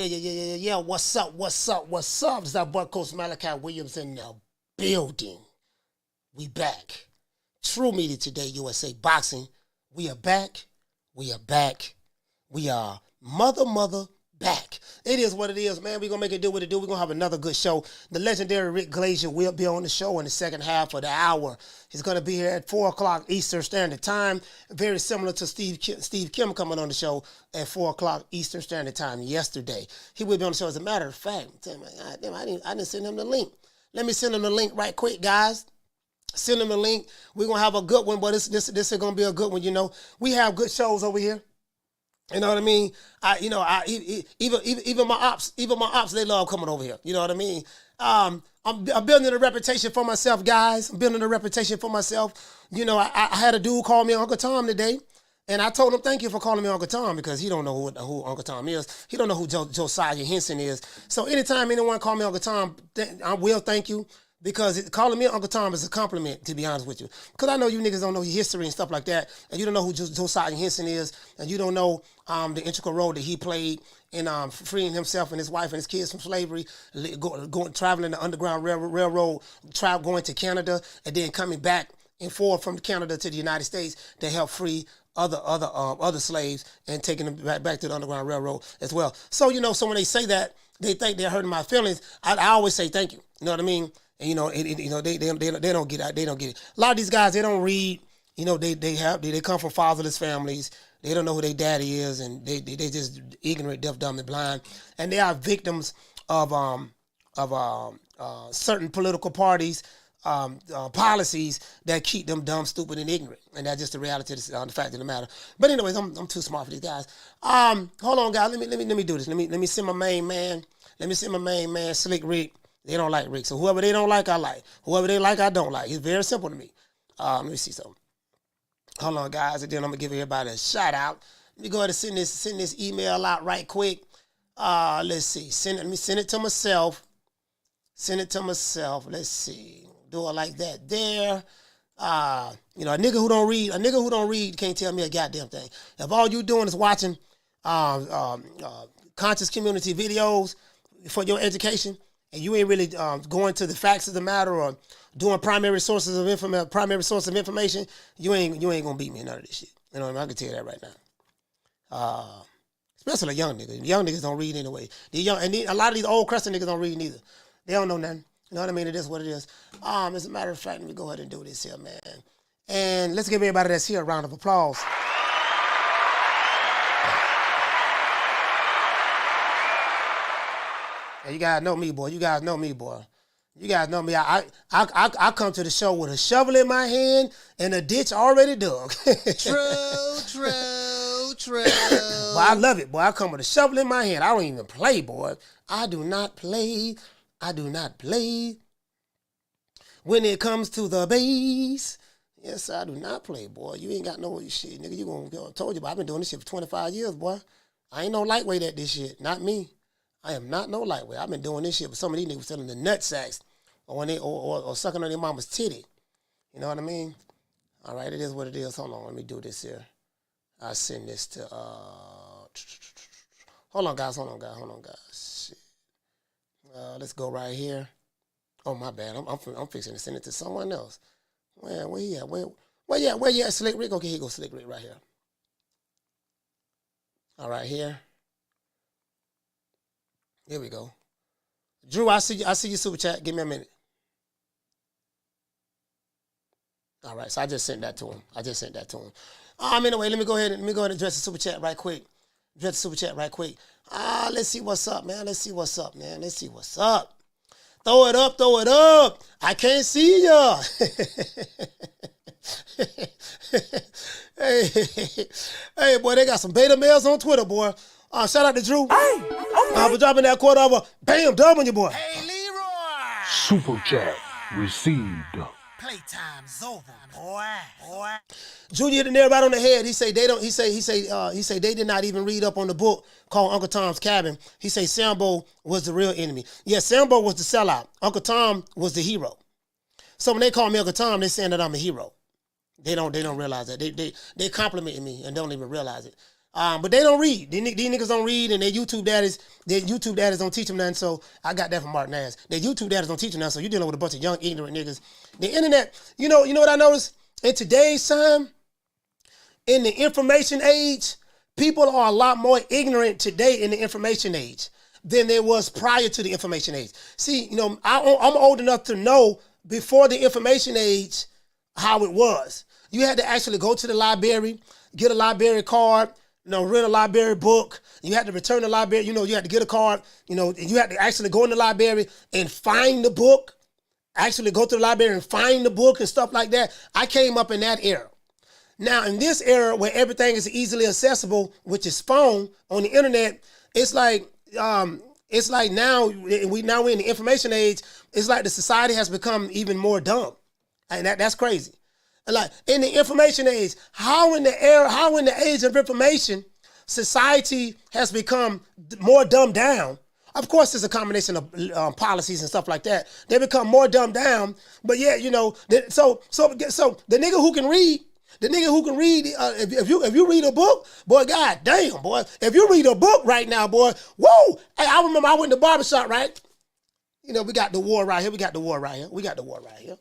Yeah. What's up? It's our boy Coach Malachi Williams in the building. We back. True Media Today USA Boxing. We are back. We are mother back. It is what it is, man. We're going to make it do what it do. We're going to have another good show. The legendary Rick Glaser will be on the show in the second half of the hour. He's going to be here at 4 o'clock Eastern Standard Time. Very similar to Steve Kim coming on the show at 4 o'clock Eastern Standard Time yesterday. He will be on the show. As a matter of fact, I didn't send him the link. Let me send him the link right quick, guys. Send him the link. We're going to have a good one, but this is going to be a good one, you know. We have good shows over here. You know what I mean? Even my ops, they love coming over here. You know what I mean? I'm building a reputation for myself, guys. I'm building a reputation for myself. You know, I had a dude call me Uncle Tom today, and I told him thank you for calling me Uncle Tom because he don't know who Uncle Tom is. He don't know who Josiah Henson is. So anytime anyone call me Uncle Tom, I will thank you. Because calling me Uncle Tom is a compliment, to be honest with you. Because I know you niggas don't know your history and stuff like that, and you don't know who Josiah Henson is, and you don't know the integral role that he played in freeing himself and his wife and his kids from slavery, traveling the Underground Railroad, going to Canada, and then coming back and forth from Canada to the United States to help free other slaves and taking them back to the Underground Railroad as well. So, you know, so when they say that, they think they're hurting my feelings, I always say thank you. You know what I mean? And, you know, they don't get it. They don't get it. A lot of these guys, they don't read. You know, they come from fatherless families. They don't know who their daddy is, and they just ignorant, deaf, dumb, and blind. And they are victims of certain political parties, policies that keep them dumb, stupid, and ignorant. And that's just the reality, the fact of the matter. But anyways, I'm too smart for these guys. Hold on, guys. Let me do this. Let me send my main man. Slick Rick. They don't like Rick. So whoever they don't like, I like. Whoever they like, I don't like. It's very simple to me. Let me see something. Hold on, guys. And then I'm going to give everybody a shout out. Let me go ahead and send this email out right quick. Let's see. Let me send it to myself. Let's see. Do it like that there. You know, a nigga who don't read can't tell me a goddamn thing. If all you doing is watching conscious community videos for your education, and you ain't really going to the facts of the matter or doing primary source of information, you ain't gonna beat me in none of this shit. You know what I mean? I can tell you that right now. Especially young niggas. Young niggas don't read anyway. A lot of these old crusty niggas don't read neither. They don't know nothing. You know what I mean? It is what it is. As a matter of fact, let me go ahead and do this here, man. And let's give everybody that's here a round of applause. You guys know me, boy. You guys know me. I come to the show with a shovel in my hand and a ditch already dug. True. But I love it, boy. I come with a shovel in my hand. I don't even play, boy. I do not play. When it comes to the base. Yes, I do not play, boy. You ain't got no shit, nigga. You gonna go. I told you, but I've been doing this shit for 25 years, boy. I ain't no lightweight at this shit. Not me. I am not no lightweight. I've been doing this shit with some of these niggas selling the nut sacks or sucking on their mama's titty. You know what I mean? All right, it is what it is. Hold on, let me do this here. I'll send this to, hold on, guys. Shit. Let's go right here. Oh, my bad. I'm fixing to send it to someone else. Where he at? Where you at, Slick Rick? Okay, here goes Slick Rick right here. All right, here. Here we go. Drew, I see your super chat. Give me a minute. All right, so I just sent that to him. Anyway, let me go ahead and address the super chat right quick. Let's see what's up, man. Throw it up. I can't see ya. Hey, boy, they got some beta males on Twitter, boy. Shout out to Drew. Hey, okay. For dropping that quarter over. Bam, dub on your boy. Hey, Leroy. Super chat received. Playtime's over, boy. Junior hit the nail right on the head. He say they did not even read up on the book called Uncle Tom's Cabin. He say Sambo was the real enemy. Yeah, Sambo was the sellout. Uncle Tom was the hero. So when they call me Uncle Tom, they saying that I'm a hero. They don't realize that. They complimenting me and don't even realize it. But they don't read. These niggas don't read, and their YouTube daddies don't teach them nothing. So I got that from Martin Ass. Their YouTube daddies don't teach them nothing. So you're dealing with a bunch of young, ignorant niggas. The internet, you know what I noticed? In today's time, in the information age, people are a lot more ignorant today in the information age than there was prior to the information age. See, I'm old enough to know before the information age how it was. You had to actually go to the library, get a library card, rent a library book. You had to return the library. You had to get a card. And you had to actually go in the library and find the book. Actually go to the library and find the book and stuff like that. I came up in that era. Now, in this era where everything is easily accessible, which is phone on the internet, it's like now we're in the information age. It's like the society has become even more dumb, and that's crazy. And like in the information age, how in the age of information, society has become more dumbed down. Of course, it's a combination of policies and stuff like that. They become more dumbed down, but yeah, so the nigga who can read. If you read a book, boy, god damn, boy. If you read a book right now, boy, whoa. Hey, I remember I went to the barbershop, right? We got the war right here.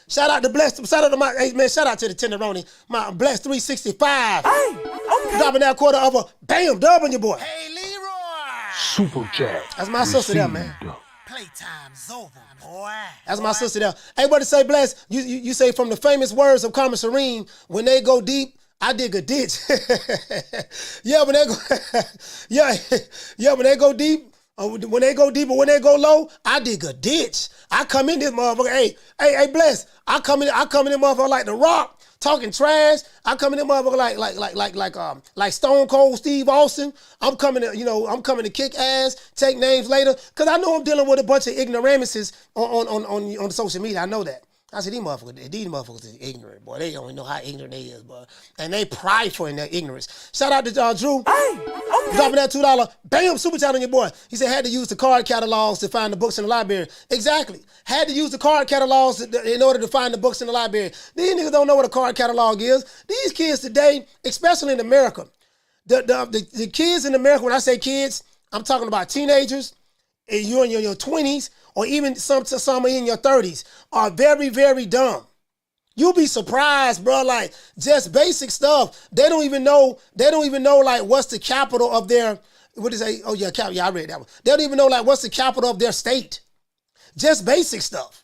Shout out to Blessed. Shout out to my, hey man, shout out to the Tenderoni. My Blessed 365. Hey, okay. Dropping that quarter of a bam dub on your boy. Hey, Leroy. Super chat. That's my sister there, man. Playtime's over, boy. That's my sister there. Hey, what to say, Bless? You say from the famous words of Carmen Serene, when they go deep, I dig a ditch. Yeah, when they go, when they go deep, when they go deep or when they go low, I dig a ditch. I come in this motherfucker. Hey, Bless. I come in this motherfucker like The Rock, talking trash. I come in this motherfucker like Stone Cold Steve Austin. I'm coming to kick ass, take names later, cause I know I'm dealing with a bunch of ignoramuses on social media. I know that. I said, these motherfuckers is ignorant, boy. They don't even know how ignorant they is, boy. And they prideful in their ignorance. Shout out to Drew. Hey, okay. Dropping that $2, bam, super chat on your boy. He said, had to use the card catalogs to find the books in the library. Exactly. Had to use the card catalogs in order to find the books in the library. These niggas don't know what a card catalog is. These kids today, especially in America, the kids in America, when I say kids, I'm talking about teenagers, and you're in your 20s, or even some in your 30s, are very, very dumb. You'll be surprised, bro. Like, just basic stuff. They don't even know like what's the capital of their, what is it? Oh yeah, I read that one. They don't even know like what's the capital of their state. Just basic stuff.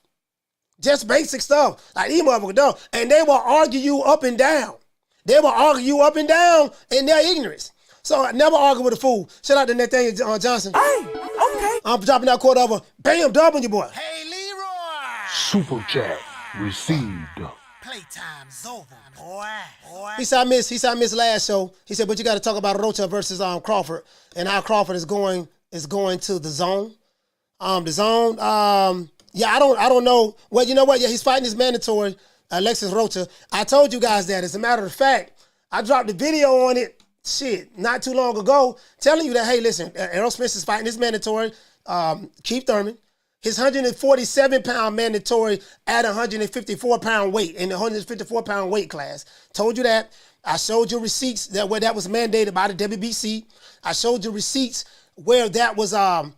Like these motherfuckers dumb. And they will argue you up and down. In their ignorance. So I never argue with a fool. Shout out to Nathaniel Johnson. Hey, okay. I'm dropping that quarter over. Bam, dub on your boy. Hey, Leroy. Super chat received. Playtime's over, boy. He said I missed last show. He said, but you got to talk about Rocha versus Crawford and how Crawford is going to the zone. The zone. Yeah, I don't know. Well, you know what? Yeah, he's fighting his mandatory, Alexis Rocha. I told you guys that. As a matter of fact, I dropped a video on it. Not too long ago, telling you that, hey, listen, Errol Spence is fighting his mandatory, Keith Thurman, his 147-pound mandatory at 154-pound weight, in the 154-pound weight class. Told you that. I showed you receipts where that was mandated by the WBC. I showed you receipts where that was Tom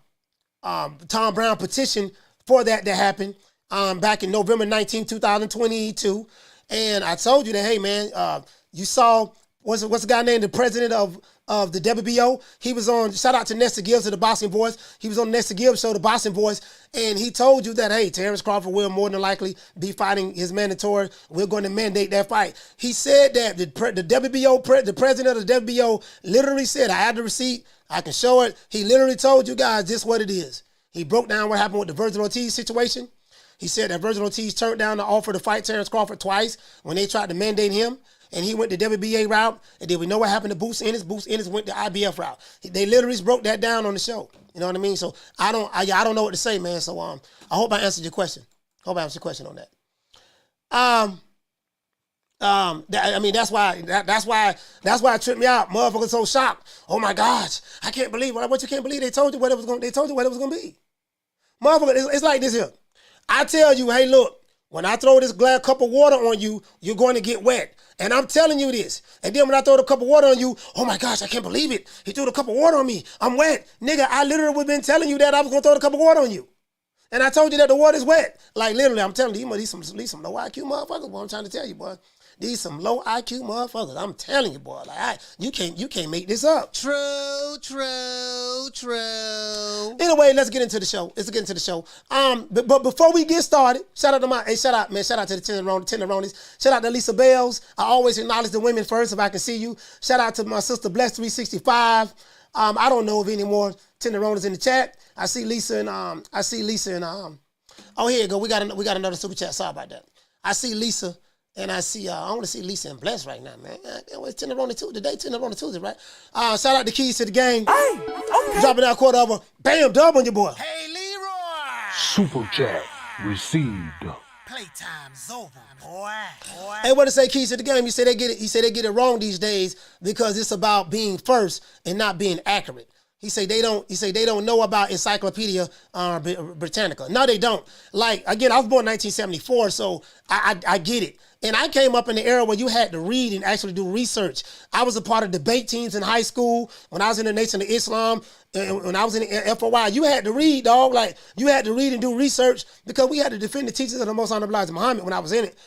Brown petitioned for that to happen back in November 19, 2022. And I told you that, hey, man, you saw... What's the guy named the president of the WBO? He was on, shout out to Nestor Gibbs of the Boxing Voice. He was on Nestor Gibbs' show, the Boxing Voice, and he told you that, hey, Terence Crawford will more than likely be fighting his mandatory. We're going to mandate that fight. He said that the president of the WBO literally said, I have the receipt, I can show it. He literally told you guys this what it is. He broke down what happened with the Virgil Ortiz situation. He said that Virgil Ortiz turned down the offer to fight Terence Crawford twice when they tried to mandate him. And he went the WBA route, and then we know what happened to Boots Ennis. Boots Ennis went the IBF route. They literally broke that down on the show. You know what I mean? So I don't know what to say, man. So I hope I answered your question. On that. That's why it tripped me out. Motherfuckers so shocked. Oh my gosh, I can't believe what you can't believe. They told you what it was going to be. Motherfucker, it's like this here. I tell you, hey, look, When I throw this glass cup of water on you, you're going to get wet. And I'm telling you this. And then when I throw the cup of water on you, oh my gosh, I can't believe it. He threw the cup of water on me. I'm wet. Nigga, I literally have been telling you that I was going to throw the cup of water on you. And I told you that the water's wet. Like literally, I'm telling you, these some low IQ motherfuckers, boy. I'm trying to tell you, boy. These some low IQ motherfuckers. I'm telling you, boy. Like you can't make this up. True. Anyway, let's get into the show. But before we get started, shout out to shout out to the Tenderonis. Shout out to Lisa Bells. I always acknowledge the women first if I can see you. Shout out to my sister Bless 365. I don't know of any more Tenderonis in the chat. I see Lisa and oh, here you go. We got another super chat. Sorry about that. I see Lisa. And I see, I want to see Lisa and Bless right now, man. It's Tenderoni Tuesday. Today, Tenderoni Tuesday, right? Shout out to Keys to the game. Hey, okay. Dropping that quarter over. Bam, dub on your boy. Hey, Leroy. Super chat received. Playtime's over, boy. Hey, what to say, Keys to the game? He said they get it wrong these days because it's about being first and not being accurate. He say they don't know about Encyclopedia Britannica. No, they don't. Like, again, I was born in 1974, so I get it. And I came up in the era where you had to read and actually do research. I was a part of debate teams in high school. When I was in the Nation of Islam, when I was in the FOI, you had to read, dog. Like, you had to read and do research because we had to defend the teachings of the Most Honorable Elijah Muhammad when I was in it.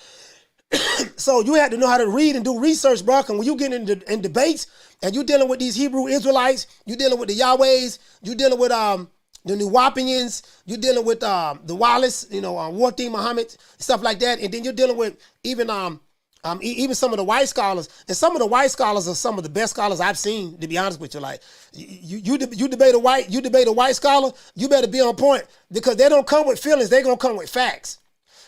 So you had to know how to read and do research, bro. And when you get in debates and you're dealing with these Hebrew Israelites, you're dealing with the Yahwehs, you're dealing with the New Wapians, you're dealing with the Wallace, Warthi Muhammad, stuff like that. And then you're dealing with even some of the white scholars. And some of the white scholars are some of the best scholars I've seen, to be honest with you. Like, you debate a white scholar, you better be on point because they don't come with feelings, they're going to come with facts.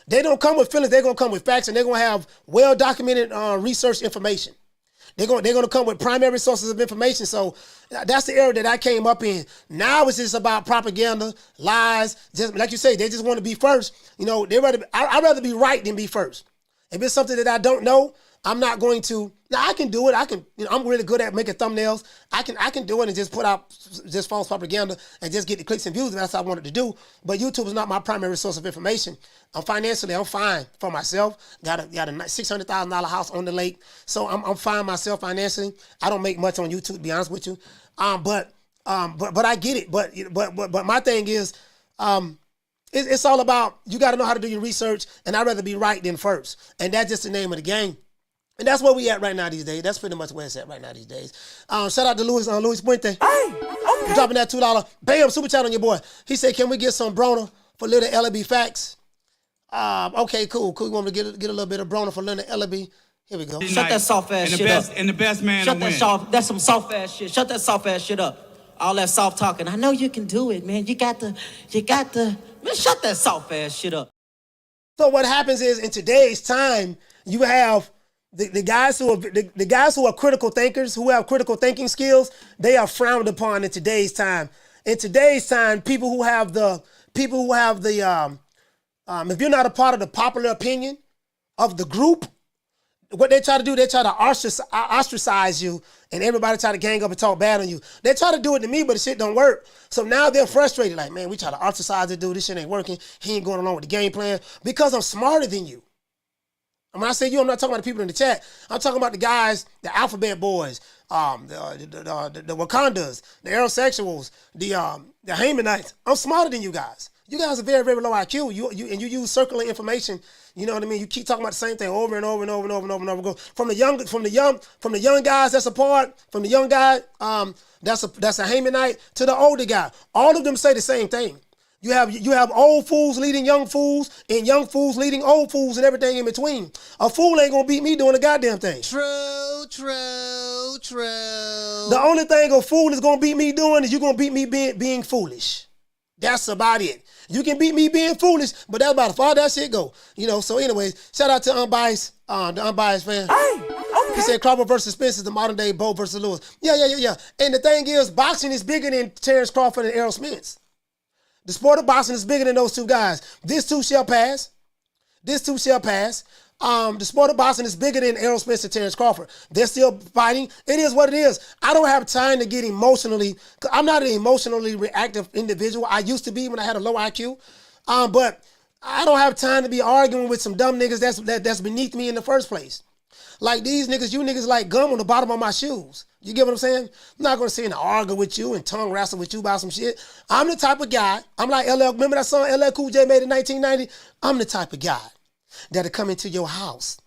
They don't come with feelings, they're going to come with facts, and they're going to have well-documented research information. They're going to come with primary sources of information. So that's the era that I came up in. Now it's just about propaganda, lies. Just like you say, they just want to be first. I'd rather be right than be first. If it's something that I don't know, I'm not going to. Now I can do it. I'm really good at making thumbnails. I can do it and just put out just false propaganda and just get the clicks and views. That's what I wanted to do. But YouTube is not my primary source of information. I'm fine for myself. Got a $600,000 house on the lake, so I'm fine myself financially. I don't make much on YouTube, to be honest with you. But I get it. But my thing is, it's all about you got to know how to do your research, and I'd rather be right than first, and that's just the name of the game. And that's where we at right now these days. That's pretty much where it's at right now these days. Shout out to Luis Puente. Hey, okay. Dropping that $2. Bam, super chat on your boy. He said, can we get some Broner for little LB facts? Okay, cool. You want me to get a little bit of Broner for little LB? Here we go. Shut that soft ass shit up. And the best man Shut to win. That's some soft ass shit. Shut that soft ass shit up. All that soft talking. I know you can do it, man. You got the. Man, shut that soft ass shit up. So what happens is in today's time, you have the guys who are critical thinkers, who have critical thinking skills, they are frowned upon in today's time. In today's time, people who have the if you're not a part of the popular opinion of the group, what they try to do, they try to ostracize you, and everybody try to gang up and talk bad on you. They try to do it to me, but the shit don't work. So now they're frustrated, like, man, we try to ostracize the dude, this shit ain't working. He ain't going along with the game plan because I'm smarter than you. And when I say you, I'm not talking about the people in the chat. I'm talking about the guys, the alphabet boys, the Wakandas, the aerosexuals, the Hamanites. I'm smarter than you guys. You guys are very, very low IQ. You use circular information. You know what I mean? You keep talking about the same thing over and over and over and over and over and over. Go from the young guys that's apart, from the young guy that's a Hamanite to the older guy. All of them say the same thing. You have old fools leading young fools and young fools leading old fools and everything in between. A fool ain't gonna beat me doing a goddamn thing. True. The only thing a fool is gonna beat me doing is you're gonna beat me being foolish. That's about it. You can beat me being foolish, but that's about as far that shit go. So anyways, shout out to the unbiased fan. Hey, okay. He said Crawford versus Spence is the modern day Bo versus Lewis. Yeah. And the thing is, boxing is bigger than Terence Crawford and Errol Spence. The sport of boxing is bigger than those two guys. This too shall pass. The sport of boxing is bigger than Errol Spence and Terence Crawford. They're still fighting. It is what it is. I don't have time to get emotionally. I'm not an emotionally reactive individual. I used to be when I had a low IQ. But I don't have time to be arguing with some dumb niggas that's beneath me in the first place. Like these niggas, you niggas like gum on the bottom of my shoes. You get what I'm saying? I'm not going to sit and argue with you and tongue wrestle with you about some shit. I'm the type of guy, I'm like LL, remember that song LL Cool J made in 1990? I'm the type of guy that'll come into your house,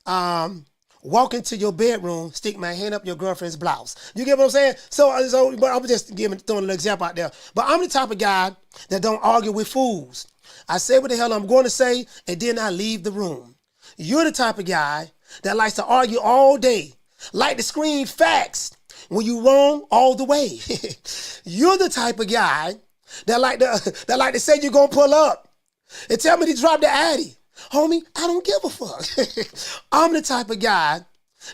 walk into your bedroom, stick my hand up your girlfriend's blouse. You get what I'm saying? So but I'm just throwing an example out there. But I'm the type of guy that don't argue with fools. I say what the hell I'm going to say, and then I leave the room. You're the type of guy that likes to argue all day, like to scream facts when you wrong all the way. You're the type of guy that like to say you're gonna pull up and tell me to drop the Addy. Homie, I don't give a fuck. I'm the type of guy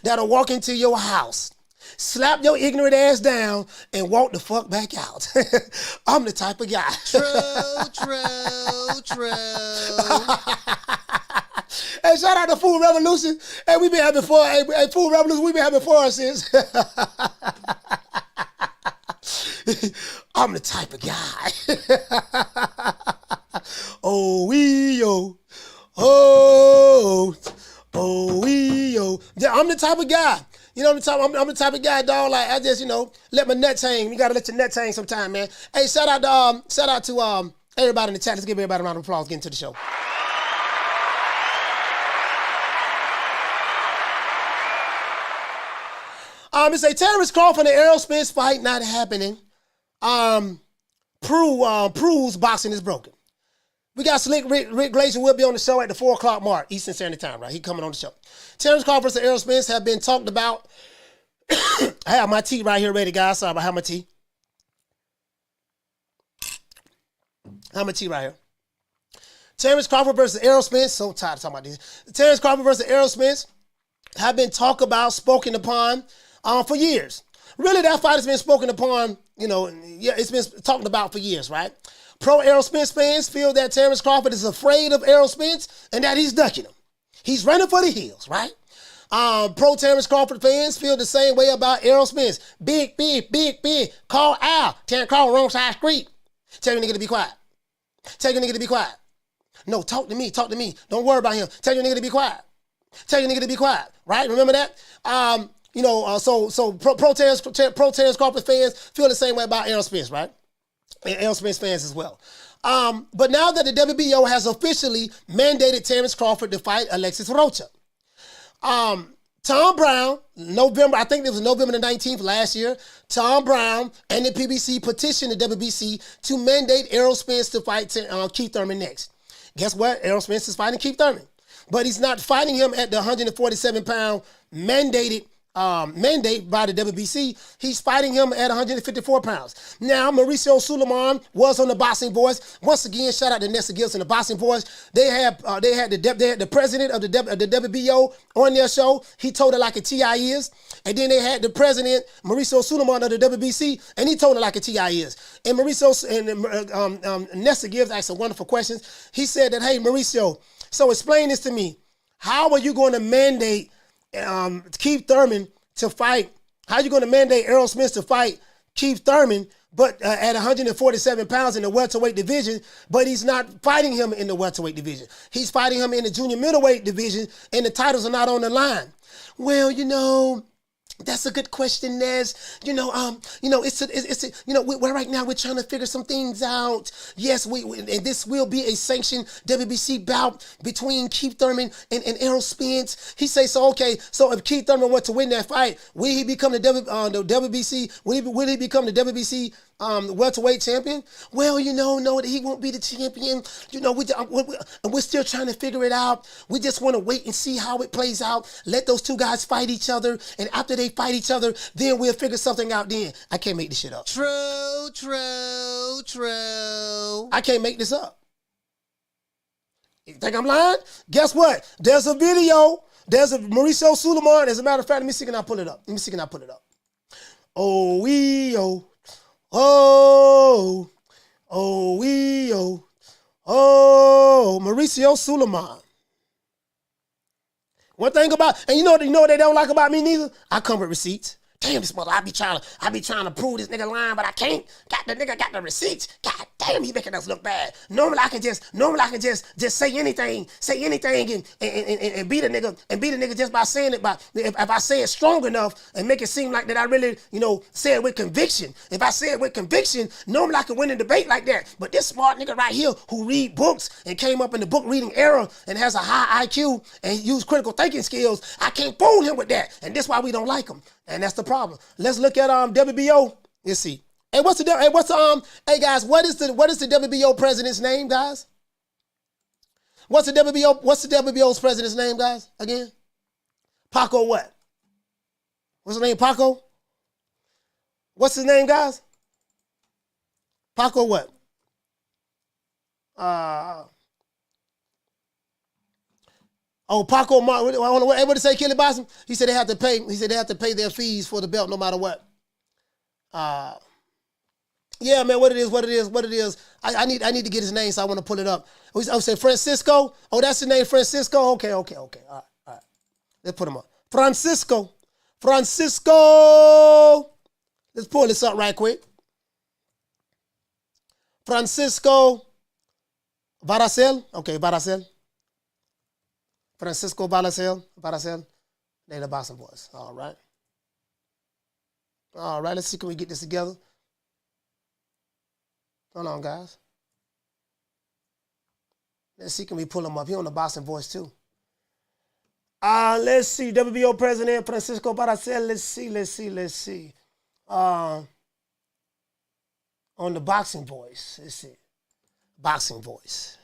that'll walk into your house, slap your ignorant ass down, and walk the fuck back out. I'm the type of guy. True. Hey, shout out to Food Revolution. Hey, we been having fun. Hey, Food Revolution, we been having fun since. I'm the type of guy. Yeah, I'm the type of guy. You know, I'm the type of guy, dog. Like I just, let my nuts hang. You gotta let your nuts hang sometime, man. Hey, shout out to everybody in the chat. Let's give everybody a round of applause. Get into the show. It's a Terence Crawford and Errol Spence fight not happening. Proves boxing is broken. We got Slick Rick Glaser will be on the show at the 4 o'clock mark, Eastern Standard Time, right? He coming on the show. Terence Crawford and Errol Spence have been talked about. I have my tea right here ready, guys. Sorry, I have my tea. I have my tea right here. Terence Crawford versus Errol Spence. So tired of talking about this. Terence Crawford versus Errol Spence have been talked about, spoken upon for years. Really, that fight has been spoken upon, it's been talked about for years, right? Pro Errol Spence fans feel that Terence Crawford is afraid of Errol Spence and that he's ducking him. He's running for the hills, right? Pro Terence Crawford fans feel the same way about Errol Spence. Big. Call Al. Terence Crawford, wrong side street. Tell your nigga to be quiet. Tell your nigga to be quiet. No, talk to me. Don't worry about him. Tell your nigga to be quiet. Tell your nigga to be quiet, right? Remember that? So pro Terence Crawford fans feel the same way about Errol Spence, right? And Errol Spence fans as well. But now that the WBO has officially mandated Terence Crawford to fight Alexis Rocha, Tom Brown, I think it was November the 19th last year, Tom Brown and the PBC petitioned the WBC to mandate Errol Spence to fight Keith Thurman next. Guess what? Errol Spence is fighting Keith Thurman. But he's not fighting him at the 147-pound mandate by the WBC. He's fighting him at 154 pounds. Now, Mauricio Suleiman was on the Boxing Voice. Once again, shout out to Nessa Gilson, the Boxing Voice. They had the president of the WBO on their show. He told it like a TI is. And then they had the president, Mauricio Suleiman of the WBC, and he told it like a TI is. And Nessa Gibbs asked some wonderful questions. He said that, hey, Mauricio, so explain this to me. How are you going to mandate Keith Thurman to fight? How are you going to mandate Errol Spence to fight Keith Thurman, but at 147 pounds in the welterweight division, but he's not fighting him in the welterweight division. He's fighting him in the junior middleweight division, and the titles are not on the line. Well, that's a good question, Nez. We're right now we're trying to figure some things out. Yes, and this will be a sanctioned WBC bout between Keith Thurman and Errol Spence. He says, so okay, so if Keith Thurman were to win that fight, will he become the WBC? Will he become the WBC welterweight champion? Well, no, he won't be the champion. We're still trying to figure it out. We just want to wait and see how it plays out. Let those two guys fight each other, and after they fight each other, then we'll figure something out then. I can't make this shit up. True. I can't make this up. You think I'm lying? Guess what? There's a video. There's a Mauricio Suleiman. As a matter of fact, let me see can I pull it up. Oh, Mauricio Suleiman. One thing about, and you know what they don't like about me neither? I come with receipts. damn, this mother, I be trying to prove this nigga lying, but I can't. Got the receipts. God damn, he making us look bad. Normally I can just say anything and beat a nigga just by saying it. If I say it strong enough and make it seem like that I really, say it with conviction. If I say it with conviction, normally I can win a debate like that. But this smart nigga right here who read books and came up in the book reading era and has a high IQ and use critical thinking skills, I can't fool him with that. And that's why we don't like him. And that's the problem. Let's look at WBO. Let's see. Hey, hey guys, what is the WBO president's name, guys? What's the WBO's president's name, guys? Again? Paco what? What's his name? Paco? What's his name, guys? Paco what? Paco Martin. What did he say, Kelly Boston? He said they have to pay. He said they have to pay their fees for the belt no matter what. Yeah, man, what it is. I need to get his name, so I want to pull it up. I say Francisco. Oh, that's his name, Francisco. Okay. All right. Let's put him up. Francisco. Let's pull this up right quick. Francisco Baracel. Okay, Baracel. Francisco Baracel. They're the Boston boys. All right, let's see, can we get this together? Hold on, guys. Let's see, can we pull him up? He on the Boston voice, too. Let's see, WBO president Francisco Baracel. Let's see. On the boxing voice. Let's see. Boxing voice.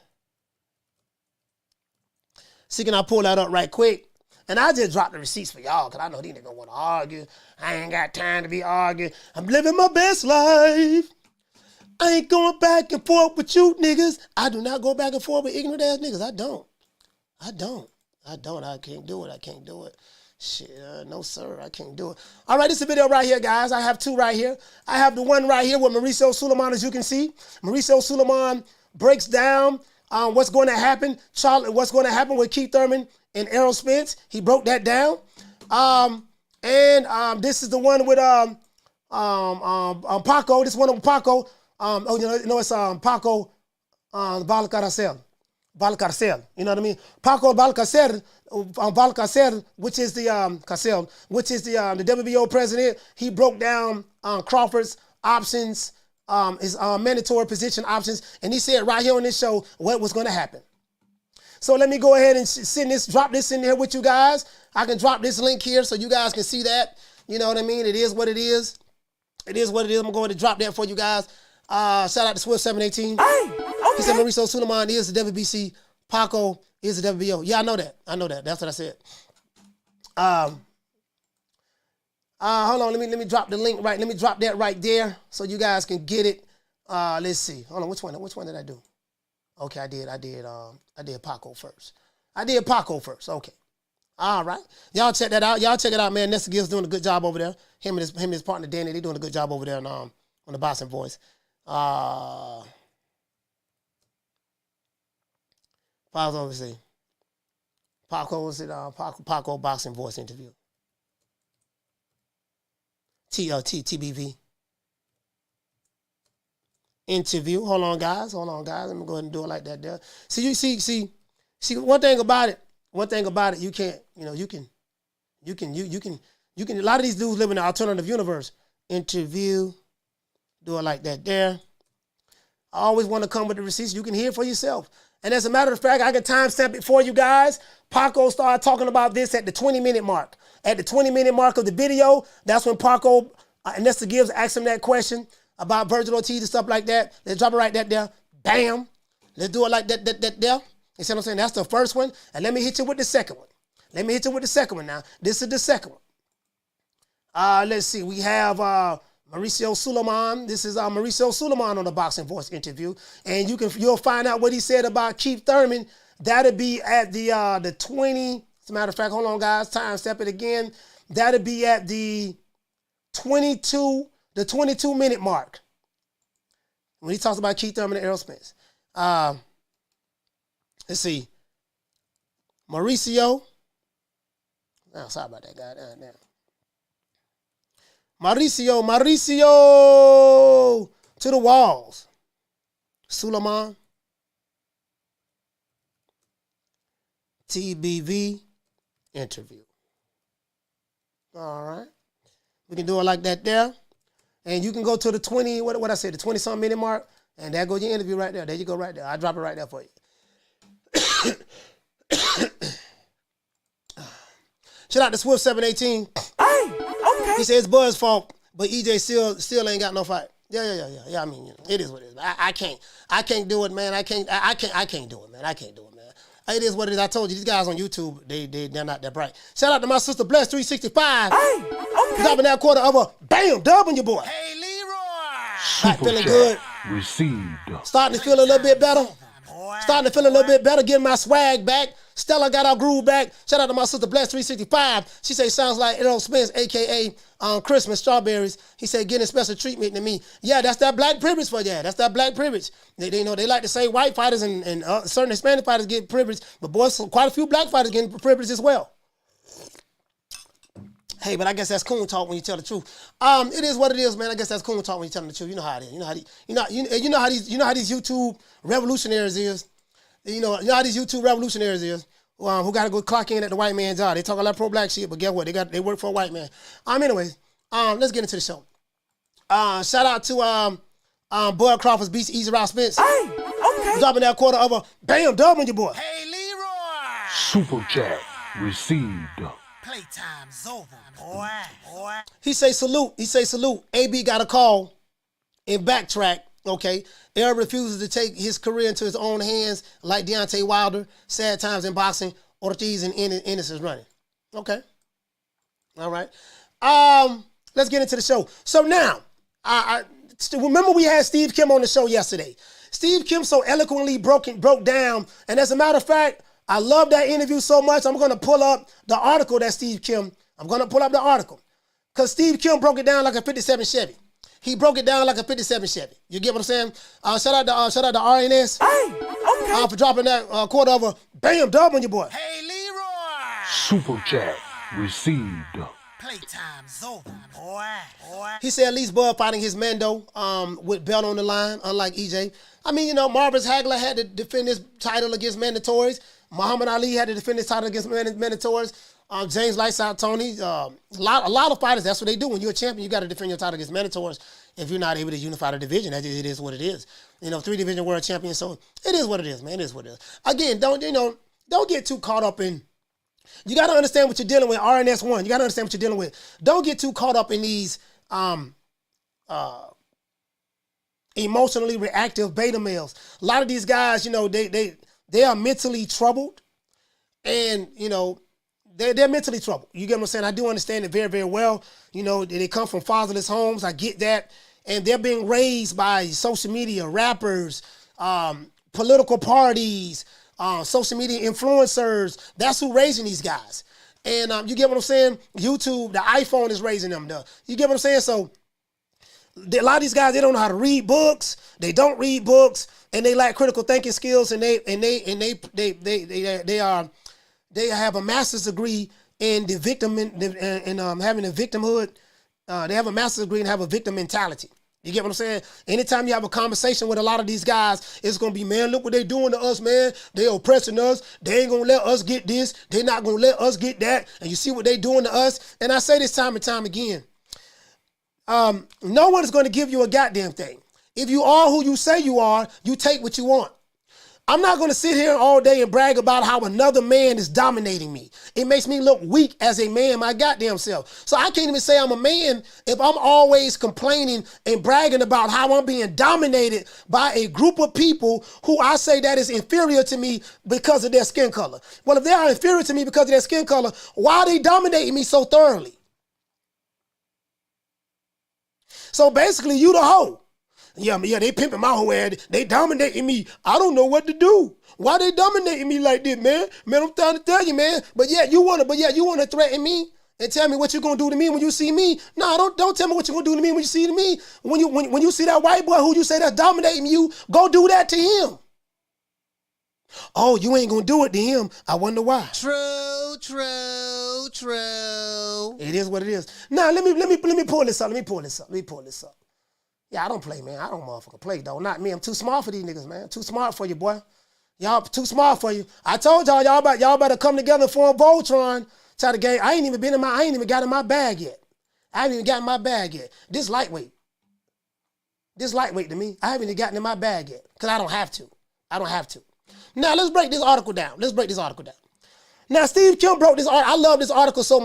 See, can I pull that up right quick? And I just dropped the receipts for y'all because I know these niggas want to argue. I ain't got time to be arguing. I'm living my best life. I ain't going back and forth with you niggas. I do not go back and forth with ignorant ass niggas. I don't. I can't do it. Shit, no sir, I can't do it. All right, this is a video right here, guys. I have two right here. I have the one right here with Mauricio Suleiman, as you can see. Mauricio Suleiman breaks down what's going to happen. What's going to happen with Keith Thurman and Errol Spence. He broke that down. This is the one with Paco. This one with Paco. It's Paco Valcarcel. You know what I mean? Paco Valcarcel, which is the WBO president. He broke down Crawford's options, his mandatory position options, and he said right here on this show what was going to happen. So let me go ahead and drop this in there with you guys. I can drop this link here so you guys can see that. You know what I mean? It is what it is. I'm going to drop that for you guys. Shout out to Swift 718. Hey, okay. He said Mauricio Suleiman is the WBC. Paco is the WBO. Yeah, I know that. That's what I said. Hold on. Let me drop the link right. Let me drop that right there so you guys can get it. Let's see. Hold on. Which one did I do? Okay, I did Paco first. Okay. All right. Y'all check that out. Y'all check it out, man. Nestor Gill's doing a good job over there. Him and his partner Danny, they doing a good job over there on the Boston Voice. Files overseas. Paco Boxing Voice interview. TBV. Interview. Hold on, guys. Let me go ahead and do it like that there. See, one thing about it, you can't, you can, a lot of these dudes live in an alternative universe. Interview. Do it like that there. I always want to come with the receipts. You can hear it for yourself. And as a matter of fact, I can timestamp it for you guys. Paco started talking about this at the 20-minute mark. At the 20-minute mark of the video, that's when Paco, Nestor Gibbs asked him that question about Virgil Ortiz and stuff like that. Let's drop it right there. Bam. Let's do it like that there. You see what I'm saying? That's the first one. And let me hit you with the second one. Now. This is the second one. Let's see. We have Mauricio Suleiman. This is Mauricio Suleiman on the Boxing Voice interview. And you'll find out what he said about Keith Thurman. That'll be at the 20. As a matter of fact, hold on, guys. Time step it again. That'll be at the 22-minute mark. When he talks about Keith Thurman and Errol Spence. Let's see. Mauricio. Oh, sorry about that, guy. Mauricio to the walls. Suleiman. TBV interview. All right. We can do it like that there. And you can go to the 20, what I said, the 20-something minute mark, and there goes your interview right there. There you go right there. I'll drop it right there for you. Shout out to Swift 718. Hey, okay. He said it's Bud's fault, but EJ still ain't got no fight. Yeah. I mean, it is what it is. I can't do it, man. I can't do it, man. I can't do it, man. It is what it is. I told you, these guys on YouTube, they're not that bright. Shout out to my sister Bless 365. Hey, okay. Dropping that quarter of a bam dub on your boy. Hey, Leroy. Back feeling good. Received. Starting to feel a little bit better. Boy. Starting to feel a little bit better, getting my swag back. Stella got our groove back. Shout out to my sister Bless 365. She say sounds like Errol Spence, a.k.a. Christmas Strawberries. He said getting special treatment to me. Yeah, that's that black privilege for you. That's that black privilege. They like to say white fighters and certain Hispanic fighters get privilege, but boys, quite a few black fighters getting privilege as well. Hey, but I guess that's coon talk when you tell the truth. It is what it is, man. I guess that's coon talk when you telling the truth. You know how it is. You know how these YouTube revolutionaries is. You know how these YouTube revolutionaries is. Who got to go clock in at the white man's job. They talk a lot of pro-black shit, but guess what? They work for a white man. Anyways, let's get into the show. Shout out to Bud Crawford's beast, Errol Spence. Hey, okay. Dropping that quarter of a bam dub on your boy. Hey, Leroy. Super chat received. Playtime's over, boy. He say salute. AB got a call and backtrack. Okay. Errol refuses to take his career into his own hands like Deontay Wilder. Sad times in boxing. Ortiz and Ennis is running. Okay. All right. Let's get into the show. So now, I remember we had Steve Kim on the show yesterday. Steve Kim so eloquently broke down. And as a matter of fact, I love that interview so much. I'm going to pull up the article that Steve Kim. I'm going to pull up the article. Because Steve Kim broke it down like a 57 Chevy. He broke it down like a 57 Chevy. You get what I'm saying? Shout out to RNS. Hey, okay. For dropping that quarter of a bam dub on your boy. Hey, Leroy. Super chat received. Playtime's over, boy. He said at least Bud fighting his Mando with belt on the line, unlike EJ. I mean, Marvis Hagler had to defend his title against mandatories. Muhammad Ali had to defend his title against mandatories. James Lights Out Tony. A lot of fighters, that's what they do. When you're a champion, you got to defend your title against mandatories if you're not able to unify the division. It is what it is. 3-division world champion. So it is what it is, man. It is what it is. Again, don't get too caught up in. You got to understand what you're dealing with. RNS1. You got to understand what you're dealing with. Don't get too caught up in these emotionally reactive beta males. A lot of these guys, they are mentally troubled, and they're mentally troubled. You get what I'm saying? I do understand it very, very well. They come from fatherless homes. I get that. And they're being raised by social media, rappers, political parties, social media influencers. That's who raising these guys. And you get what I'm saying? YouTube, the iPhone is raising them. You get what I'm saying? So a lot of these guys, they don't know how to read books. They don't read books, and they lack critical thinking skills. And they have a master's degree in the victim and having a victimhood. They have a master's degree and have a victim mentality. You get what I'm saying? Anytime you have a conversation with a lot of these guys, it's going to be, man, look what they doing to us, man. They oppressing us. They ain't going to let us get this. They not going to let us get that. And you see what they doing to us. And I say this time and time again. No one is going to give you a goddamn thing. If you are who you say you are, you take what you want. I'm not going to sit here all day and brag about how another man is dominating me. It makes me look weak as a man, my goddamn self. So I can't even say I'm a man if I'm always complaining and bragging about how I'm being dominated by a group of people who I say that is inferior to me because of their skin color. Well, if they are inferior to me because of their skin color, why are they dominating me so thoroughly? So basically, you the hoe. Yeah, they pimping my whole ad. They dominating me. I don't know what to do. Why they dominating me like this, man? Man, I'm trying to tell you, man. But yeah, you wanna threaten me and tell me what you're gonna do to me when you see me? No, don't tell me what you're gonna do to me when you see me. When you see that white boy who you say that's dominating you, go do that to him. Oh, you ain't gonna do it to him. I wonder why. True. cool. It is what it is. Now let me pull this up. Let me pull this up. Yeah, I don't play, man. I don't motherfucking play, though. Not me. I'm too smart for these niggas, man. Too smart for you, boy. Y'all too smart for you. I told y'all better come together and form Voltron. Try the game. I ain't even got in my bag yet. This lightweight. This lightweight to me. I haven't even gotten in my bag yet. Because I don't have to. Now let's break this article down. Now, Steve Kim broke this article. I love this article so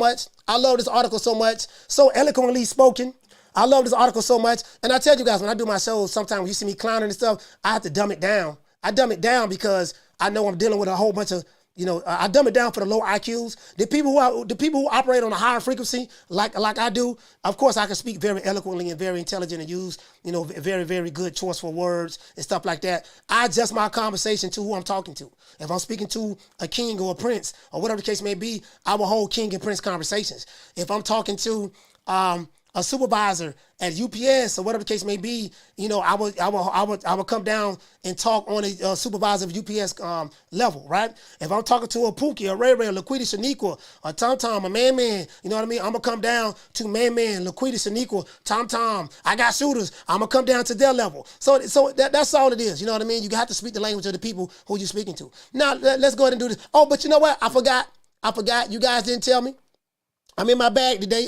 much. So eloquently spoken. I love this article so much. And I tell you guys, when I do my shows, sometimes when you see me clowning and stuff, I have to dumb it down. I dumb it down because I know I'm dealing with a whole bunch of, I dumb it down for the low IQs. The people who operate on a higher frequency, like I do, of course I can speak very eloquently and very intelligent and use, very, very good choiceful words and stuff like that. I adjust my conversation to who I'm talking to. If I'm speaking to a king or a prince or whatever the case may be, I will hold king and prince conversations. If I'm talking to a supervisor at UPS or whatever the case may be, I would come down and talk on a supervisor of UPS level, right? If I'm talking to a Pookie, a Ray Ray, a Laquita Shaniqua, a Tom Tom, a Man Man, you know what I mean? I'm gonna come down to Man Man, Laquita Shaniqua, Tom Tom. I got shooters. I'm gonna come down to their level. So that's all it is. You know what I mean? You have to speak the language of the people who you're speaking to. Now let's go ahead and do this. Oh, but you know what? I forgot. You guys didn't tell me. I'm in my bag today,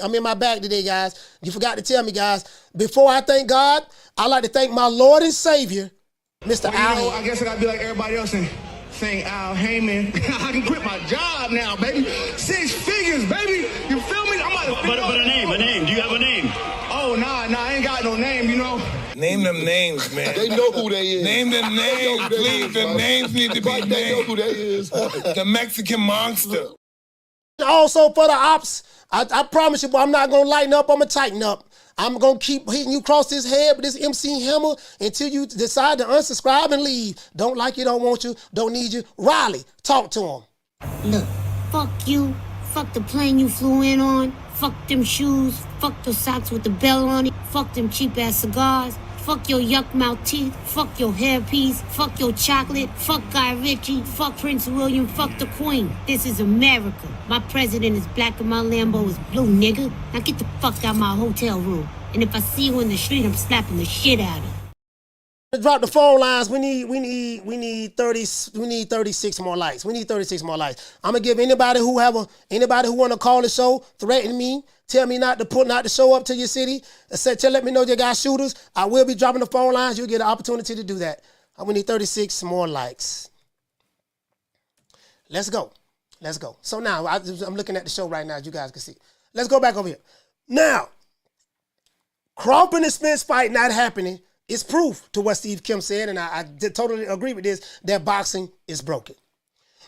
guys. You forgot to tell me, guys. Before I thank God, I'd like to thank my Lord and Savior, Mr. Al. I guess I gotta be like everybody else and thank Al Heyman. I can quit my job now, baby. 6 figures, baby. You feel me? But a name. Do you have a name? Oh, nah, I ain't got no name, Name them names, man. They know who they is. Name them names, please. The names need to be named. They know who they is. The Mexican monster. Also for the ops, I promise you, boy, I'm not going to lighten up. I'm going to tighten up. I'm going to keep hitting you across this head with this MC hammer until you decide to unsubscribe and leave. Don't like you, don't want you, don't need you. Riley, talk to him. Look, fuck you. Fuck the plane you flew in on. Fuck them shoes. Fuck the socks with the bell on it. Fuck them cheap-ass cigars. Fuck your yuck mouth teeth. Fuck your hairpiece. Fuck your chocolate. Fuck Guy Ritchie. Fuck Prince William. Fuck the Queen. This is America. My president is black and my Lambo is blue, nigga. Now get the fuck out my hotel room. And if I see you in the street, I'm slapping the shit out of you. Drop the phone lines. We need 36 more likes. I'm gonna give anybody who want to call the show, threaten me, tell me not to show up to your city, let me know you got shooters. I will be dropping the phone lines. You'll get an opportunity to do that. We need 36 more likes. Let's go. So now I'm looking at the show right now, as you guys can see. Let's go back over here. Now, Crawford and Spence fight not happening. It's proof to what Steve Kim said, and I totally agree with this, that boxing is broken.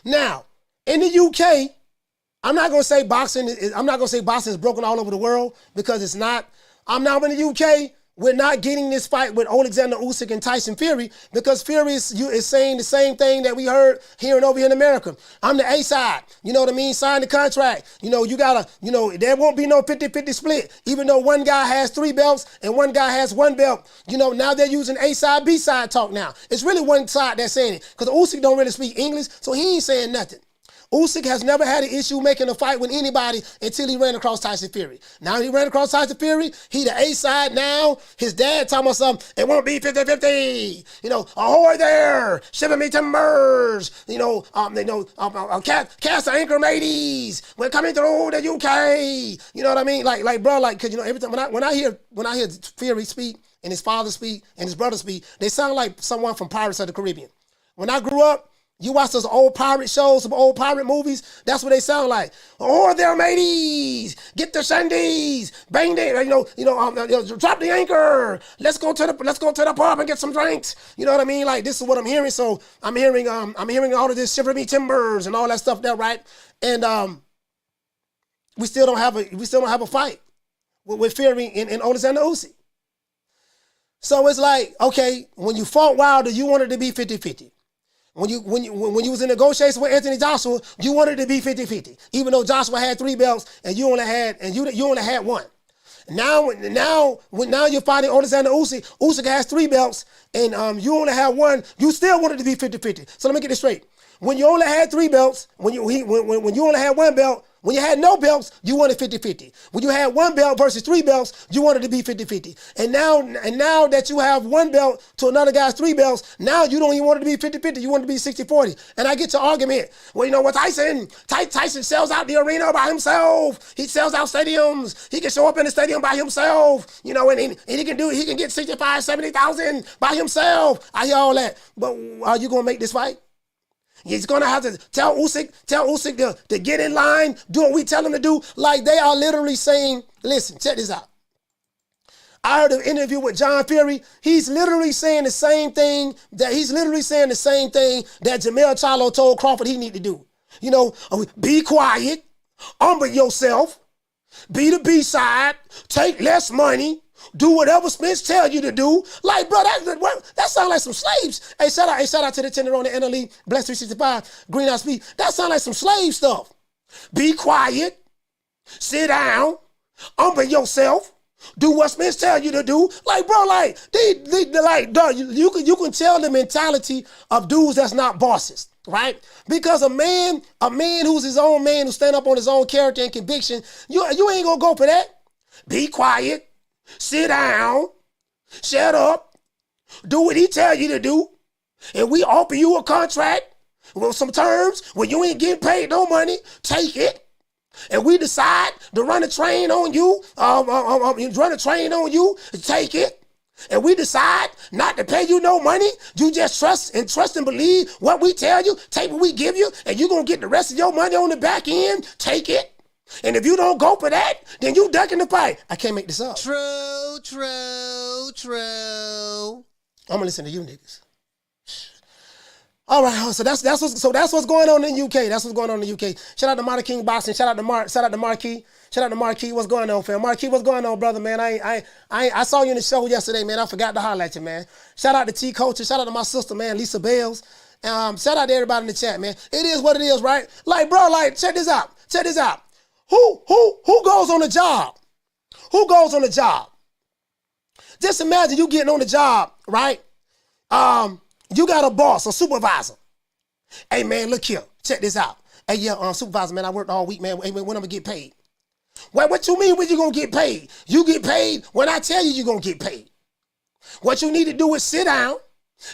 Now, in the UK, I'm not gonna say boxing is broken all over the world because it's not. I'm now in the UK. We're not getting this fight with Alexander Usyk and Tyson Fury because Fury is saying the same thing that we heard here and over here in America. I'm the A side. You know what I mean? Sign the contract. You gotta, there won't be no 50-50 split. Even though one guy has 3 belts and one guy has 1 belt. Now they're using A side, B side talk now. It's really one side that's saying it because Usyk don't really speak English, so he ain't saying nothing. Usyk has never had an issue making a fight with anybody until he ran across Tyson Fury. Now he ran across Tyson Fury. He the A side now. His dad talking about something. It won't be 50-50. Ahoy there, shipping me timbers. Cast the anchor, mateys. We're coming through the UK. You know what I mean? Cause every time when I hear Fury speak and his father speak and his brother speak, they sound like someone from Pirates of the Caribbean. When I grew up, you watch those old pirate shows, some old pirate movies, that's what they sound like. Oh, there, mateys! Get the shandies! Bang there, drop the anchor! Let's go to the pub and get some drinks. You know what I mean? Like, this is what I'm hearing. So I'm hearing all of this shiver me timbers and all that stuff there, right? And we still don't have a fight with Fury and Alexander Usyk. So it's like, okay, when you fought Wilder, you wanted to be 50-50. When you was in negotiations with Anthony Joshua, you wanted to be 50-50. Even though Joshua had 3 belts and you only had 1. Now you're fighting Alexander Usyk. Usyk has 3 belts and you only have 1. You still wanted to be 50-50. So let me get this straight. When you only had 3 belts, when you only had 1 belt, When you had no belts, you wanted 50-50. When you had one belt versus 3 belts, you wanted to be 50-50. And now that you have one belt to another guy's 3 belts, now you don't even want it to be 50-50. You want it to be 60-40. And I get your argument. Well, you know what, Tyson sells out the arena by himself. He sells out stadiums. He can show up in the stadium by himself. You know, and he can get 65, 70,000 by himself. I hear all that. But are you going to make this fight? He's going to have to tell Usyk to get in line, do what we tell him to do. Like they are literally saying, listen, check this out. I heard an interview with John Fury. He's literally saying the same thing that Jamel Charlo told Crawford he need to do. You know, be quiet, humble yourself, be the B-side, take less money, do whatever Spence tell you to do. Like, bro, that sound like some slaves. Hey, shout out to the tender on the NLE, Bless 365, Greenhouse Speed. That sound like some slave stuff. Be quiet, sit down, humble yourself, do what Spence tell you to do. Like, bro, like, you can tell the mentality of dudes that's not bosses, right? Because a man who's his own man, who stand up on his own character and conviction, you ain't gonna go for that. Be quiet. Sit down, shut up, do what he tell you to do, and we offer you a contract with some terms when you ain't getting paid no money, take it, and we decide to run a train on you, take it, and we decide not to pay you no money, you just trust and believe what we tell you, take what we give you, and you're going to get the rest of your money on the back end, take it. And if you don't go for that, then you ducking the fight. I can't make this up. True. I'm gonna listen to you niggas. All right, so that's what's going on in the UK. That's what's going on in the UK. Shout out to Marty King Boxing. Shout out to Marquis. Shout out to Marquis. What's going on, fam? Marquis, what's going on, brother, man? I saw you in the show yesterday, man. I forgot to holler at you, man. Shout out to T Culture. Shout out to my sister, man, Lisa Bales. Shout out to everybody in the chat, man. It is what it is, right? Like, bro, like, check this out. Who goes on the job? Who goes on the job? Just imagine you getting on the job, right? You got a boss, a supervisor. Hey, man, look here. Check this out. Hey, yeah, supervisor, man, I worked all week, man. Hey, when I'm going to get paid? Well, what you mean when you going to get paid? You get paid when I tell you you're going to get paid. What you need to do is sit down,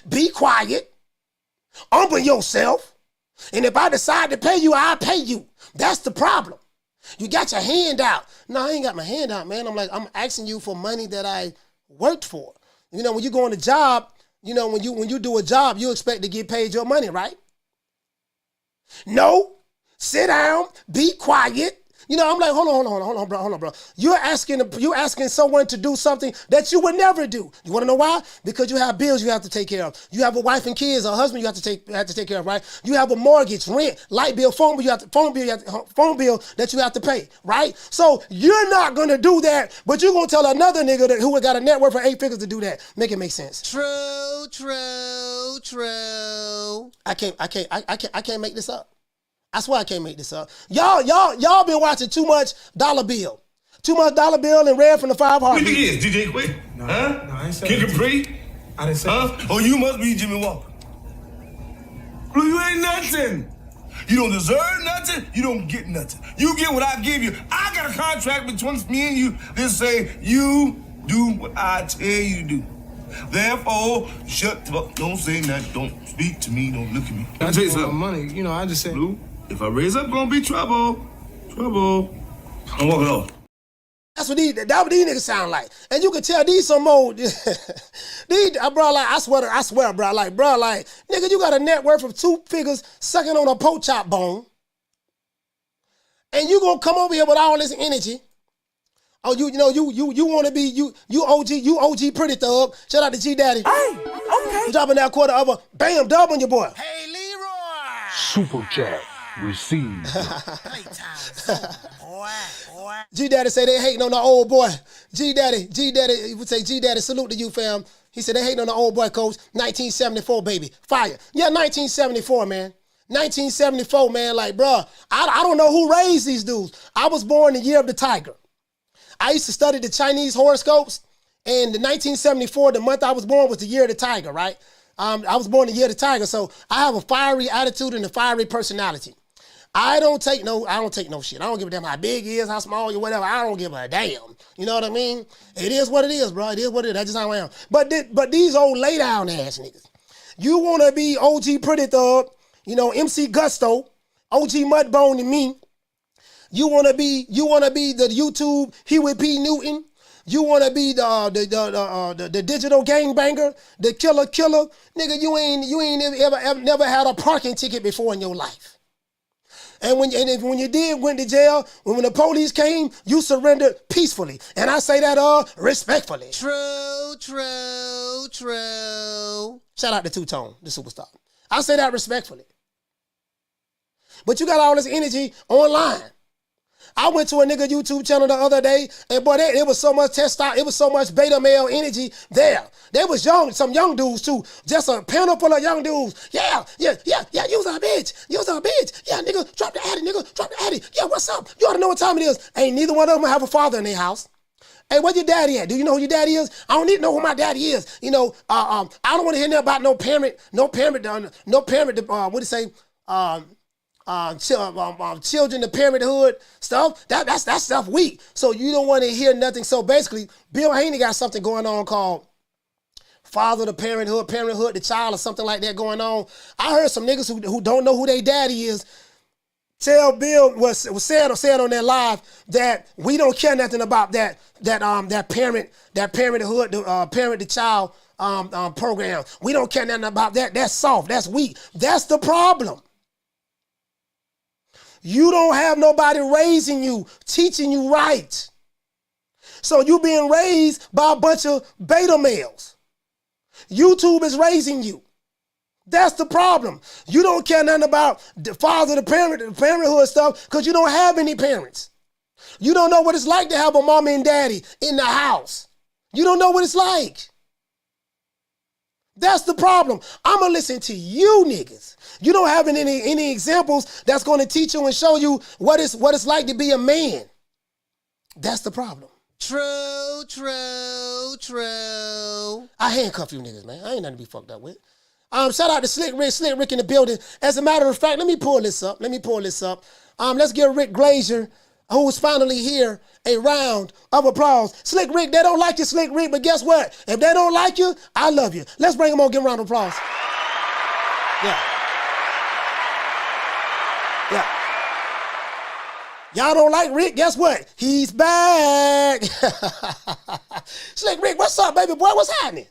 be quiet, humble yourself, and if I decide to pay you, I'll pay you. That's the problem. You got your hand out. No, I ain't got my hand out, man. I'm asking you for money that I worked for. You know, when you go on a job, you know, when you do a job, you expect to get paid your money, right? No. Sit down, be quiet. You know, I'm like, hold on, bro. You're asking someone to do something that you would never do. You want to know why? Because you have bills you have to take care of. You have a wife and kids, a husband you have to take care of, right? You have a mortgage, rent, light bill, phone bill that you have to pay, right? So you're not gonna do that, but you're gonna tell another nigga who got a net worth of 8 figures to do that. Make it make sense. True. I can't make this up. I swear I can't make this up. Y'all been watching too much Dollar Bill. Too much Dollar Bill and Red from the 5 Heartbeats. Who you think it is, DJ Quick? No, huh? No, I ain't saying Kid Capri? I didn't say that. Oh, you must be Jimmy Walker. Blue, you ain't nothing. You don't deserve nothing. You don't get nothing. You get what I give you. I got a contract between me and you that say you do what I tell you to do. Therefore, shut the fuck. Don't say nothing. Don't speak to me. Don't look at me. I tell you something. Money, you know, I just said. Blue, if I raise up, gonna be trouble. Trouble. I'm walking off. That's what these niggas sound like. And you can tell these some old, bro, like, I swear, bro, like, nigga, you got a net worth of 2 figures sucking on a pork chop bone. And you gonna come over here with all this energy. Oh, you want to be, you OG pretty thug. Shout out to G Daddy. Hey, okay. You dropping that quarter of a bam dub on your boy. Hey, Leroy! Super chat received. Playtime, boy. G Daddy say they hating on the old boy. G Daddy, he would say, G Daddy, salute to you, fam. He said they hating on the old boy, coach. 1974, baby. Fire. Yeah, 1974, man. 1974, man. Like, bro, I don't know who raised these dudes. I was born the year of the tiger. I used to study the Chinese horoscopes, and the 1974, the month I was born, was the year of the tiger, right? I was born the year of the tiger, so I have a fiery attitude and a fiery personality. I don't take no shit. I don't give a damn how big he is, how small you, whatever. I don't give a damn. You know what I mean? It is what it is, bro. It is what it is. That's just how I am. But these old lay down ass niggas. You want to be OG Pretty Thug, you know, MC Gusto, OG Mudbone and me. You want to be the YouTube Huey P. Newton. You want to be the digital gangbanger, the killer. Nigga, you ain't ever never had a parking ticket before in your life. And when you did went to jail, when the police came, you surrendered peacefully. And I say that respectfully. True. Shout out to Two-Tone, the superstar. I say that respectfully. But you got all this energy online. I went to a nigga YouTube channel the other day, and boy, it was so much testosterone, it was so much beta male energy there. There was some young dudes too, just a panel full of young dudes. Yeah, you's a bitch. Yeah, nigga, drop the addy. Yeah, what's up? You ought to know what time it is. Ain't neither one of them have a father in their house. Hey, where your daddy at? Do you know who your daddy is? I don't need to know who my daddy is. You know, I don't want to hear nothing about no parent, what do you say? Children, the parenthood stuff, that's stuff weak. So you don't want to hear nothing. So basically, Bill Haney got something going on called Father the Parenthood, the Child, or something like that going on. I heard some niggas who don't know who their daddy is tell Bill was said on their live that we don't care nothing about that parenthood, parent to child program. We don't care nothing about that. That's soft. That's weak. That's the problem. You don't have nobody raising you, teaching you right. So you being raised by a bunch of beta males. YouTube is raising you. That's the problem. You don't care nothing about the father, the parenthood stuff, because you don't have any parents. You don't know what it's like to have a mama and daddy in the house. You don't know what it's like. That's the problem. I'm going to listen to you niggas. You don't have any examples that's going to teach you and show you what it's like to be a man. That's the problem. True. I handcuff you niggas, man. I ain't nothing to be fucked up with. Shout out to Slick Rick in the building. As a matter of fact, let me pull this up. Let's give Rick Glaser, who's finally here, a round of applause. Slick Rick, they don't like you, Slick Rick, but guess what? If they don't like you, I love you. Let's bring him on, give him a round of applause. Yeah. Y'all don't like Rick, guess what? He's back. Slick Rick, what's up, baby boy? What's happening?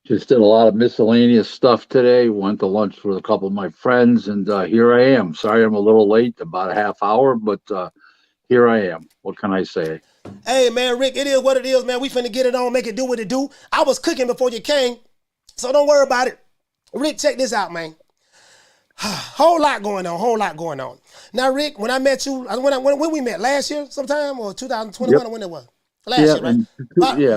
Just did a lot of miscellaneous stuff today. Went to lunch with a couple of my friends, and here I am. Sorry I'm a little late, about a half hour, but here I am. What can I say? Hey, man, Rick, it is what it is, man. We finna get it on, make it do what it do. I was cooking before you came, so don't worry about it. Rick, check this out, man. Whole lot going on. Now, Rick, when I met you, when we met, last year sometime, or 2021, or when it was? Last year, right?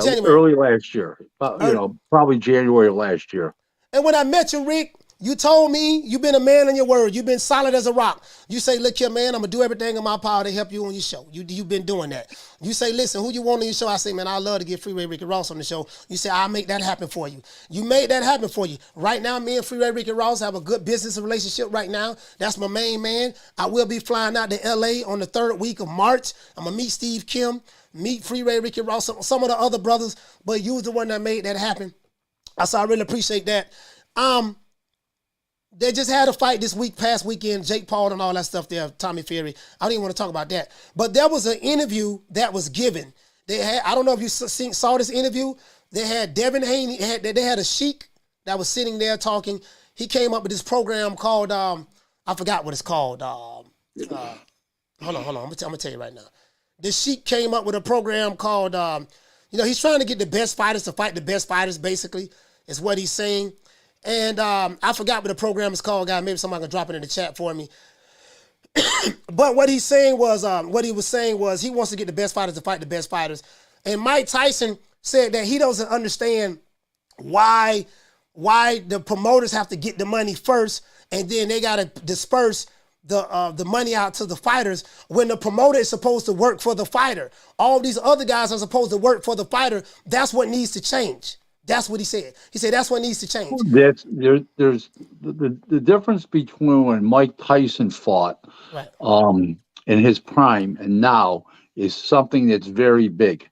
January. Early last year. Probably January of last year. And when I met you, Rick, you told me you've been a man in your word. You've been solid as a rock. You say, look here, man, I'm going to do everything in my power to help you on your show. You've been doing that. You say, listen, who you want on your show? I say, man, I'd love to get Freeway Ricky Ross on the show. You say, I'll make that happen for you. You made that happen for you. Right now, me and Freeway Ricky Ross have a good business relationship right now. That's my main man. I will be flying out to L.A. on the 3rd week of March. I'm going to meet Steve Kim, meet Freeway Ricky Ross, some of the other brothers, but you was the one that made that happen. So I really appreciate that. They just had a fight this past weekend, Jake Paul and all that stuff there, Tommy Fury. I don't even want to talk about that. But there was an interview that was given. I don't know if you saw this interview. They had Devin Haney, they had a sheik that was sitting there talking. He came up with this program called, I forgot what it's called. Hold on, I'm going to tell you right now. The sheik came up with a program called, he's trying to get the best fighters to fight the best fighters, basically, is what he's saying. And I forgot what the program is called, guy. Maybe somebody can drop it in the chat for me. But what he was saying was he wants to get the best fighters to fight the best fighters. And Mike Tyson said that he doesn't understand why the promoters have to get the money first, and then they got to disperse the money out to the fighters when the promoter is supposed to work for the fighter. All these other guys are supposed to work for the fighter. That's what needs to change. That's what he said. He said that's what needs to change. There's the difference between when Mike Tyson fought Right. in his prime and now is something that's very big,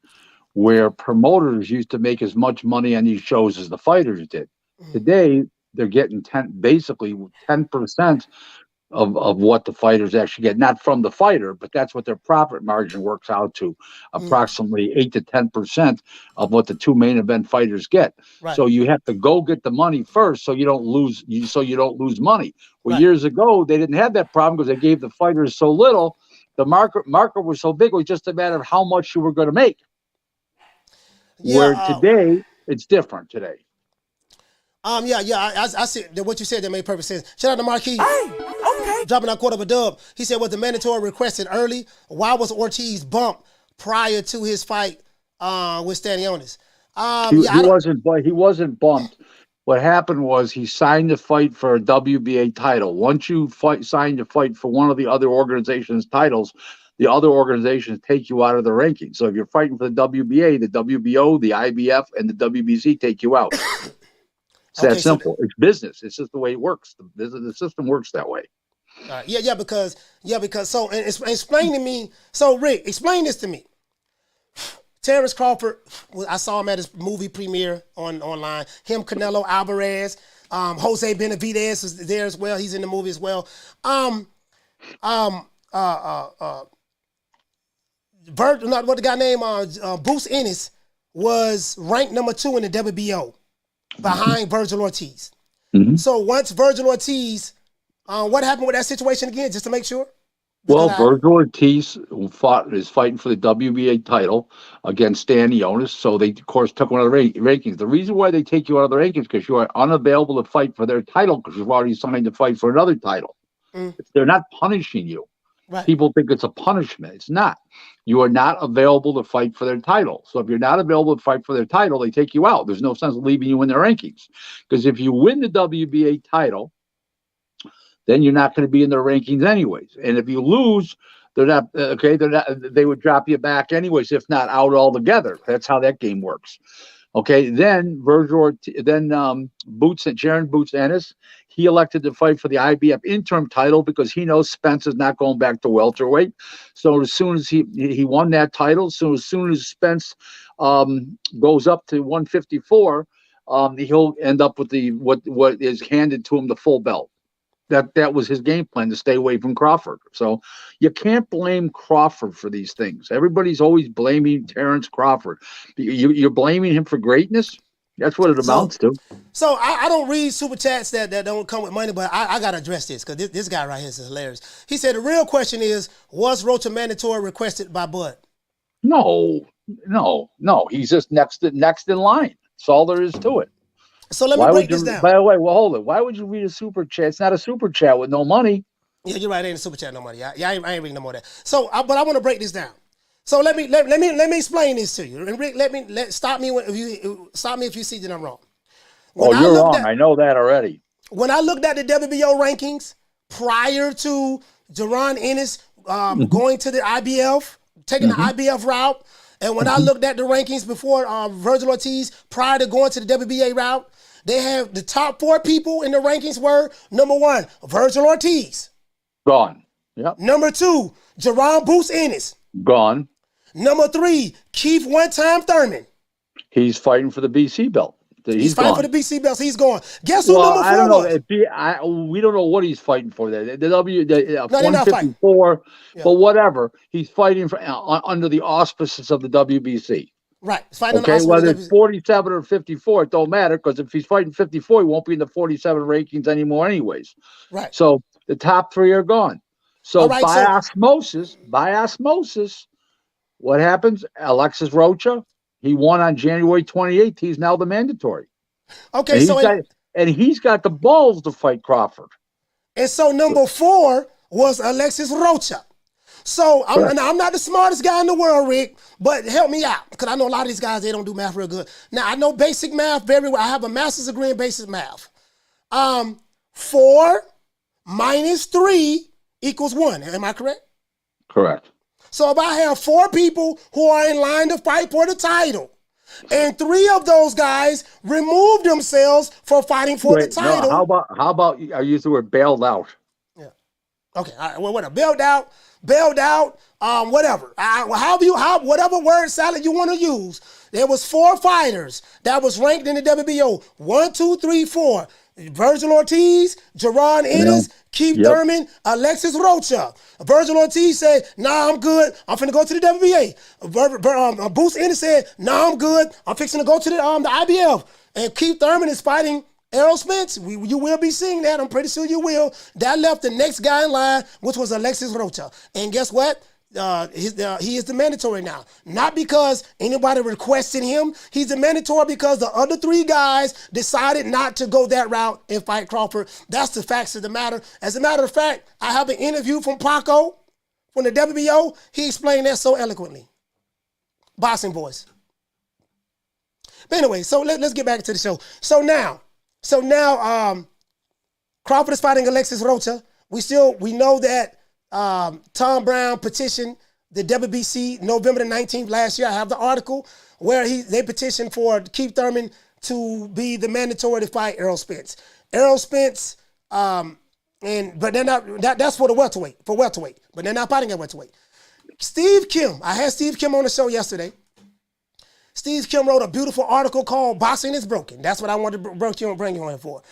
where promoters used to make as much money on these shows as the fighters did. Today, they're getting basically 10% of what the fighters actually get, not from the fighter, but that's what their profit margin works out to, approximately 8 to 10% of what the two main event fighters get. Right. So you have to go get the money first, so you don't lose. So you don't lose money. Well, Right. years ago they didn't have that problem because they gave the fighters so little. The market was so big. It was just a matter of how much you were going to make. Yeah, Where today it's different. Today. I see what you said. That made perfect sense. Shout out to Marquis. Hey, okay. Dropping that quarter of a dub. He said, was the mandatory requested early? Why was Ortiz bumped prior to his fight with Stanionis? He wasn't bumped. What happened was he signed to fight for a WBA title. Once you sign to fight for one of the other organizations' titles, the other organizations take you out of the rankings. So if you're fighting for the WBA, the WBO, the IBF, and the WBC take you out. It's that simple. It's business. It's just the way it works. The system works that way. Because so and explain to me. So Rick, explain this to me. Terence Crawford, I saw him at his movie premiere online. Him, Canelo Alvarez, Jose Benavidez is there as well. He's in the movie as well. What the guy named Bruce Ennis was ranked number 2 in the WBO. Behind Virgil Ortiz. Mm-hmm. So once Virgil Ortiz, what happened with that situation again, just to make sure? Well, Virgil Ortiz is fighting for the WBA title against Stanionis, so they, of course, took one of the rankings. The reason why they take you out of the rankings is because you are unavailable to fight for their title because you've already signed to fight for another title. They're not punishing you. Right. People think it's a punishment. It's not. You are not available to fight for their title. So if you're not available to fight for their title, they take you out. There's no sense of leaving you in their rankings. Because if you win the WBA title, then you're not going to be in their rankings anyways. And if you lose, they're not okay. They would drop you back anyways, if not out altogether. That's how that game works. Okay, then Jaron Boots Ennis, he elected to fight for the IBF interim title because he knows Spence is not going back to welterweight. So as soon as he won that title, so as soon as Spence goes up to 154, he'll end up with what is handed to him, the full belt. That was his game plan, to stay away from Crawford. So you can't blame Crawford for these things. Everybody's always blaming Terence Crawford. You're blaming him for greatness? That's what it amounts to. So I don't read super chats that don't come with money, but I got to address this because this guy right here is hilarious. He said the real question is, was Rocha mandatory requested by Bud? No. He's just next in line. That's all there is to it. So let me break this down. By the way, hold it. Why would you read a super chat? It's not a super chat with no money. Yeah, you're right. It ain't a super chat, no money. I ain't reading no more of that. So, but I want to break this down. So let me explain this to you. And Rick, stop me if you see that I'm wrong. You're wrong. I know that already. When I looked at the WBO rankings prior to Jaron Ennis going to the IBF, taking the IBF route, and when I looked at the rankings before Virgil Ortiz prior to going to the WBA route, they have the top 4 people in the rankings were number 1, Virgil Ortiz. Gone. Yep. Number 2, Jaron Boots Ennis. Gone. Number 3, Keith Thurman. He's fighting for the BC belt. He's fighting for the BC belt. So he's going. Guess who number 4 I don't know. was? We don't know what he's fighting for there. The 154, but whatever. He's fighting for under the auspices of the WBC. Right. He's fighting whether it's 47 or 54, it don't matter because if he's fighting 54, he won't be in the 47 rankings anymore anyways. Right. So the top 3 are gone. So by osmosis, what happens? Alexis Rocha, he won on January 28th. He's now the mandatory. Okay, and he's got the balls to fight Crawford. And so number 4 was Alexis Rocha. So I'm not the smartest guy in the world, Rick, but help me out because I know a lot of these guys, they don't do math real good. Now, I know basic math very well. I have a master's degree in basic math. 4 minus 3 equals 1. Am I correct? Correct. So if I have 4 people who are in line to fight for the title, And 3 of those guys removed themselves for fighting for the title. No, how about I use the word bailed out? Yeah. Okay. All right. Well, whatever. Bailed out. Whatever. Whatever word salad you want to use. There was 4 fighters that was ranked in the WBO. 1, 2, 3, 4. Virgil Ortiz, Jerron Ennis, Keith Thurman, Alexis Rocha. Virgil Ortiz said, "Nah, I'm good. I'm finna go to the WBA." Bruce Ennis said, "Nah, I'm good. I'm fixing to go to the IBF." And Keith Thurman is fighting Errol Spence. You will be seeing that. I'm pretty sure you will. That left the next guy in line, which was Alexis Rocha. And guess what? He is the mandatory now. Not because anybody requested him. He's the mandatory because the other 3 guys decided not to go that route and fight Crawford. That's the facts of the matter. As a matter of fact, I have an interview from Paco from the WBO. He explained that so eloquently. Boxing voice. But anyway, so let's get back to the show. So now, Crawford is fighting Alexis Rocha. We know that Tom Brown petitioned the WBC November the 19th last year. I have the article where they petitioned for Keith Thurman to be the mandatory to fight Errol Spence. Errol Spence, but they're not. That's for the welterweight, but they're not fighting at welterweight. Steve Kim, I had Steve Kim on the show yesterday. Steve Kim wrote a beautiful article called "Boxing is Broken." That's what I wanted to bring you on for.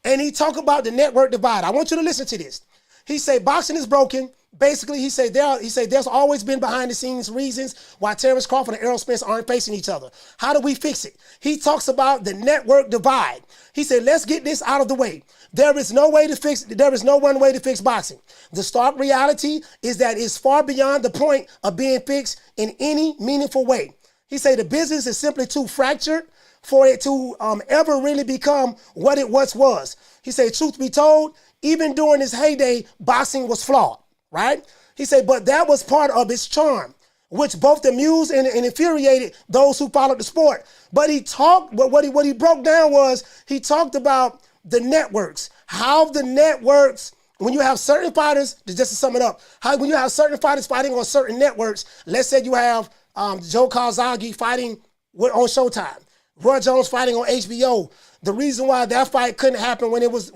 And he talked about the network divide. I want you to listen to this. He said boxing is broken. Basically, he said there's always been behind the scenes reasons why Terence Crawford and Errol Spence aren't facing each other. How do we fix it? He talks about the network divide. He said, let's get this out of the way. There is no one way to fix boxing. The stark reality is that it's far beyond the point of being fixed in any meaningful way. He said the business is simply too fractured for it to ever really become what it once was. He said, truth be told, even during his heyday, boxing was flawed, right? He said, but that was part of its charm, which both amused and infuriated those who followed the sport. But what he broke down was, he talked about the networks, how the networks, when you have certain fighters, just to sum it up, when you have certain fighters fighting on certain networks, let's say you have Joe Calzaghe fighting on Showtime, Roy Jones fighting on HBO. The reason why that fight couldn't happen when it was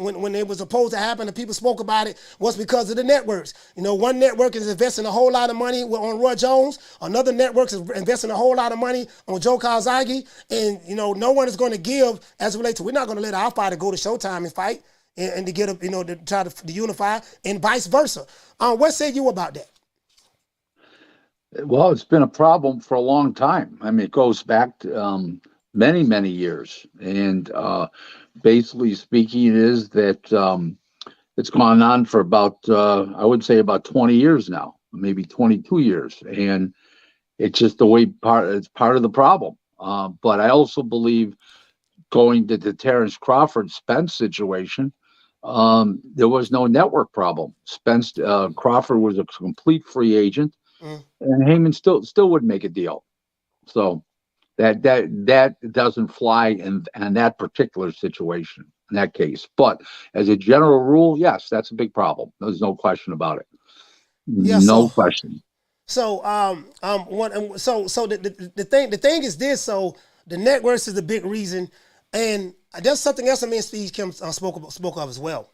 supposed to happen and people spoke about it was because of the networks. You know, one network is investing a whole lot of money on Roy Jones. Another network is investing a whole lot of money on Joe Calzaghe. And, you know, no one is going to give as it relates to, we're not going to let our fighter go to Showtime and fight and to get a, to try to unify and vice versa. What say you about that? Well, it's been a problem for a long time. I mean, it goes back to many, many years. And basically speaking, it is that it's gone on for about, I would say about 20 years now, maybe 22 years. And it's just the way it's part of the problem. But I also believe going to the Terence Crawford Spence situation, there was no network problem. Crawford was a complete free agent. And Heyman still would make a deal. So that doesn't fly in that particular situation, in that case. But as a general rule, yes, that's a big problem. There's no question about it. Yeah, no question. So the thing is this. So the networks is the big reason, and there's something else that me and Steve Kim spoke of as well.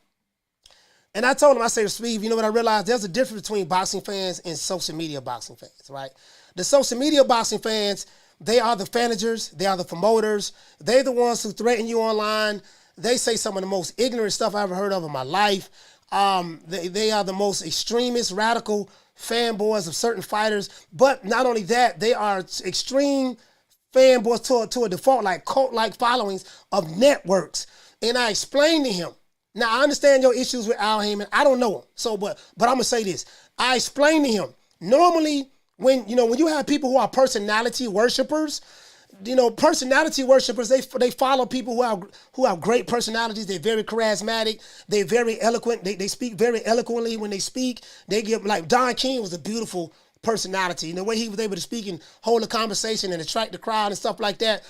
And I told him, I said, Steve, you know what I realized? There's a difference between boxing fans and social media boxing fans, right? The social media boxing fans, they are the managers, they are the promoters, they're the ones who threaten you online. They say some of the most ignorant stuff I ever heard of in my life. They are the most extremist, radical fanboys of certain fighters. But not only that, they are extreme fanboys to a default, like cult-like followings of networks. And I explained to him, now, I understand your issues with Al Heyman. I don't know him. So, but I'm going to say this. I explained to him, normally when you have people who are personality worshipers, personality worshipers, they follow people who have great personalities. They're very charismatic. They're very eloquent. They speak very eloquently when they speak. They give, like Don King was a beautiful personality. And the way he was able to speak and hold a conversation and attract the crowd and stuff like that.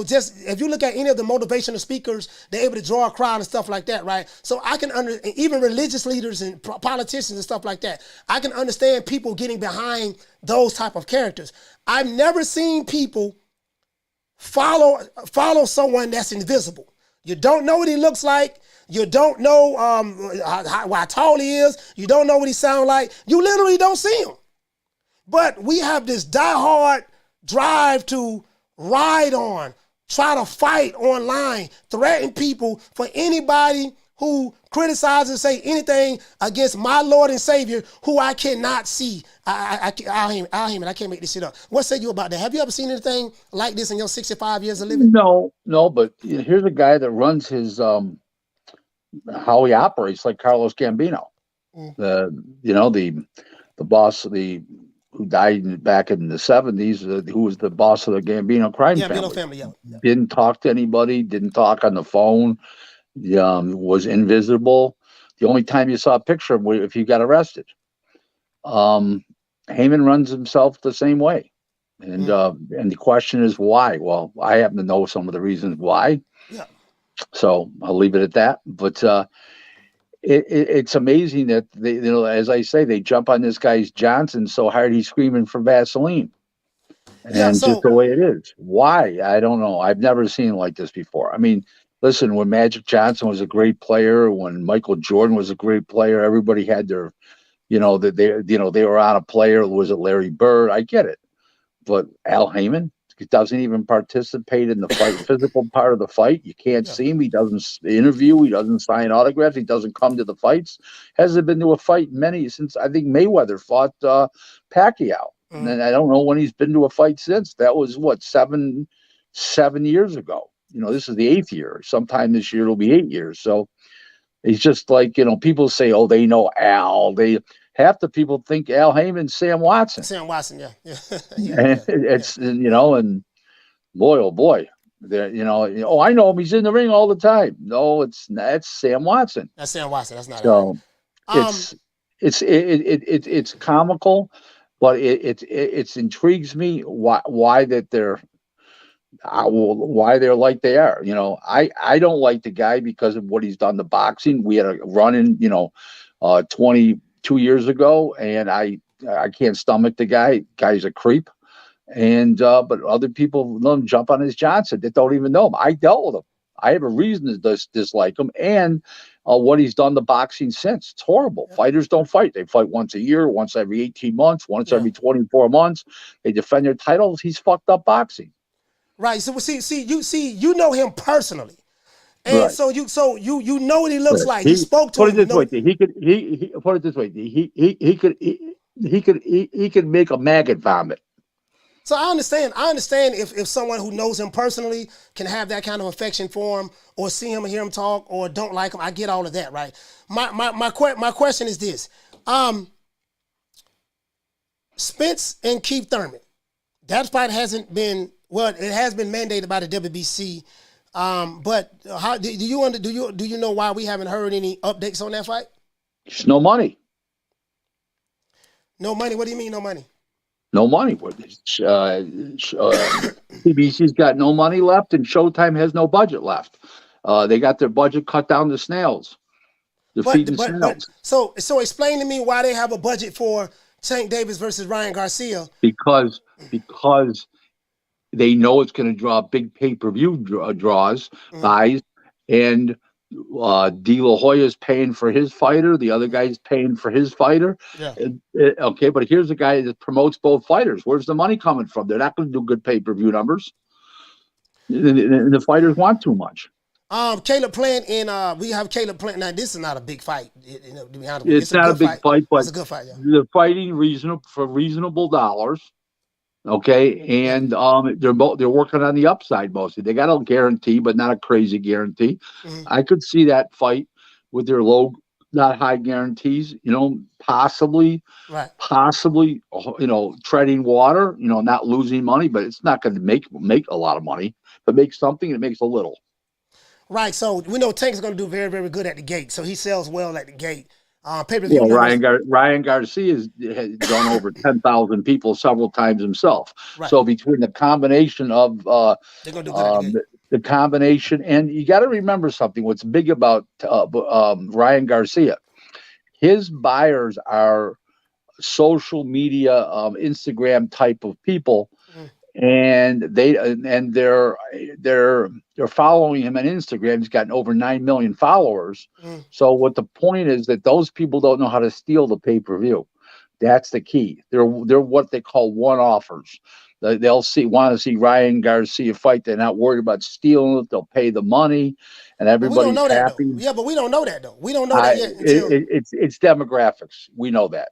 Just if you look at any of the motivational speakers, they're able to draw a crowd and stuff like that, right? So I can even religious leaders and politicians and stuff like that. I can understand people getting behind those type of characters. I've never seen people follow someone that's invisible. You don't know what he looks like. You don't know how tall he is. You don't know what he sounds like. You literally don't see him. But we have this diehard drive to ride on, try to fight online, threaten people for anybody who criticizes and say anything against my Lord and Savior, who I cannot see. Al Heyman, I can't make this shit up. What say you about that? Have you ever seen anything like this in your 65 years of living? No, but here's a guy that runs his how he operates like Carlos Gambino. The boss who died back in the 70s, who was the boss of the Gambino crime family. Yeah. Didn't talk to anybody, didn't talk on the phone, was invisible. The only time you saw a picture of him if he got arrested. Heyman runs himself the same way. And the question is why? Well, I happen to know some of the reasons why. Yeah. So I'll leave it at that. But it's amazing that they, as I say, they jump on this guy's Johnson so hard he's screaming for Vaseline. And just the way it is. Why? I don't know. I've never seen it like this before. I mean, listen, when Magic Johnson was a great player, when Michael Jordan was a great player, everybody had their, they were on a player. Was it Larry Bird? I get it. But Al Heyman doesn't even participate in the fight, physical part of the fight. You can't see him. He doesn't interview. He doesn't sign autographs. He doesn't come to the fights. Hasn't been to a fight since I think Mayweather fought Pacquiao. And I don't know when he's been to a fight since. That was what, 7 years ago. This is the 8th year. Sometime this year it'll be 8 years. So it's just like, people say, oh, they know Al. Half the people think Al Heyman's Sam Watson. Sam Watson, yeah. It's and boy, oh boy, oh, I know him. He's in the ring all the time. No, that's Sam Watson. That's Sam Watson. That's not. So it's comical, but it intrigues me why they're like they are. I don't like the guy because of what he's done to boxing. We had a run in 22 years ago, and I can't stomach the guy. Guy's a creep. And but other people let him jump on his Johnson that don't even know him. I dealt with him. I have a reason to dislike him, and what he's done to boxing since. It's horrible. Yeah. Fighters don't fight. They fight once a year, once every 18 months, once every 24 months. They defend their titles. He's fucked up boxing. Right. So you know him personally. And right. so you know what he looks like. He spoke to him. Put it this way. He could make a maggot vomit. So I understand if someone who knows him personally can have that kind of affection for him, or see him and hear him talk, or don't like him. I get all of that, right? My question is this: Spence and Keith Thurman. That fight hasn't been it has been mandated by the WBC. But how do you know why we haven't heard any updates on that fight? There's no money. No money. What do you mean no money? No money. PBC's got no money left, and Showtime has no budget left. They got their budget cut down to snails. Snails. So explain to me why they have a budget for Tank Davis versus Ryan Garcia. Because they know it's going to draw big pay-per-view draws, guys, and De La Hoya's paying for his fighter. The other guy's paying for his fighter. Yeah. Okay, but here's a guy that promotes both fighters. Where's the money coming from? They're not going to do good pay-per-view numbers. And the fighters want too much. Caleb Plant and we have Caleb Plant. Now this is not a big fight. To be honest, it's not a big fight, but it's a good fight. Yeah. They're fighting reasonable dollars. Okay, and they're working on the upside mostly. They got a guarantee, but not a crazy guarantee. Mm-hmm. I could see that fight with their low, not high guarantees. Possibly, treading water. Not losing money, but it's not going to make a lot of money. But make something, it makes a little. Right. So we know Tank's going to do very, very good at the gate. So he sells well at the gate. Ryan Garcia has gone over 10,000 people several times himself. Right. So between the combination of the combination, and you got to remember something. What's big about Ryan Garcia? His buyers are social media, Instagram type of people, and they're following him on Instagram. He's gotten over 9 million followers. So what the point is that those people don't know how to steal the pay-per-view. That's the key. They're what they call one-offers. They'll want to see Ryan Garcia fight. They're not worried about stealing it. They'll pay the money, and everybody's happy. Yeah, but we don't know that though. We don't know that yet. It's demographics. We know that.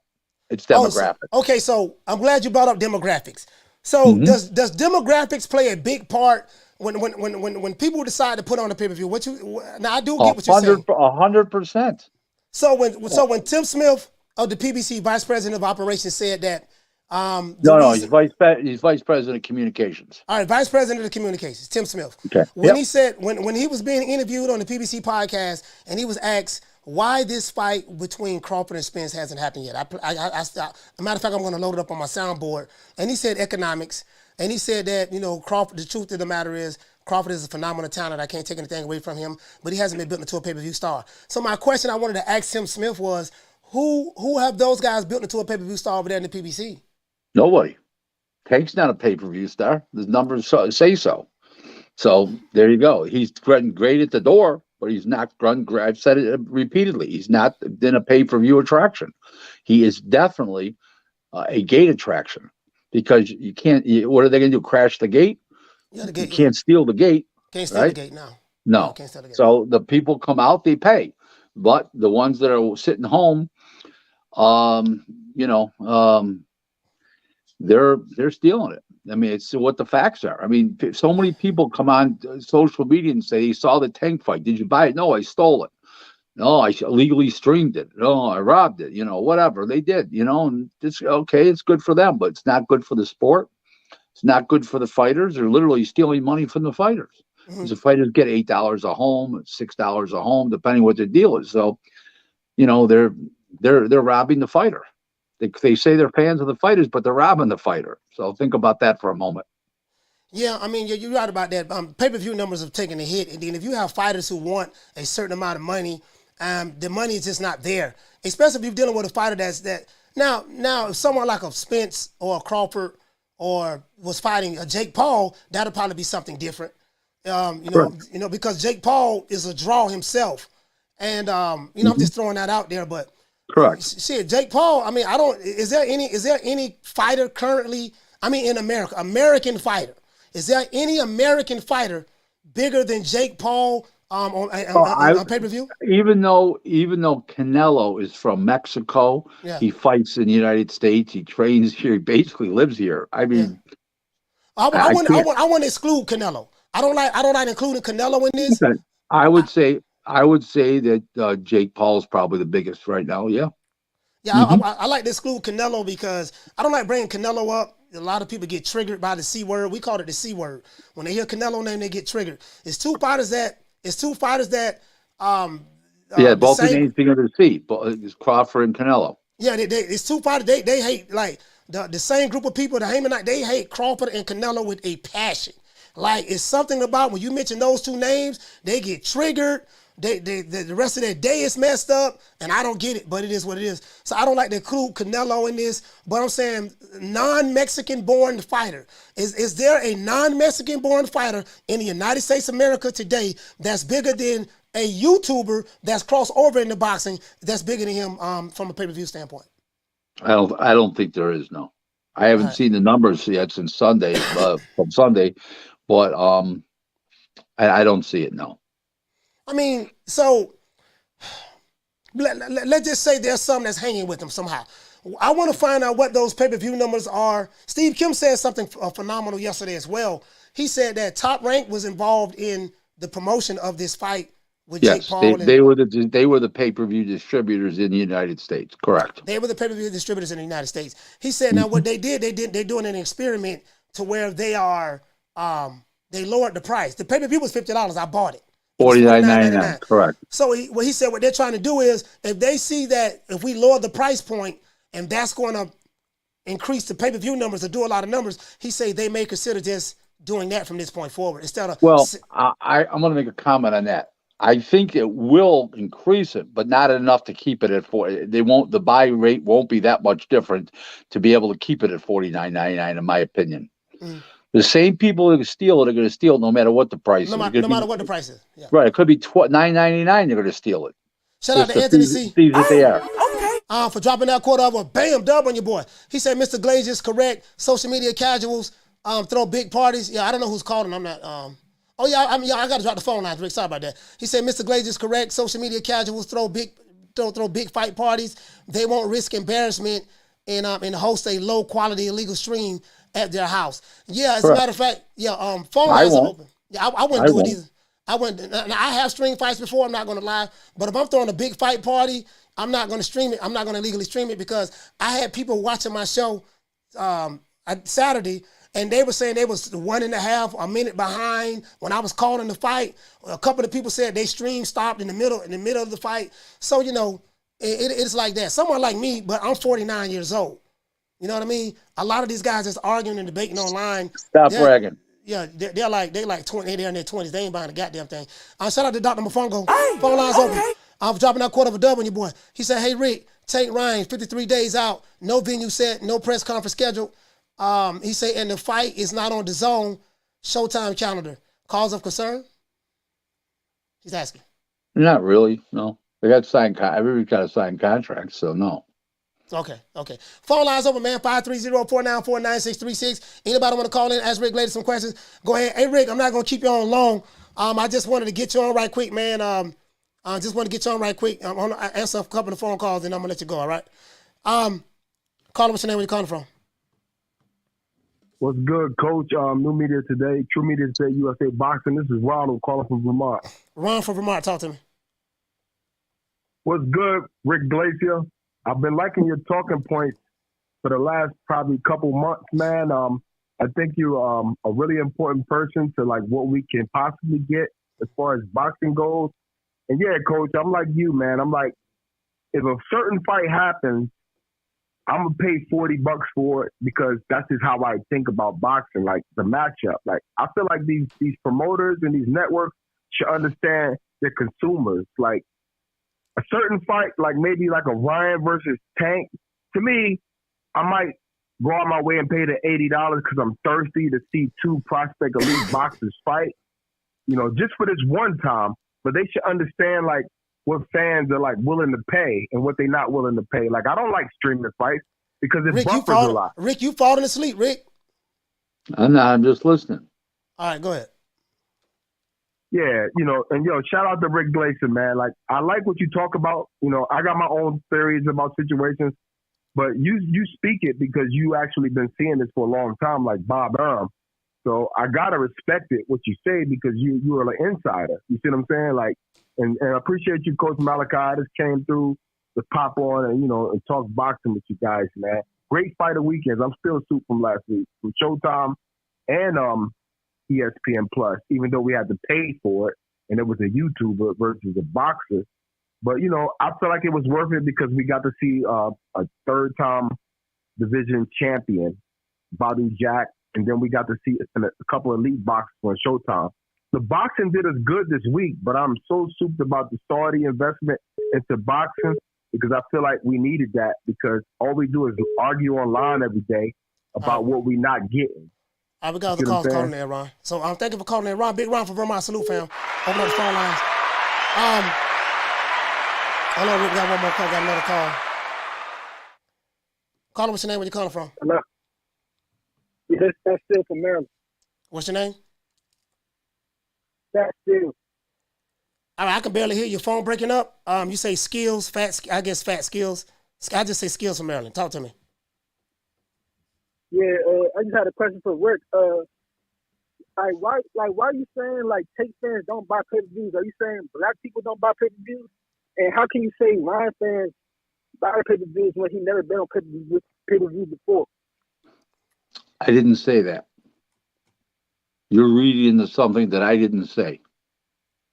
It's demographics. Okay, so I'm glad you brought up demographics. So does demographics play a big part when people decide to put on a pay-per-view? Now I do get what you're saying. 100%. So when Tim Smith of the PBC Vice President of Operations said that he's vice president of communications. All right, Vice President of Communications, Tim Smith. Okay. He said when he was being interviewed on the PBC podcast and he was asked why this fight between Crawford and Spence hasn't happened yet. As a matter of fact, I'm going to load it up on my soundboard. And he said economics. And he said that, Crawford, the truth of the matter is Crawford is a phenomenal talent. I can't take anything away from him, but he hasn't been built into a pay-per-view star. So my question I wanted to ask Tim Smith was, who have those guys built into a pay-per-view star over there in the PBC? Nobody. Tank's not a pay-per-view star. The numbers say so. So there you go. He's great at the door, but he's not run. I've said it repeatedly. He's not been a pay-per-view attraction. He is definitely a gate attraction because you can't. What are they going to do? Crash the gate? Yeah, the gate. You can't steal the gate. Can't steal the gate now. No. Can't steal the gate. So the people come out, they pay, but the ones that are sitting home, they're stealing it. I mean, it's what the facts are. I mean, so many people come on social media and say, you saw the Tank fight. Did you buy it? No, I stole it. No, I illegally streamed it. No, I robbed it. Whatever they did, and it's okay. It's good for them, but it's not good for the sport. It's not good for the fighters. They're literally stealing money from the fighters. The fighters get $8 a home, $6 a home, depending what their deal is. So, they're robbing the fighter. They say they're fans of the fighters, but they're robbing the fighter. So think about that for a moment. Yeah, I mean, you're right about that. Pay-per-view numbers have taken a hit. And then if you have fighters who want a certain amount of money, the money is just not there. Especially if you're dealing with a fighter that. Now, if someone like a Spence or a Crawford or was fighting a Jake Paul, that'll probably be something different. Because Jake Paul is a draw himself. And, I'm just throwing that out there, but. Correct. Shit, Jake Paul. I mean, is there any fighter currently? I mean, in America, American fighter. Is there any American fighter bigger than Jake Paul on pay-per-view? Even though Canelo is from Mexico, he fights in the United States. He trains here. He basically lives here. I mean, I want to exclude Canelo. I don't like including Canelo in this. I would say that Jake Paul is probably the biggest right now. Yeah. Yeah, I like to exclude Canelo because I don't like bringing Canelo up. A lot of people get triggered by the C word. We call it the C word. When they hear Canelo name, they get triggered. It's two fighters that. Both the names begin with C. It's Crawford and Canelo. Yeah, it's two fighters. They hate like the same group of people. The Hamanite, they hate Crawford and Canelo with a passion. Like it's something about when you mention those two names, they get triggered. The rest of their day is messed up, and I don't get it, but it is what it is. So I don't like to include Canelo in this, but I'm saying non-Mexican born fighter. Is there a non-Mexican born fighter in the United States of America today that's bigger than a YouTuber that's crossed over into boxing that's bigger than him from a pay-per-view standpoint? I don't think there is, no. I haven't seen the numbers yet since Sunday, from Sunday, but I don't see it, no. I mean, so let's just say there's some that's hanging with them somehow. I want to find out what those pay-per-view numbers are. Steve Kim said something phenomenal yesterday as well. He said that Top Rank was involved in the promotion of this fight with Jake Paul. They were the pay-per-view distributors in the United States. Correct. They were the pay-per-view distributors in the United States. He said now what they're doing an experiment to where they lowered the price. The pay-per-view was $50. I bought it. $49.99, correct. So he said what they're trying to do is if they see that if we lower the price point and that's going to increase the pay-per-view numbers or do a lot of numbers, he said they may consider just doing that from this point forward instead of. Well, I'm going to make a comment on that. I think it will increase it, but not enough to keep it at $40. They won't. The buy rate won't be that much different to be able to keep it at $49.99, in my opinion. The same people that steal it are going to steal it no matter what the price is. No matter what the price is. Yeah. Right. It could be $9.99. They're going to steal it. Shout out to Anthony C. Thieves that they are. Okay. For dropping that quarter of a bam dub on your boy. He said Mr. Glaser is correct. Social media casuals throw big parties. Yeah, I don't know who's calling. I'm not. Oh yeah, I got to drop the phone lines, Rick. Sorry about that. He said Mr. Glaser is correct. Social media casuals throw big fight parties. They won't risk embarrassment and host a low quality illegal stream at their house. Yeah, as a matter of fact, phone lines are open. Yeah, I wouldn't do it either. I wouldn't. Now, I have streamed fights before. I'm not going to lie, but if I'm throwing a big fight party, I'm not going to stream it. I'm not going to legally stream it because I had people watching my show Saturday, and they were saying they was 1.5 a minute behind when I was calling the fight. A couple of people said they stream stopped in the middle of the fight. So it's like that. Someone like me, but I'm 49 years old. You know what I mean? A lot of these guys just arguing and debating online. Stop bragging. Yeah, they're like 20. They're in their 20s. They ain't buying a goddamn thing. Shout out to Dr. Mofongo. Phone lines open. I'm dropping that quarter of a dub on your boy. He said, "Hey Rick, Tank Ryan, 53 days out, no venue set, no press conference scheduled." He said, "And the fight is not on the Zone Showtime calendar. Cause of concern?" He's asking. Not really. No, they got signed. Everybody got to sign contracts, so no. Okay. Phone lines open, man. 530-494-9636. Anybody want to call in, ask Rick Glaser some questions? Go ahead. Hey, Rick, I'm not going to keep you on long. I just wanted to get you on right quick, man. I just want to get you on right quick. I'm going to answer a couple of phone calls, and I'm going to let you go, all right? Caller, what's your name? Where you calling from? What's good, Coach? New Media Today, True Media Today, USA Boxing. This is Ronald calling from Vermont. Ron from Vermont, talk to me. What's good, Rick Glaser? I've been liking your talking points for the last probably couple months, man. I think you're a really important person to like what we can possibly get as far as boxing goes. And yeah, Coach, I'm like you, man. I'm like, if a certain fight happens, I'm gonna pay $40 for it because that's just how I think about boxing, like the matchup. Like I feel like these promoters and these networks should understand their consumers. Like a certain fight, like maybe like a Ryan versus Tank, to me, I might go out my way and pay the $80 because I'm thirsty to see two prospect elite boxers fight, just for this one time. But they should understand like what fans are like willing to pay and what they're not willing to pay. Like I don't like streaming fights because it buffers a lot. Rick, you falling asleep, Rick? I'm not. I'm just listening. All right, go ahead. Yeah, shout out to Rick Glaser, man. Like, I like what you talk about. I got my own theories about situations, but you speak it because you actually been seeing this for a long time, like Bob Arum. So I gotta respect it, what you say, because you are an insider. You see what I'm saying? Like, and I appreciate you, Coach Malachi. I just came through to pop on and and talk boxing with you guys, man. Great fighter weekends. I'm still soup from last week, from Showtime and ESPN Plus, even though we had to pay for it and it was a YouTuber versus a boxer. But, I feel like it was worth it because we got to see a third-time division champion, Badu Jack, and then we got to see a couple of elite boxers on Showtime. The boxing did us good this week, but I'm so souped about the Saudi investment into boxing because I feel like we needed that because all we do is argue online every day about what we're not getting. All right, we got the calls calling there, Ron. So thank you for calling in, Ron. Big Ron from Vermont. Salute, fam. Open up the phone lines. Hold on, we got one more call. Got another call. Caller, what's your name? Where you calling from? Hello. Yeah, that's still from Maryland. What's your name? That's still. All right, I can barely hear your phone breaking up. You say skills, fat skills. I just say skills from Maryland. Talk to me. Yeah, I just had a question for Rick. Why are you saying like Take fans don't buy pay-per-views? Are you saying black people don't buy pay-per-views? And how can you say Ryan fans buy pay-per-views when he never been on pay-per-view before? I didn't say that. You're reading into something that I didn't say.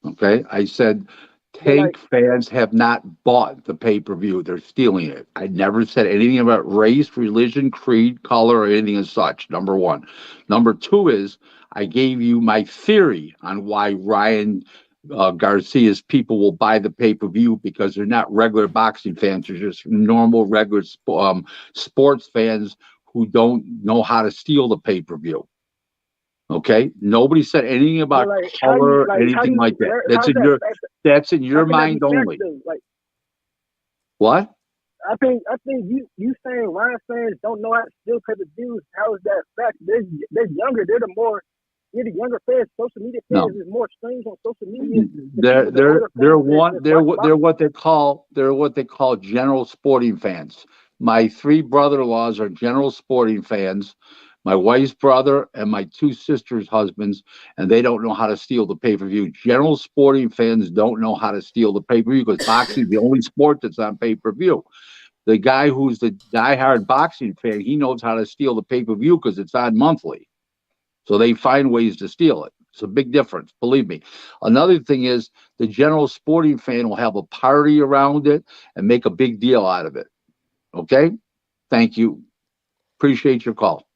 Okay? I said Tank fans have not bought the pay-per-view. They're stealing it. I never said anything about race, religion, creed, color, or anything as such, number one. Number two is I gave you my theory on why Ryan Garcia's people will buy the pay-per-view because they're not regular boxing fans. They're just normal, regular sports fans who don't know how to steal the pay-per-view. Okay, nobody said anything about like, color, how anything you, like that. how's That's in your how can that mind be fair only. though? Like, What? I think you saying Ryan fans don't know how to steal pay-per-views. How is that fact? They're younger. They're the younger fans. Social media fans No. is more strange on social media. They're what they call general sporting fans. My 3 brother-in-laws are general sporting fans. My wife's brother and my 2 sisters' husbands, and they don't know how to steal the pay-per-view. General sporting fans don't know how to steal the pay-per-view because boxing is the only sport that's on pay-per-view. The guy who's the diehard boxing fan, he knows how to steal the pay-per-view because it's on monthly. So they find ways to steal it. It's a big difference, believe me. Another thing is the general sporting fan will have a party around it and make a big deal out of it. Okay? Thank you. Appreciate your call.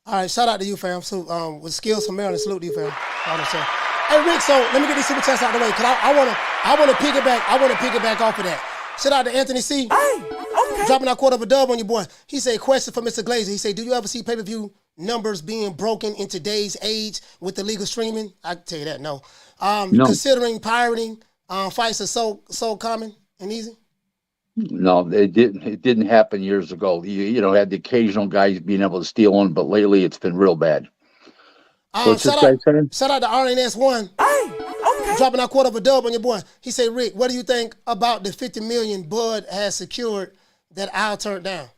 All right, shout out to you, fam. So, with skills from Maryland, salute to you, fam. Hey, Rick. So let me get these super chats out of the way because I want to piggyback. I want to piggyback off of that. Shout out to Anthony C. Hey, okay. Dropping that quarter of a dub on your boy. He said, question for Mr. Glaser. He said, do you ever see pay-per-view numbers being broken in today's age with the legal streaming? I can tell you that, no. No. Considering pirating fights are so common and easy? No, it didn't happen years ago. You had the occasional guys being able to steal one, but lately it's been real bad. What's this guy saying? Shout out to RNS1. Hey, okay. Dropping that quarter of a dub on your boy. He said, Rick, what do you think about the $50 million Bud has secured that Al turned down?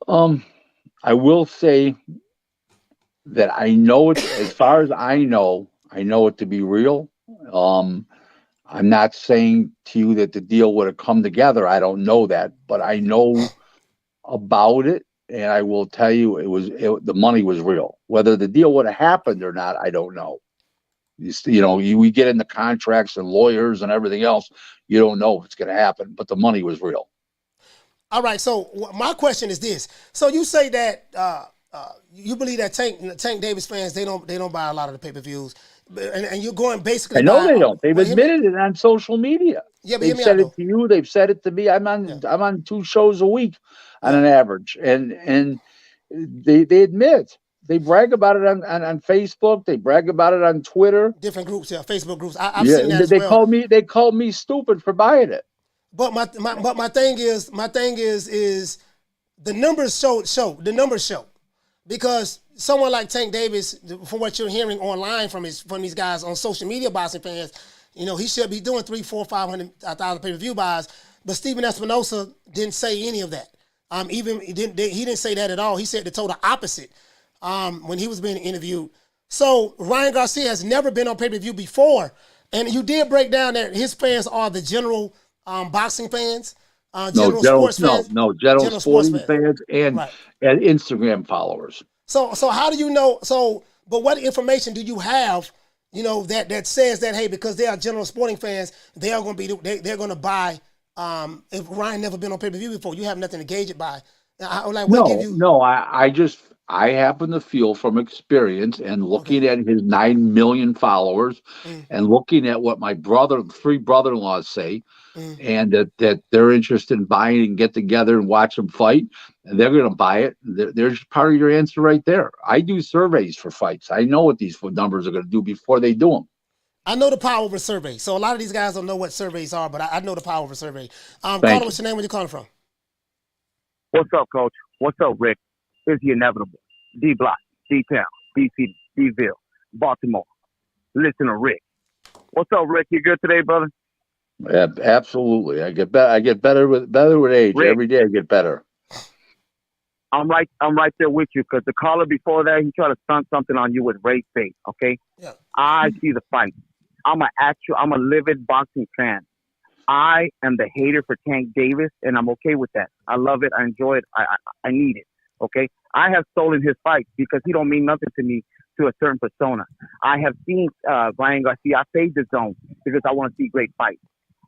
I will say that I know it, as far as I know it to be real. I'm not saying to you that the deal would have come together. I don't know that, but I know about it, and I will tell you the money was real. Whether the deal would have happened or not, I don't know. We get into contracts and lawyers and everything else. You don't know if it's going to happen, but the money was real. All right. So my question is this: so you say that you believe that Tank Davis fans they don't buy a lot of the pay-per-views, and you're going basically. I know they don't. They've admitted it on social media. Yeah, but they've said it to you. They've said it to me. I'm on 2 shows a week on an average, and they admit. They brag about it on Facebook. They brag about it on Twitter. Different groups, Facebook groups. I've seen that as well. They called me stupid for buying it. But my thing is the numbers show because someone like Tank Davis, from what you're hearing online from these guys on social media, boxing fans, he should be doing 300, 400, 500,000 pay-per-view buys. But Steven Espinosa didn't say any of that. He didn't say that at all. He said the total opposite when he was being interviewed. So Ryan Garcia has never been on pay-per-view before, and you did break down that his fans are the general boxing fans, general sports fans. General sporting fans and Instagram followers. So how do you know? But what information do you have? That says that, hey, because they are general sporting fans, they are going to be they're going to buy. If Ryan never been on pay-per-view before, you have nothing to gauge it by. I happen to feel from experience and looking at his 9 million followers and looking at what my 3 brother-in-laws say, and that they're interested in buying and get together and watch them fight, and they're going to buy it. There's part of your answer right there. I do surveys for fights. I know what these numbers are going to do before they do them. I know the power of a survey. So a lot of these guys don't know what surveys are, but I know the power of a survey. Caller, what's your name? Where you calling from? What's up, Coach? What's up, Rick? It's the inevitable. D-Block, D-Town, D-City, D-Ville, Baltimore. Listen to Rick. What's up, Rick? You good today, brother? Yeah, absolutely. I get better with age. Rick, every day I get better. I'm right there with you because the caller before that, he tried to stunt something on you with Ray Faye, okay? Yeah. I see the fight. I'm a livid boxing fan. I am the hater for Tank Davis, and I'm okay with that. I love it. I enjoy it. I need it, okay? I have stolen his fight because he don't mean nothing to me to a certain persona. I have seen Ryan Garcia. I paid the zone because I want to see great fights.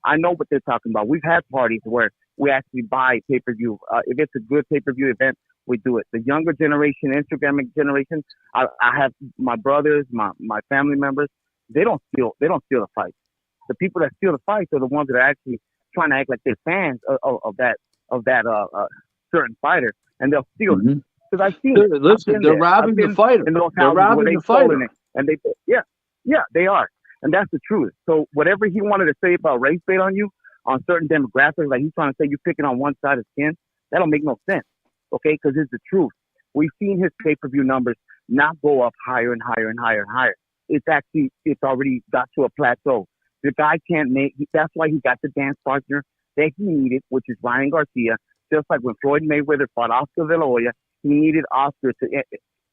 I know what they're talking about. We've had parties where we actually buy pay-per-view. If it's a good pay-per-view event, we do it. The younger generation, Instagram generation, I have my brothers, my family members. They don't steal the fights. The people that steal the fights are the ones that are actually trying to act like they're fans of that certain fighter, and they'll steal it. Because I've seen it. Listen, they're robbing the fighter. In those They're houses robbing where the they've stolen fighter. it, and they are, and that's the truth. So whatever he wanted to say about race bait on you, on certain demographics, like he's trying to say you're picking on one side of skin, that don't make no sense. Okay, because it's the truth. We've seen his pay-per-view numbers not go up higher and higher and higher and higher. It's already got to a plateau. The guy can't that's why he got the dance partner that he needed, which is Ryan Garcia. Just like when Floyd Mayweather fought Oscar De La Hoya, he needed Oscar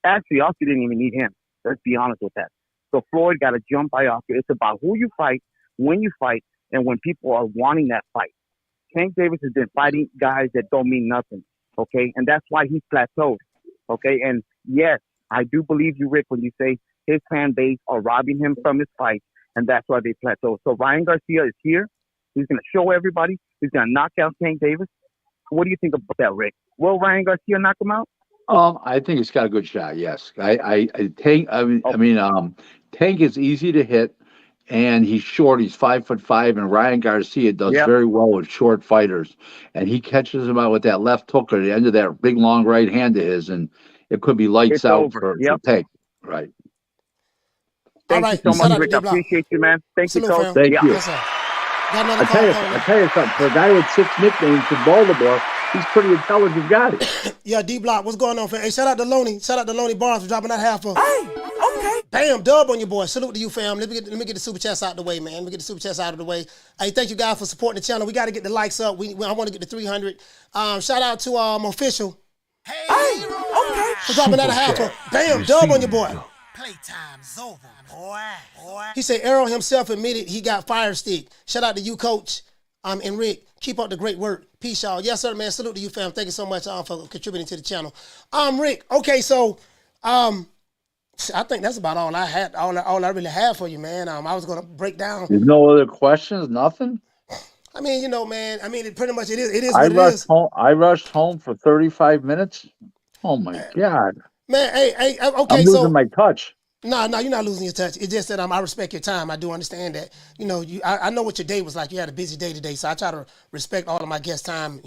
actually, Oscar didn't even need him. Let's be honest with that. So Floyd got a jump by Oscar. It's about who you fight, when you fight, and when people are wanting that fight. Tank Davis has been fighting guys that don't mean nothing, okay? And that's why he's plateaued, okay? And yes, I do believe you, Rick, when you say his fan base are robbing him from his fight, and that's why they plateau. So Ryan Garcia is here. He's going to show everybody. He's going to knock out Tank Davis. What do you think about that, Rick? Will Ryan Garcia knock him out? I think he's got a good shot. Yes, Tank is easy to hit, and he's short. He's 5'5", and Ryan Garcia does very well with short fighters, and he catches him out with that left hook at the end of that big long right hand of his, and it could be lights out for Tank. Right. Thank you so much, Rick. I appreciate you, man. Thank you, Coach. Thank you. Yes, sir. I tell you something. For a guy with 6 nicknames in Baltimore, he's pretty intelligent guy. Yeah, D-Block, what's going on, fam? Hey, shout out to Loney. Shout out to Loney Barnes for dropping that half of. Hey, okay. Bam, dub on your boy. Salute to you, fam. Let me get the super chats out of the way, man. Let me get the super chats out of the way. Hey, thank you guys for supporting the channel. We got to get the likes up. I want to get to 300. Shout out to Official. Hey, okay. For dropping that half of. Bam, dub on your boy. Playtime's over, boy. He said Errol himself admitted he got fire stick. Shout out to you, Coach. And Rick, keep up the great work. Peace, y'all. Yes, sir, man. Salute to you, fam. Thank you so much for contributing to the channel. Rick, okay, so I think that's about all I had, all I really had for you, man. I was gonna break down. There's no other questions, nothing? I mean, man, it pretty much it is what it is. I rushed home for 35 minutes. Oh my God. Man, hey, okay, I'm losing my touch. No, you're not losing your touch. It's just that I respect your time. I do understand that. I know what your day was like. You had a busy day today, so I try to respect all of my guest time,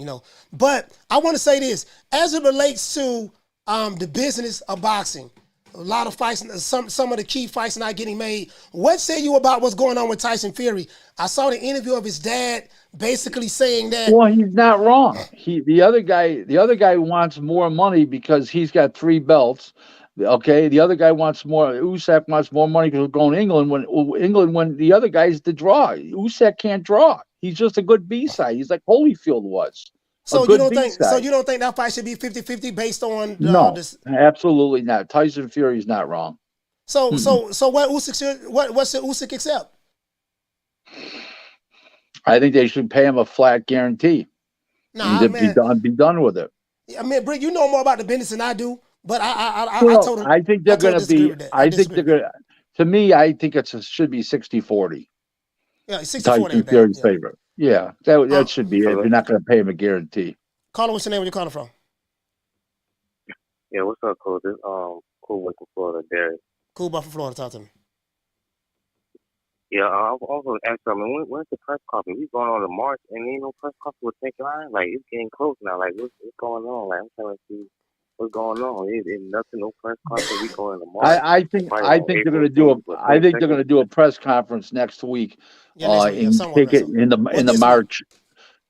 But I want to say this. As it relates to the business of boxing, a lot of fights, some of the key fights not getting made. What say you about what's going on with Tyson Fury? I saw the interview of his dad basically saying that. Well, he's not wrong. The other guy wants more money because he's got 3 belts. Okay, the other guy wants more. Usyk wants more money because we're going to England when the other guy's the draw. Usyk can't draw. He's just a good B-side. He's like Holyfield was. So you don't think that fight should be 50-50 based on no, this? Absolutely not. Tyson Fury's not wrong. So what what should Usyk accept? I think they should pay him a flat guarantee. Nah, man. Be done with it. I mean, Brick, you know more about the business than I do. But I think they're going to be. I think they're going to. To me, I think it should be 60-40. Yeah, 60-40. Tyson Fury's favorite. Yeah, that should be it. If you're not going to pay him a guarantee. Caller, what's your name? Where you calling from? Yeah, what's up, Coach? This Cool Boy from Florida, Derek. Cool Boy from Florida. Talk to me. Yeah, I was also asking. I mean, when's the press conference? We going on to March, and ain't no press conference with Tank Line. Like it's getting close now. Like what's going on? Like I'm trying to see. What's going on? It's nothing, no press conference. We going to March. I think they're going to do a. I think they're going to do a press conference next week. And take it in the March.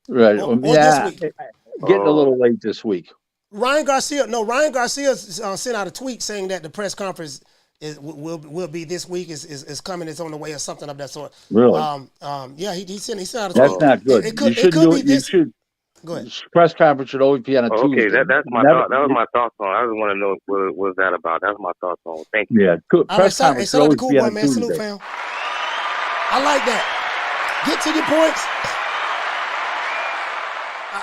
Right? Getting a little late this week. Ryan Garcia sent out a tweet saying that the press conference will be this week. Is coming. It's on the way or something of that sort. Really? Yeah, he sent out a tweet. That's not good. You should be this. Go ahead. Press conference should always be on a Tuesday. Okay, that's my thought. That was my thoughts on. I just want to know what was that about. That's my thoughts on. Thank you. Yeah, press conference should always be on a Tuesday. Salute, fam. I like that. Get to your points.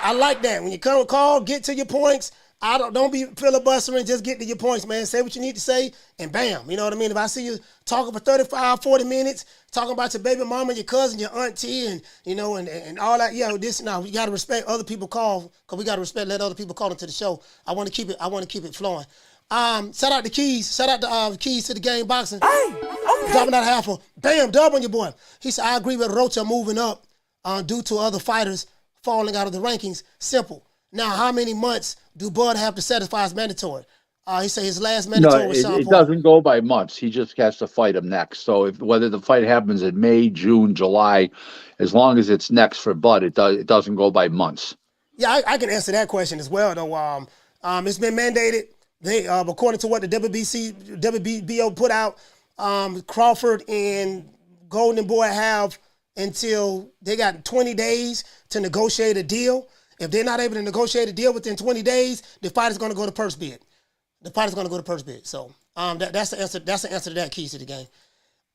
I like that. When you come and call, get to your points. Don't be filibustering. Just get to your points, man. Say what you need to say, and bam. You know what I mean? If I see you talking for 35, 40 minutes, talking about your baby mama, your cousin, your auntie, and and all that. Yeah, we got to respect other people call, because we got to let other people call into the show. I want to keep it flowing. Shout out to Keys. Shout out to Keys to the Game Boxing. Hey, okay. Dropping out half a bam, dub on your boy. He said, I agree with Rocha moving up due to other fighters falling out of the rankings. Simple. Now, how many months do Bud have to satisfy his mandatory? He said his last mandatory was Sean it doesn't go by months. He just has to fight him next. So whether the fight happens in May, June, July, as long as it's next for Bud, it doesn't go by months. Yeah, I can answer that question as well, though. It's been mandated. They, according to what the WBO put out, Crawford and Golden Boy have until they got 20 days to negotiate a deal. If they're not able to negotiate a deal within 20 days, the fight is going to go to purse bid. The fight is going to go to purse bid. So that's the answer. That's the answer to that, Keys to the game.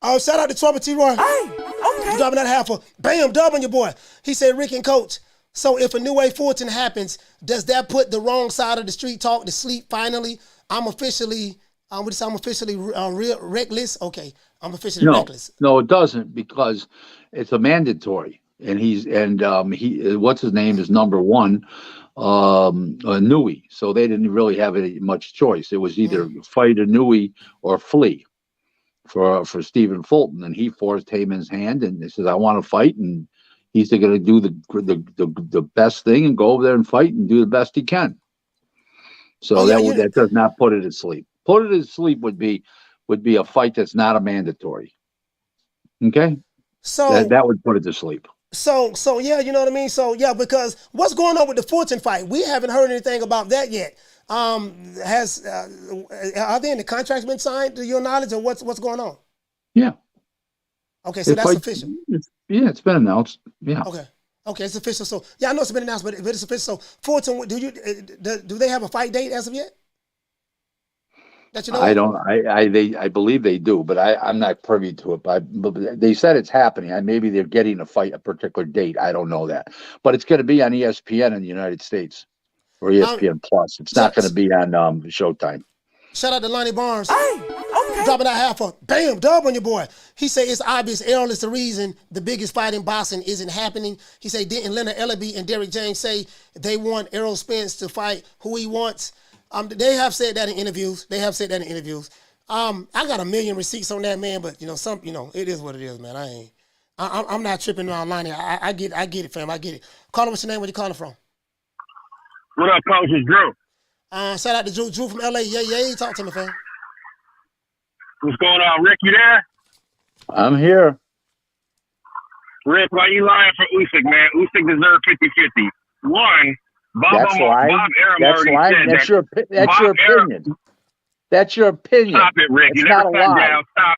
Shout out to Trouble T. Roy. Hey, okay. Dropping that half a bam dub on your boy. He said, Rick and Coach. So if a New Way Fulton happens, does that put the wrong side of the street talk to sleep? Finally, I'm officially reckless. Okay, I'm officially reckless. No, it doesn't, because it's a mandatory, and he what's his name is number one. Nui, so they didn't really have any much choice. It was either fight a Nui or flee for Stephen Fulton, and he forced Heyman's hand, and he says, "I want to fight," and he's going to do the best thing and go over there and fight and do the best he can. So that does not put it to sleep. Put it to sleep would be a fight that's not a mandatory. Okay, so that would put it to sleep. So yeah, you know what I mean? So yeah, because what's going on with the Fulton fight? We haven't heard anything about that yet. Are there any contracts been signed to your knowledge, or what's going on? Yeah. Okay, so that's official. It's been announced. Yeah. Okay, it's official. So yeah, I know it's been announced, but it's official. So Fulton, do they have a fight date as of yet? That you know? I don't. I believe they do, but I'm not privy to it. But they said it's happening. Maybe they're getting a particular date. I don't know that, but it's going to be on ESPN in the United States or ESPN Plus. It's not going to be on Showtime. Shout out to Lonnie Barnes. Hey, okay. Dropping that half a bam dub on your boy. He said it's obvious Errol is the reason the biggest fight in boxing isn't happening. He said, didn't Leonard Ellaby and Derrick James say they want Errol Spence to fight who he wants? They have said that in interviews. I got a million receipts on that, man, but it is what it is, man. I'm not tripping around Lonnie. I get it, fam. I get it. Call him, what's your name? Where you calling from? What up, Coach? It's Drew. Shout out to Drew from LA. Yeah. Talk to me, fam. What's going on, Rick? You there? I'm here. Rick, why you lying for Usyk, man? Usyk deserves 50-50. One, Bob Arum already said that's your opinion. That's your opinion. Stop it, Rick. You never sat down. Stop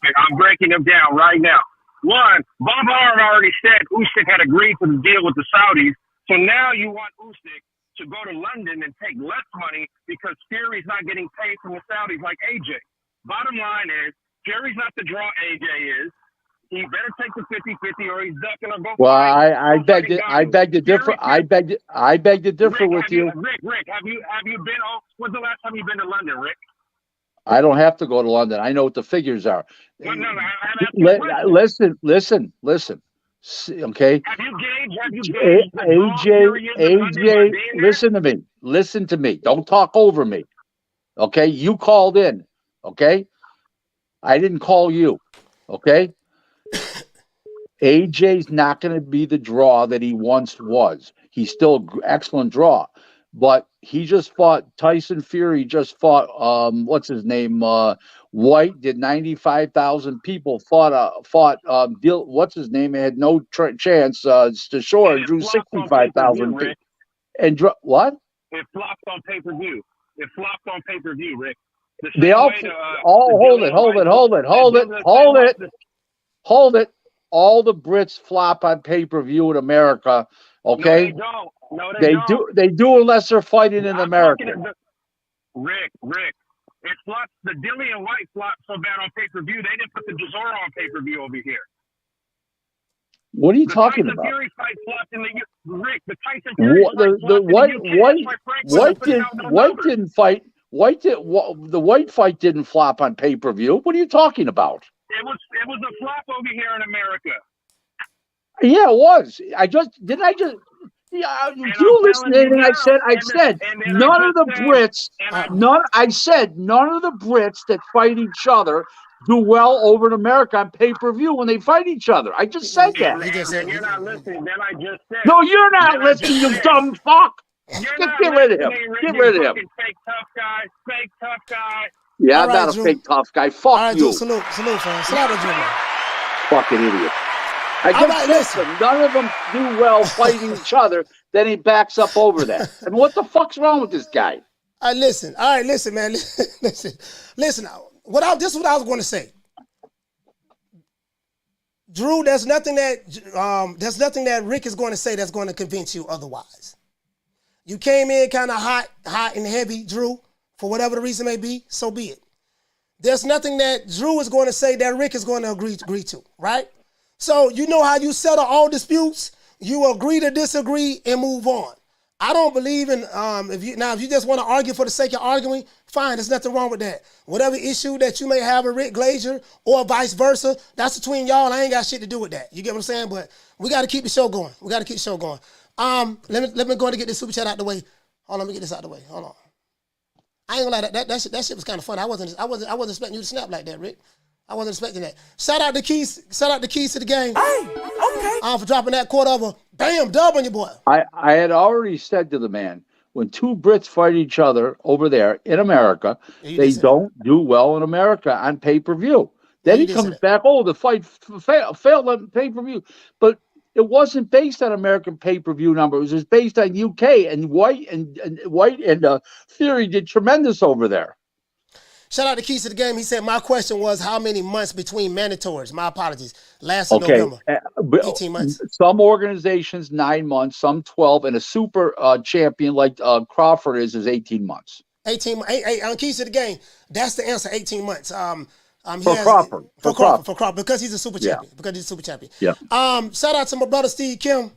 it. I'm breaking them down right now. One, Bob Arum already said Usyk had agreed to the deal with the Saudis. So now you want Usyk to go to London and take less money because Fury's not getting paid from the Saudis like AJ. Bottom line is, Fury's not the draw AJ is. He better take the 50-50 or he's ducking or go. Well, I beg to differ. I beg to differ with you. Rick, have you been? When's the last time you've been to London, Rick? I don't have to go to London. I know what the figures are. No, listen. Okay. Have you gauged AJ, listen to me. Don't talk over me. Okay, you called in. Okay, I didn't call you. Okay. AJ's not going to be the draw that he once was. He's still an excellent draw, but he just fought Tyson Fury. Just fought what's his name? White did 95,000 people. Fought what's his name? Had no chance. To Shore drew 65,000 people. And what? It flopped on pay-per-view. Rick. Hold it. All the Brits flop on pay-per-view in America. Okay. No, they don't. They do unless they're fighting in America. Rick. It flopped. The Dillian White flopped so bad on pay-per-view. They didn't put the Gisora on pay-per-view over here. What are you talking about? The Fury fight flopped in the Rick. The Tyson Fury White didn't fight. The White fight didn't flop on pay-per-view. What are you talking about? It was a flop over here in America. Yeah, it was. You listened to anything I said? I said none of the Brits that fight each other do well over in America on pay-per-view when they fight each other. I just said that. You're not listening. Then I just said. No, you're not listening, you dumb fuck. You're Just not get rid of him. listening, Rick. Get You rid of him. fucking fake tough guy. Fake tough guy. Yeah, All I'm right, not Drew. a fake tough guy. Fuck All right, you. Drew, salute, fam. Salute to Drew, man. Fucking idiot. I All just right, said listen. them. None of them do well fighting each other. Then he backs up over that. I mean, what the fuck's wrong with this guy? Listen. All right, listen, man. Listen. This is what I was going to say. Drew, there's nothing that Rick is going to say that's going to convince you otherwise. You came in kind of hot and heavy, Drew, for whatever the reason may be, so be it. There's nothing that Drew is going to say that Rick is going to agree to, right? So you know how you settle all disputes? You agree to disagree and move on. I don't believe in if you just want to argue for the sake of arguing, fine, there's nothing wrong with that. Whatever issue that you may have with Rick Glaser or vice versa, that's between y'all. I ain't got shit to do with that. You get what I'm saying? But we got to keep the show going. Let me go and get this super chat out the way. Hold on, let me get this out the way. Hold on. I ain't gonna lie, that shit was kind of fun. I wasn't expecting you to snap like that, Rick. I wasn't expecting that. Shout out the keys to the game. Hey, okay. For dropping that quarter over. Bam, dub on your boy. I had already said to the man, when two Brits fight each other over there in America, they don't do well in America on pay-per-view. Then he comes back, the fight failed on pay-per-view. But it wasn't based on American pay-per-view numbers. It was based on UK, and White and Fury did tremendous over there. Shout out to Keys to the Game. He said, my question was how many months between mandatories? My apologies. Last November. 18 months. Some organizations, 9 months, some 12, and a super champion like Crawford is 18 months. 18 months. On Keys to the Game, that's the answer, 18 months. For Crawford. For Crawford, because he's a super champion. Yeah. Because he's a super champion. Yeah. Shout out to my brother Steve Kim.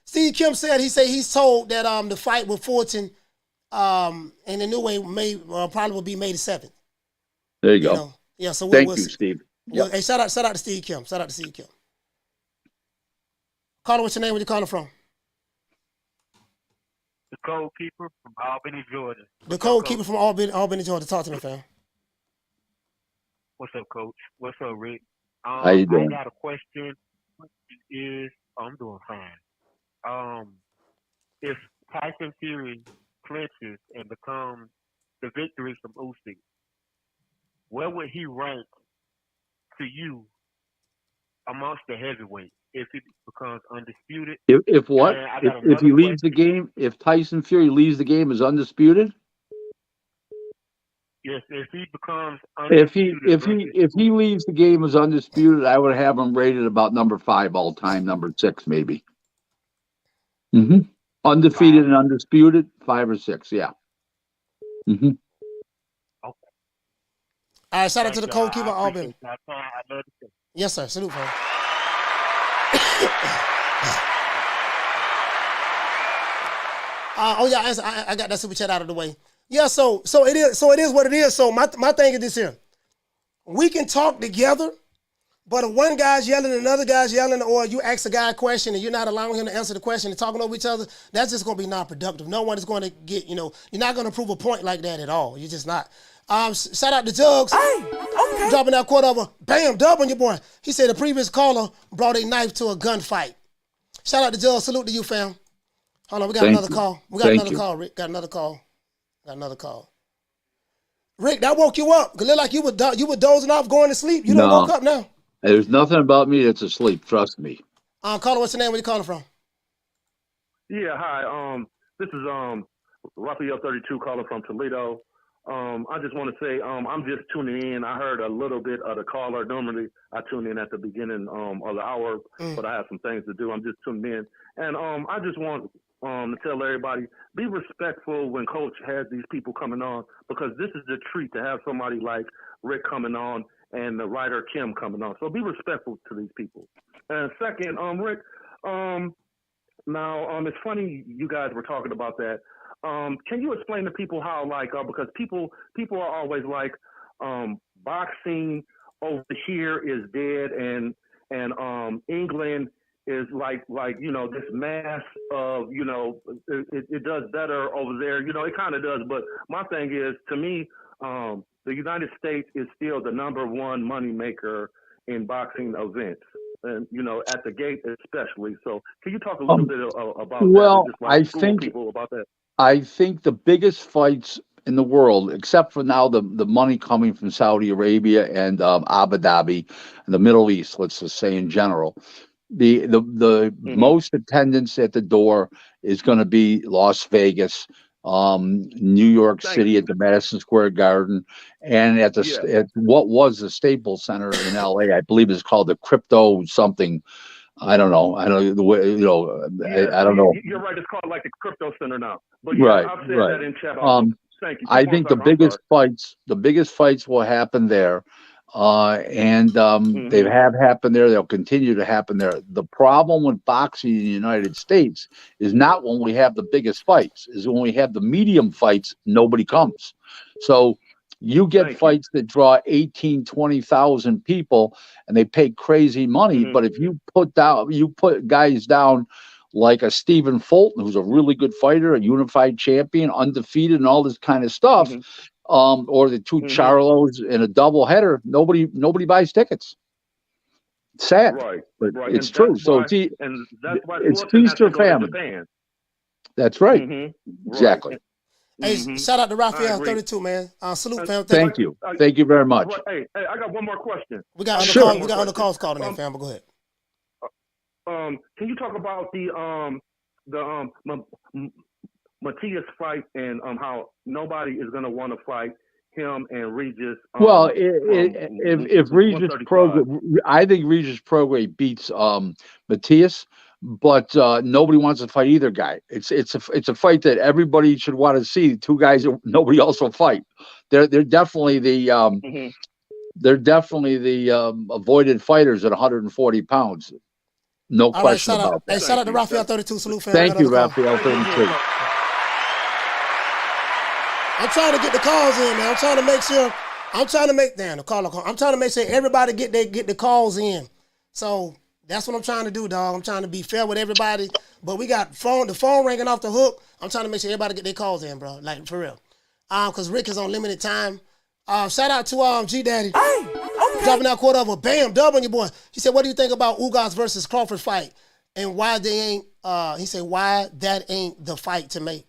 Steve Kim said he's told that the fight with Fulton in the new way probably will be May the 7th. There you go. Yeah, so Thank you, Steve. Well, hey, shout out to Steve Kim. Shout out to Steve Kim. Caller, what's your name? Where you calling from? The Code Keeper from Albany, Georgia. The Code Keeper from Albany, Georgia. Talk to me, fam. What's up, Coach? What's up, Rick? How you doing? I got a question. I'm doing fine. If Tyson Fury clinches and becomes the victory from Usyk, where would he rank to you amongst the heavyweights if it becomes undisputed? If what? If he leaves the game, if Tyson Fury leaves the game as undisputed? Yes, if he becomes undisputed. If he leaves the game as undisputed, I would have him rated about number 5 all time, number 6 maybe. Mm-hmm. Undefeated and undisputed, 5 or 6, yeah. Mm-hmm. All right, shout out to the Code Keeper Albany. Yes, sir. Salute, fam. I got that super chat out of the way. Yeah, so it is what it is. So my thing is this here. We can talk together, but if one guy's yelling and another guy's yelling, or you ask a guy a question and you're not allowing him to answer the question and talking over each other, that's just going to be non-productive. No one is going to get, you're not going to prove a point like that at all. You're just not. Shout out to Jugs. Hey, okay. Dropping that quarter over. Bam, dub on your boy. He said the previous caller brought a knife to a gunfight. Shout out to Jugs. Salute to you, fam. Hold on, we got another call. We got another call, Rick. Got another call. Rick, that woke you up. It looked like you were dozing off, going to sleep. You don't woke up now. There's nothing about me that's asleep. Trust me. Caller, what's your name? Where you calling from? Yeah, hi. This is Raphael 32 calling from Toledo. I just want to say I'm just tuning in. I heard a little bit of the caller. Normally I tune in at the beginning of the hour, but I have some things to do. I'm just tuning in, and I just want to tell everybody, be respectful when Coach has these people coming on, because this is a treat to have somebody like Rick coming on and the writer Kim coming on. So be respectful to these people. And second, Rick, now it's funny you guys were talking about that. Can you explain to people how, because people are always like, boxing over here is dead, and England is like this mass of it does better over there. It kind of does, but my thing is, to me, the United States is still the number one money maker in boxing events. and at the gate especially. So can you talk a little bit about well, that? And just I think people about that. I think the biggest fights in the world, except for now the money coming from Saudi Arabia and Abu Dhabi and the Middle East, let's just say in general, the most attendance at the door is going to be Las Vegas, New York City at the Madison Square Garden, and at what was the Staples Center in LA. I believe it's called the Crypto something. I don't know. I don't the way I don't know. You're right. It's called like the Crypto Center now. But I've said that in chat. Thank you. I think the biggest fights will happen there, and they have happened there. They'll continue to happen there. The problem with boxing in the United States is not when we have the biggest fights; is when we have the medium fights. Nobody comes. So you get fights that draw 18, 20,000 people, and they pay crazy money. But if you put guys down like a Stephen Fulton, who's a really good fighter, a unified champion, undefeated, and all this kind of stuff, or the two Charlos in a double header, nobody buys tickets. It's sad, but it's true. So it's feast or famine. That's right. Exactly. Hey, shout out to Raphael 32, man. Salute, fam. Thank you. Thank you very much. Hey, I got one more question. We got other calls calling in, fam. But go ahead. Can you talk about the Matias fight and how nobody is going to want to fight him and Regis? Well, if Regis Prograis, I think Regis Prograis beats Matias, but nobody wants to fight either guy. It's a fight that everybody should want to see. Two guys that nobody else will fight. They're definitely the avoided fighters at 140 pounds. No question about that. Hey, shout out to Raphael 32. Salute, fam. Thank you, Raphael 32. I'm trying to get the calls in, man. I'm trying to make sure. I'm trying to make sure everybody get the calls in. So that's what I'm trying to do, dog. I'm trying to be fair with everybody. But we got the phone ringing off the hook. I'm trying to make sure everybody get their calls in, bro. Like, for real. Because Rick is on limited time. Shout out to G Daddy. Hey, okay. Dropping that quote over. Bam, dub on your boy. He said, what do you think about Ugas versus Crawford fight? And why they ain't, he said, why that ain't the fight to make?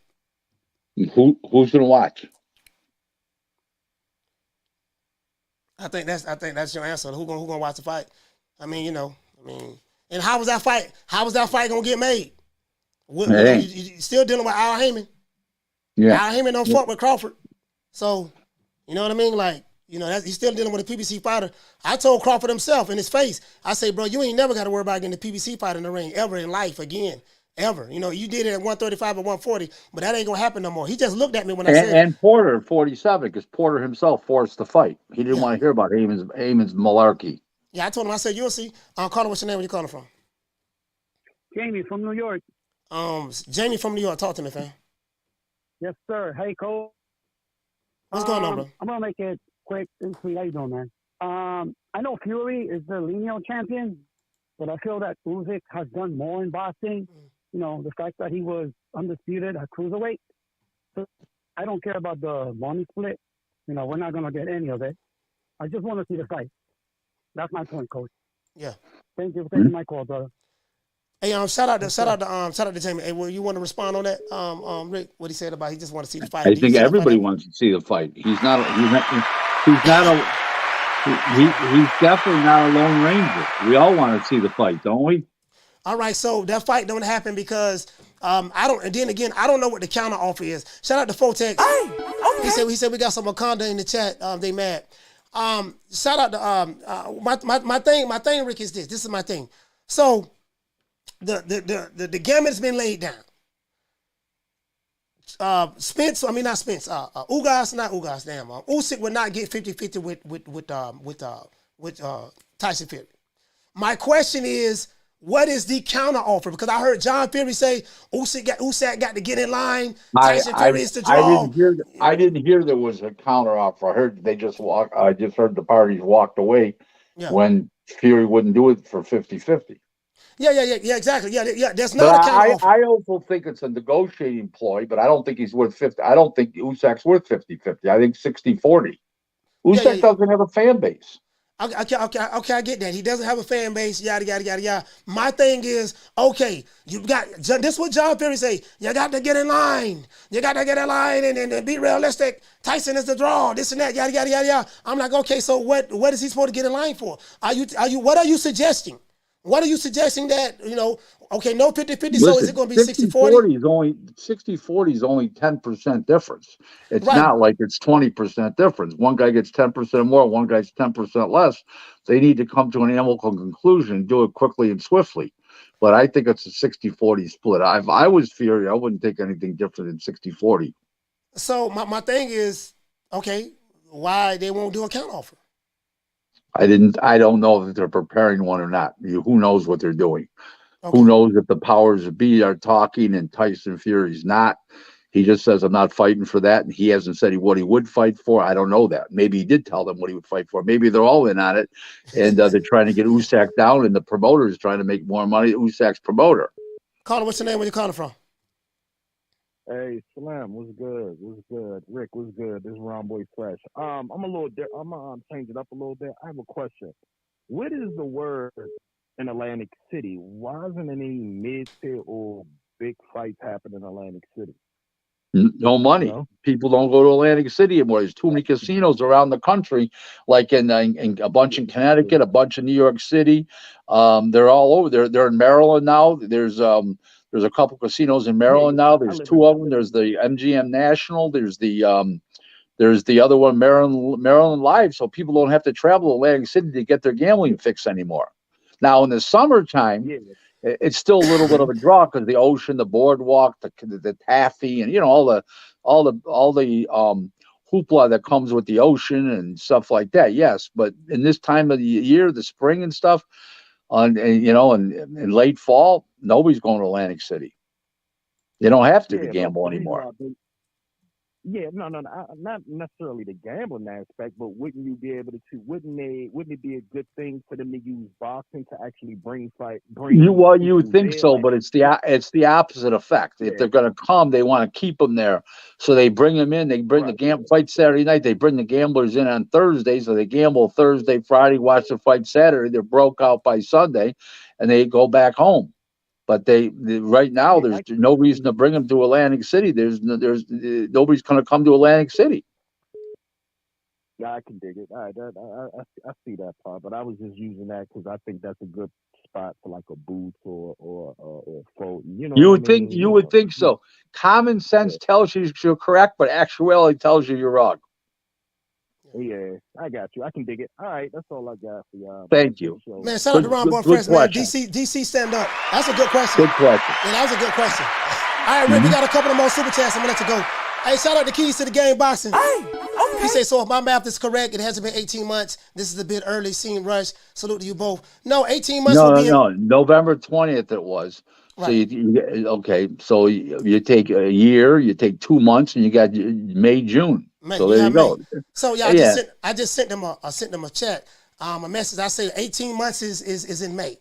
Who's gonna watch? I think that's your answer. Who gonna watch the fight? I mean, and how was that fight gonna get made? You still dealing with Al Heyman. Yeah. Al Heyman don't fuck with Crawford. So, you know what I mean? Like, he's still dealing with a PBC fighter. I told Crawford himself in his face, I say, bro, you ain't never got to worry about getting a PBC fighter in the ring ever in life again. Ever. You did it at 135 or 140, but that ain't going to happen no more. He just looked at me when I said. And Porter at 47, because Porter himself forced the fight. He didn't want to hear about Heyman's malarkey. Yeah, I told him, I said, you'll see. Caller, what's your name? Where you calling from? Jamie from New York. Jamie from New York. Talk to me, fam. Yes, sir. Hey, Cole. What's going on, bro? I'm going to make it quick and sweet. How you doing, man? I know Fury is the lineal champion, but I feel that Usyk has done more in boxing. The fact that he was undisputed at cruiserweight. So I don't care about the money split. We're not going to get any of it. I just want to see the fight. That's my point, Coach. Yeah. Thank you for taking my call, brother. Hey, shout out to Jamie. Hey, well, you want to respond on that, Rick? What he said about he just want to see the fight. I think everybody wants to see the fight. He's definitely not a lone ranger. We all want to see the fight, don't we? All right, so that fight don't happen because I don't. And then again, I don't know what the counter offer is. Shout out to Fotex. Hey, okay. He said we got some Wakanda in the chat. They mad. Shout out to my thing, Rick, is this. This is my thing. So the gamut's been laid down. Spence, I mean not Spence. Ugas, damn. Usyk would not get 50-50 with Tyson Fury. My question is, what is the counter offer? Because I heard John Fury say Usyk got to get in line. Tyson Fury is the draw. I didn't hear there was a counter offer. I heard I just heard the parties walked away when Fury wouldn't do it for 50-50. Yeah, exactly. Yeah. There's not a counter offer. I also think it's a negotiating ploy, but I don't think he's worth 50. I don't think Usyk's worth 50-50. I think 60-40. Usyk doesn't have a fan base. Okay, I get that. He doesn't have a fan base, yada, yada, yada, yada. My thing is, okay, you got, this is what John Perry say, you got to get in line. You got to get in line and be realistic. Tyson is the draw, this and that, yada, yada, yada, yada. I'm like, okay, so what is he supposed to get in line for? What are you suggesting? What are you suggesting that, okay, no 50-50, so is it going to be 60-40? 60-40 is only 10% difference. It's Right. not like it's 20% difference. One guy gets 10% more, one guy's 10% less. They need to come to an amicable conclusion and do it quickly and swiftly. But I think it's a 60-40 split. If I was Fury, I wouldn't take anything different than 60-40. So my thing is, okay, why they won't do a counteroffer? I don't know if they're preparing one or not. Who knows what they're doing? Okay. Who knows if the powers that be are talking and Tyson Fury's not? He just says, I'm not fighting for that. And he hasn't said what he would fight for. I don't know that. Maybe he did tell them what he would fight for. Maybe they're all in on it. And they're trying to get Usyk down, and the promoter is trying to make more money. Usyk's promoter. Caller, what's your name? Where you calling from? Hey, Salam, what's good? What's good? Rick, what's good? This is Round Boy Fresh. I'm change it up a little bit. I have a question. What is the word in Atlantic City? Why isn't any mid-tier or big fights happen in Atlantic City? No money. No? People don't go to Atlantic City anymore. There's too many casinos around the country, like in a bunch in Connecticut, a bunch in New York City. They're all over. They're in Maryland now. There's a couple casinos in Maryland now. There's two of them. There's the MGM National. There's the other one, Maryland Live. So people don't have to travel to Atlantic City to get their gambling fix anymore. Now in the summertime, it's still a little bit of a draw because the ocean, the boardwalk, the taffy, and all the hoopla that comes with the ocean and stuff like that. Yes, but in this time of the year, the spring and stuff, and late fall, nobody's going to Atlantic City. They don't have to gamble anymore. Not necessarily the gambling aspect, but wouldn't you be able to? Wouldn't it be a good thing for them to use boxing to actually bring? You would think so, but it's the opposite effect. If they're going to come, they want to keep them there, so they bring them in. They bring the fight Saturday night. They bring the gamblers in on Thursday, so they gamble Thursday, Friday, watch the fight Saturday. They're broke out by Sunday, and they go back home. But right now, there's no reason to bring them to Atlantic City. There's nobody's going to come to Atlantic City. Yeah, I can dig it. I see that part, but I was just using that because I think that's a good spot for like a booth or Fulton. You would think so. Common sense tells you you're correct, but actuality tells you you're wrong. Yeah, I got you. I can dig it. All right, that's all I got for y'all. Thank you. Man, shout out to Ron Boy Fresh, man. DC stand up. That's a good question. Good question. Yeah, that was a good question. All right, Rick, we got a couple of more super chats. I'm going to let you go. Hey, shout out to Keys to the Game Boxing. He said, so if my math is correct, it hasn't been 18 months. This is a bit early. Seemed rush. Salute to you both. No, 18 months would be... No. November 20th it was. Right. So you take a year, you take 2 months, and you got May, June. Man, so there you go. So I just sent them a chat, a message. I say 18 months is in May.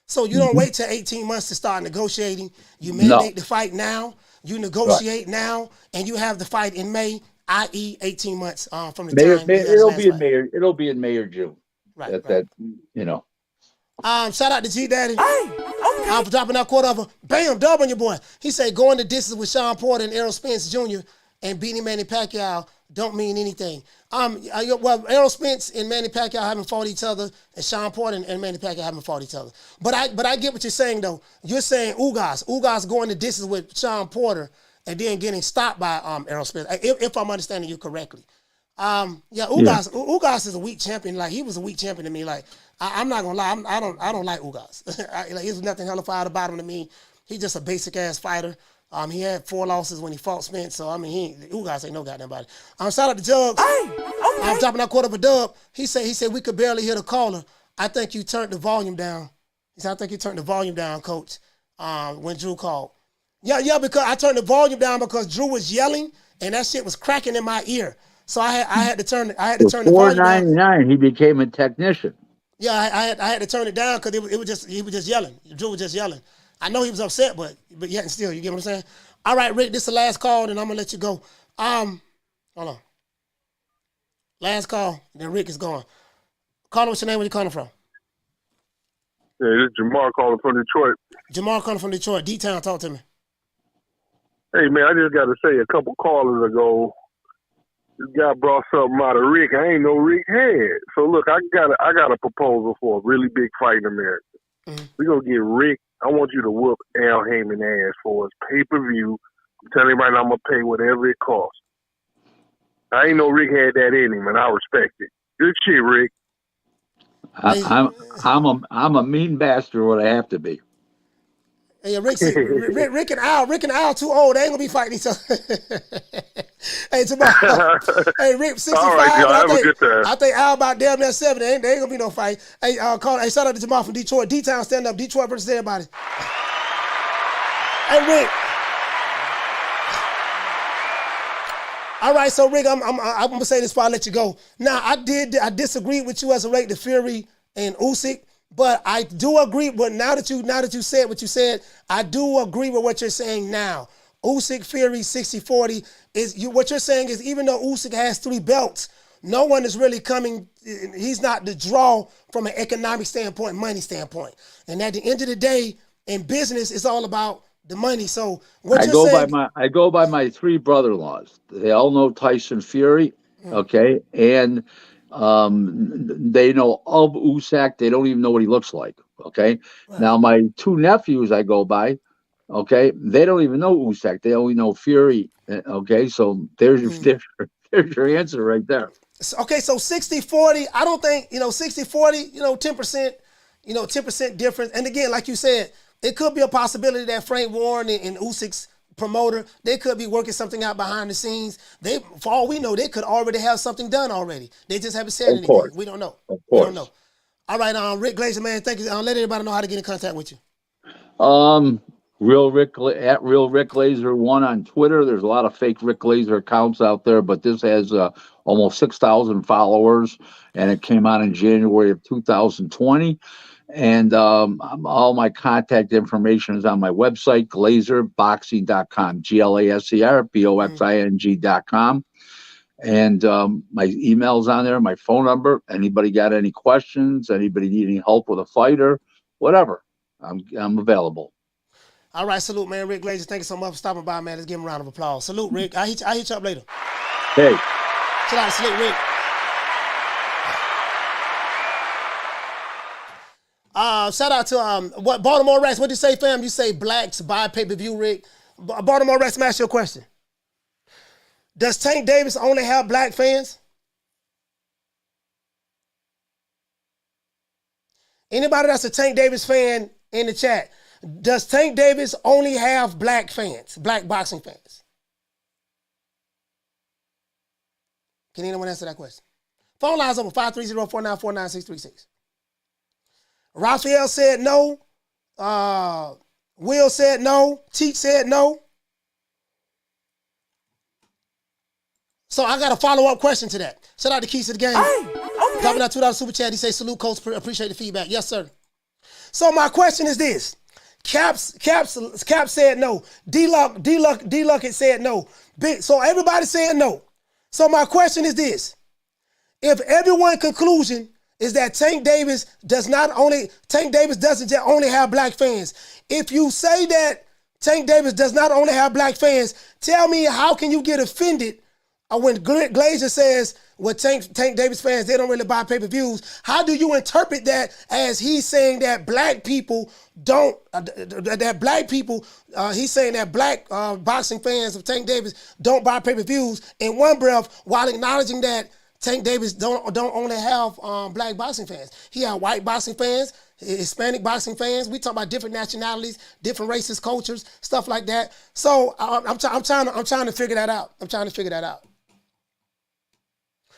So you don't wait till 18 months to start negotiating. You mandate the fight now. You negotiate now, and you have the fight in May, i.e., 18 months from the time. It'll be in May or June. Right. Shout out to G Daddy. For dropping that quarter of a bam dub on your boy. He said going the distance with Sean Porter and Errol Spence Jr. and beating Manny Pacquiao don't mean anything. Errol Spence and Manny Pacquiao haven't fought each other, and Sean Porter and Manny Pacquiao haven't fought each other. But I get what you're saying though. You're saying Ugas going the distance with Sean Porter and then getting stopped by Errol Spence. If I'm understanding you correctly. Ugas is a weak champion. Like he was a weak champion to me. Like I'm not gonna lie, I don't like Ugas. There's nothing hellified about him to me. He's just a basic ass fighter. He had 4 losses when he fought Spence, so Ugas ain't no goddamn body. Shout out to Jugs. I'm dropping that quarter of a dub. He said we could barely hear the caller. I think you turned the volume down. He said I think you turned the volume down, Coach. When Drew called. Yeah, because I turned the volume down because Drew was yelling and that shit was cracking in my ear. So I had to turn the volume down. $4.99, he became a technician. Yeah, I had to turn it down because he was just yelling. Drew was just yelling. I know he was upset, but yet and still, you get what I'm saying? All right, Rick, this is the last call, and I'm gonna let you go. Hold on. Last call, then Rick is gone. Caller, what's your name? Where you calling from? Yeah, this is Jamar calling from Detroit. Jamar calling from Detroit. D-Town, talk to me. Hey, man, I just got to say, a couple callers ago, this guy brought something out of Rick. I ain't know Rick had. So, look, I got a proposal for a really big fight in America. Mm-hmm. We're going to get Rick. I want you to whoop Al Heyman ass for his pay-per-view. I'm telling you right now, I'm going to pay whatever it costs. I ain't know Rick had that in him, and I respect it. Good shit, Rick. I'm a mean bastard. What I have to be. Hey, Rick and Al too old. They ain't gonna be fighting each other. Hey, tomorrow. Hey, Rick 65. All right, y'all, have a good time. I think Al about damn near 70. There ain't gonna be no fight. Hey, shout out to Jamal from Detroit. D-Town, stand up. Detroit versus everybody. Hey, Rick. All right, so Rick, I'm gonna say this before I let you go. Now, I disagreed with you as it relates to Fury and Usyk. But I do agree. But now that you said what you said, I do agree with what you're saying now. Usyk Fury 60-40 what you're saying is even though Usyk has 3 belts, no one is really coming. He's not the draw from an economic standpoint, money standpoint. And at the end of the day, in business, it's all about the money. So what you're saying, I go by my 3 brother-in-laws. They all know Tyson Fury, okay, and they know of Usyk. They don't even know what he looks like. Okay. Right. Now my 2 nephews I go by. Okay. They don't even know Usyk. They only know Fury. Okay. So there's your answer right there. Okay. So 60-40, I don't think, 60-40, 10%, 10% difference. And again, like you said, it could be a possibility that Frank Warren and Usyk's promoter, they could be working something out behind the scenes. For all we know, they could already have something done already. They just haven't said anything. We don't know. We don't know. All right, Rick Glaser, man, thank you. Let everybody know how to get in contact with you. Real Rick Glaser 1 on Twitter. There's a lot of fake Rick Glaser accounts out there, but this has almost 6,000 followers, and it came out in January of 2020. And all my contact information is on my website, glazerboxing.com, GLASERBOXING.com. And my email's on there, my phone number. Anybody got any questions? Anybody need any help with a fighter? Whatever. I'm available. All right, salute, man. Rick Glaser, thank you so much for stopping by, man. Let's give him a round of applause. Salute, Rick. I'll hit you up later. Hey. Shout out to Salute, Rick. Shout out to what Baltimore Rats. What did you say, fam? You say blacks buy pay-per-view, Rick. Baltimore Rats, let me ask you a question. Does Tank Davis only have black fans? Anybody that's a Tank Davis fan in the chat, does Tank Davis only have black fans, black boxing fans? Can anyone answer that question? Phone lines open 530-494-9636. Raphael said no. Will said no. Teach said no. So I got a follow-up question to that. Shout out to Keith to the game. Okay. Dropping out $2 super chat. He say salute, coach. Appreciate the feedback. Yes, sir. So my question is this. Cap said no. D-Luck had said no. So everybody said no. So my question is this. If everyone's conclusion is that Tank Davis doesn't just only have black fans. If you say that Tank Davis does not only have black fans, tell me how can you get offended when Glazer says, well, Tank Davis fans, they don't really buy pay-per-views. How do you interpret that as he's saying that black people don't, he's saying that black boxing fans of Tank Davis don't buy pay-per-views in one breath while acknowledging that Tank Davis don't only have black boxing fans. He have white boxing fans, Hispanic boxing fans. We talk about different nationalities, different races, cultures, stuff like that. So I'm trying to figure that out.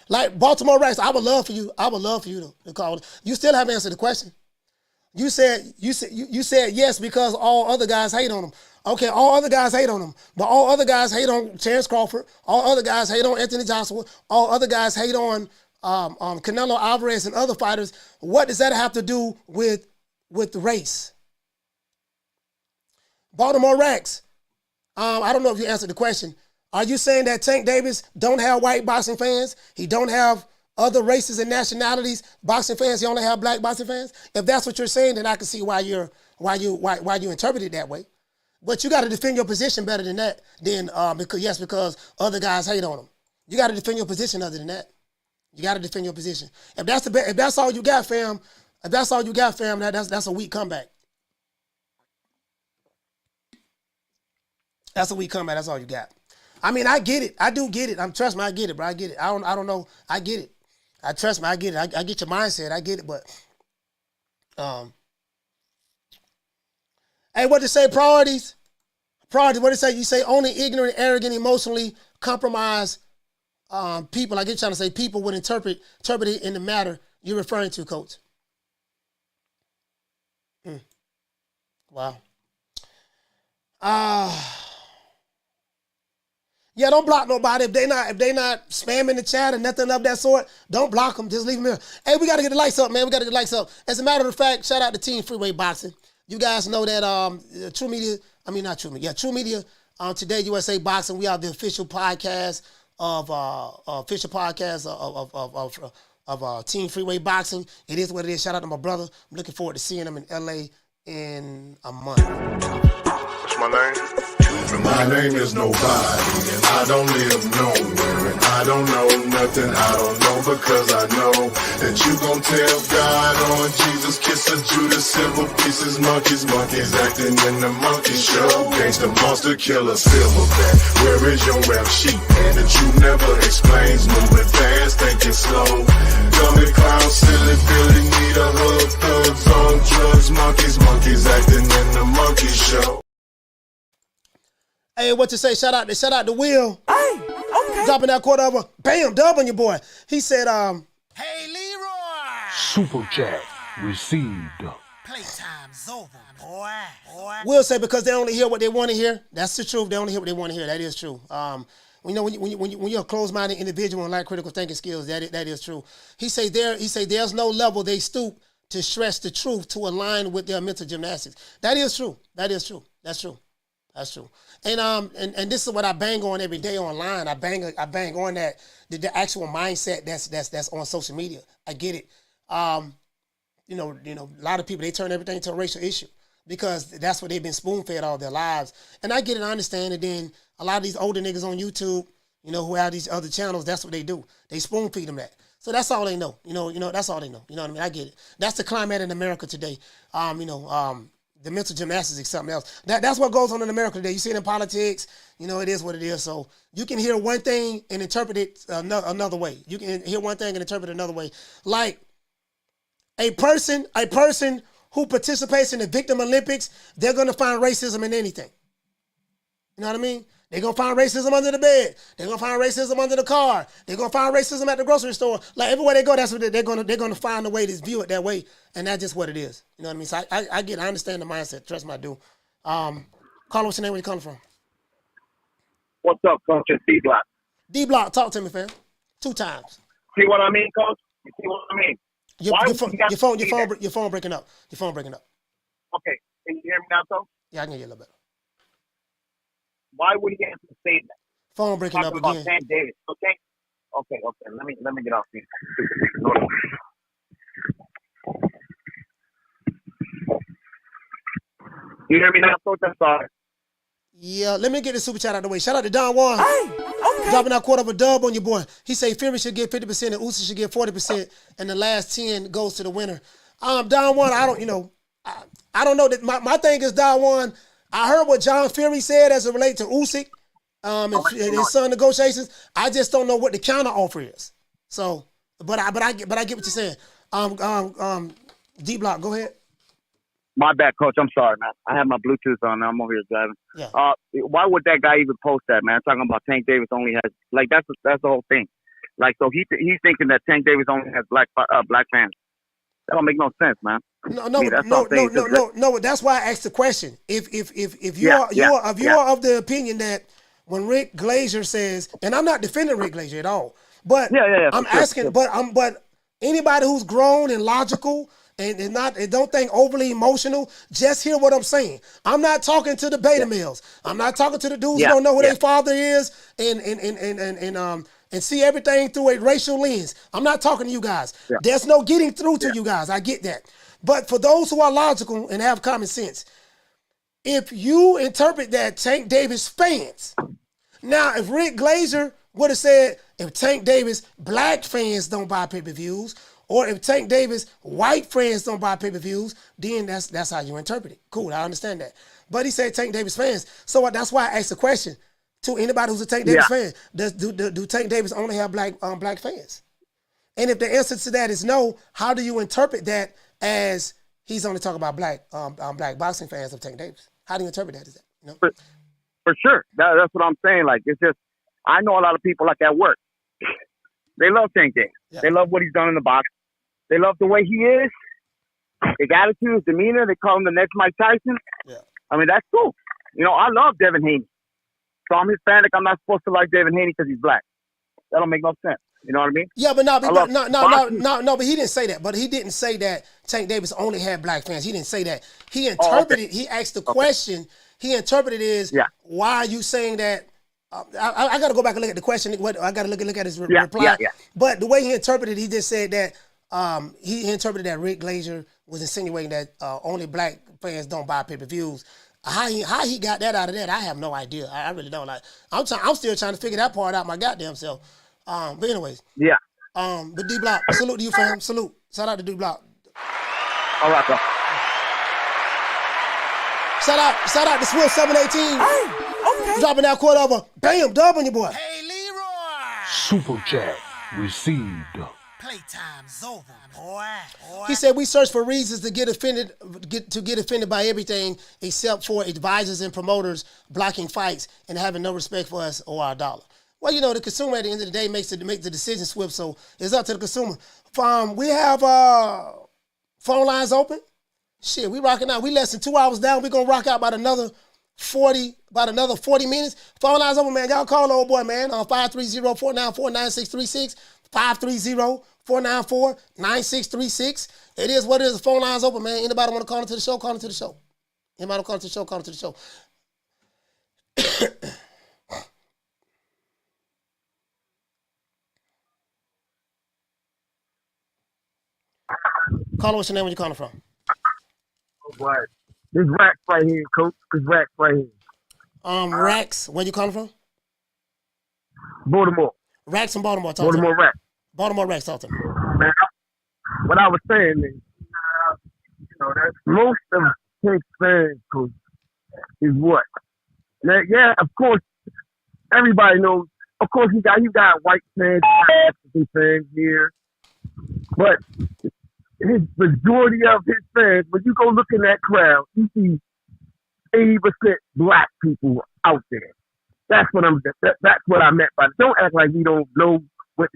Like Baltimore Rats, I would love for you to call. You still haven't answered the question. You said yes because all other guys hate on him. Okay, all other guys hate on him, but all other guys hate on Terence Crawford. All other guys hate on Anthony Joshua. All other guys hate on Canelo Alvarez and other fighters. What does that have to do with race? Baltimore Rats. I don't know if you answered the question. Are you saying that Tank Davis don't have white boxing fans? He don't have other races and nationalities, boxing fans, you only have black boxing fans. If that's what you're saying, then I can see why you interpret it that way. But you got to defend your position better than that. Because other guys hate on them. You got to defend your position other than that. You got to defend your position. If that's all you got, fam, that's a weak comeback. That's a weak comeback. That's all you got. I mean, I get it. I do get it. Trust me, I get it, bro. I get it. I don't know. I get it. Trust me, I get it. I get your mindset. I get it, but hey, what to say? Priorities. What to say? You say only ignorant, arrogant, emotionally compromised people. I get you trying to say people would interpret it in the matter you're referring to, Coach. Wow. Yeah, don't block nobody. If they not spamming the chat or nothing of that sort, don't block them. Just leave them here. Hey, we got to get the lights up, man. We got to get the lights up. As a matter of fact, shout out to Team Freeway Boxing. You guys know that TRUMedia Today USA Boxing. We are the official podcast of Team Freeway Boxing. It is what it is. Shout out to my brother. I'm looking forward to seeing him in LA in a month. What's my name? My name is nobody, and I don't live nowhere, and I don't know nothing, I don't know, because I know that you gon' tell God on Jesus, kiss of Judas, silver pieces, monkeys acting in the monkey show, gangsta monster killer, silverback, where is your rap sheet, man, that you never explains, moving fast, thinking slow, dummy clown, silly Billy, need a hug, thugs on drugs, monkeys acting in the monkey show. Hey, what to say? Shout out to Will. Hey, okay. Dropping that quarter over. Bam, dub on your boy. He said, Hey, Leroy. Super chat received. Playtime's over, boy. Will say because they only hear what they want to hear. That's the truth. They only hear what they want to hear. That is true. When you're a closed-minded individual and lack critical thinking skills, that is true. He say there's no level they stoop to stress the truth to align with their mental gymnastics. That is true. That's true. And this is what I bang on every day online. I bang on that the actual mindset that's on social media. I get it. A lot of people, they turn everything into a racial issue because that's what they've been spoon-fed all their lives. And I get it, I understand. And then a lot of these older niggas on YouTube, who have these other channels, that's what they do. They spoon-feed them that. So that's all they know. That's all they know. You know what I mean? I get it. That's the climate in America today. The mental gymnastics is something else. That's what goes on in America today. You see it in politics. It is what it is. So you can hear one thing and interpret it another way. You can hear one thing and interpret it another way. Like a person who participates in the Victim Olympics, they're going to find racism in anything. You know what I mean? They're going to find racism under the bed. They're going to find racism under the car. They're going to find racism at the grocery store. Like everywhere they go, that's what they're going to find a way to view it that way. And that's just what it is. You know what I mean? So I get it. I understand the mindset. Trust me, I do. Carl, what's your name? Where you coming from? What's up, Coach? It's D-Block. D-Block, talk to me, fam. 2 times. See what I mean, Coach? You see what I mean? Your phone breaking up. Your phone breaking up. Okay. Can you hear me now, Coach? Yeah, I can hear you a little bit. Why would he have to say that? Phone breaking up again. Sam Davis, okay? Okay. Let me get off here. You hear me now, Coach? I'm sorry. Yeah, let me get the super chat out of the way. Shout out to Don Juan. Hey, okay. Dropping that quarter of a dub on your boy. He say Fury should get 50% and Usyk should get 40%, and the last 10 goes to the winner. Don Juan, I don't know. That my thing is Don Juan. I heard what John Fury said as it relates to Usyk and his son negotiations. I just don't know what the counter offer is. So, but I get what you're saying. D-Block, go ahead. My bad, Coach. I'm sorry, man. I have my Bluetooth on. I'm over here driving. Yeah. Why would that guy even post that, man? Talking about Tank Davis only has that's the whole thing. So he's thinking that Tank Davis only has black fans. That don't make no sense, man. No. That's why I asked the question. If you are of the opinion that when Rick Glaser says, and I'm not defending Rick Glaser at all, but I'm asking, but anybody who's grown and logical and don't think overly emotional, just hear what I'm saying. I'm not talking to the beta males. I'm not talking to the dudes who don't know who their father is and and see everything through a racial lens. I'm not talking to you guys. Yeah. There's no getting through to you guys. I get that. But for those who are logical and have common sense, if you interpret that Tank Davis fans, now if Rick Glaser would have said, if Tank Davis black fans don't buy pay-per-views, or if Tank Davis white fans don't buy pay-per-views, then that's how you interpret it. Cool, I understand that. But he said Tank Davis fans. So that's why I asked the question to anybody who's a Tank Davis fan. Do Tank Davis only have black fans? And if the answer to that is no, how do you interpret that as he's only talking about black boxing fans of Tank Davis? How do you interpret that? Is that, you know? For sure. That's what I'm saying. Like, it's just, I know a lot of people like at work. They love Tank Davis. Yeah. They love what he's done in the box. They love the way he is. His attitude, his demeanor. They call him the next Mike Tyson. Yeah. I mean, that's cool. You know, I love Devin Haney. So I'm Hispanic. I'm not supposed to like Devin Haney because he's black. That don't make no sense. You know what I mean? Yeah, but but he didn't say that. But he didn't say that Tank Davis only had black fans. He didn't say that. He interpreted. He asked the question. He interpreted it as, why are you saying that? I got to go back and look at the question. I got to look at his reply. Yeah. But the way he interpreted, he just said that he interpreted that Rick Glaser was insinuating that only black fans don't buy pay-per-views. How he got that out of that, I have no idea. I really don't. Like, I'm still trying to figure that part out my goddamn self. But anyways. Yeah. But D Block, salute to you, fam. Salute. Shout out to D Block. All right, bro. Shout out to Swift 718. Okay. Dropping that quote over. Bam, dub on your boy. Hey, Leroy. Super chat received. Playtime's over, boy. He said we search for reasons to get offended by everything except for advisors and promoters blocking fights and having no respect for us or our dollar. Well, you know, the consumer at the end of the day makes the decision, Swift, so it's up to the consumer. We have phone lines open. Shit, we rocking out. We less than 2 hours down. We're going to rock out about another 40 minutes. Phone lines open, man. Y'all call the old boy, man, on 530-494-9636, 530-494-9636. It is what it is. The phone lines open, man. Anybody want to call into the show, call into the show. Anybody want to call into the show, call into the show. Caller, what's your name? Where you calling from? Right. This Rax right here, coach. This Rax right here. Rax, where you calling from? Baltimore. Rax from Baltimore. Baltimore Rax. Baltimore Rax, talk to me. Man, what I was saying is, that most of Tank's fans, coach, is what? Now, yeah, of course, everybody knows. Of course, you got white fans, African fans here, but his majority of his fans, when you go look in that crowd, you see 80% black people out there. That's what that's what I meant by it. Don't act like we don't know what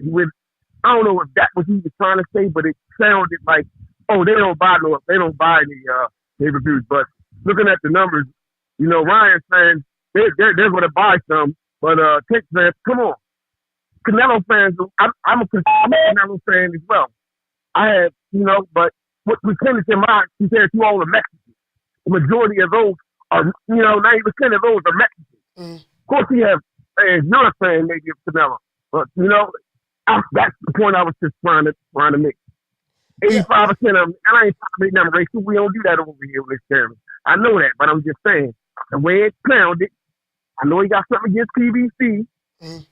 I don't know if that was he was trying to say, but it sounded like, oh, they don't buy any pay-per-views. But looking at the numbers, Ryan fans, they're going to buy some, but Tank fans, come on. Canelo fans, I'm a Canelo fan as well. I have, but what we tend to mind compared to all the Mexicans, the majority of those are, 90% of those are Mexicans. Of course, we have fans, you're a fan maybe of Canelo, but, that's the point I was just trying to make. 85% of them, and I ain't trying to make them racial. We don't do that over here with this channel. I know that, but I'm just saying, the way it sounded, I know he got something against PBC,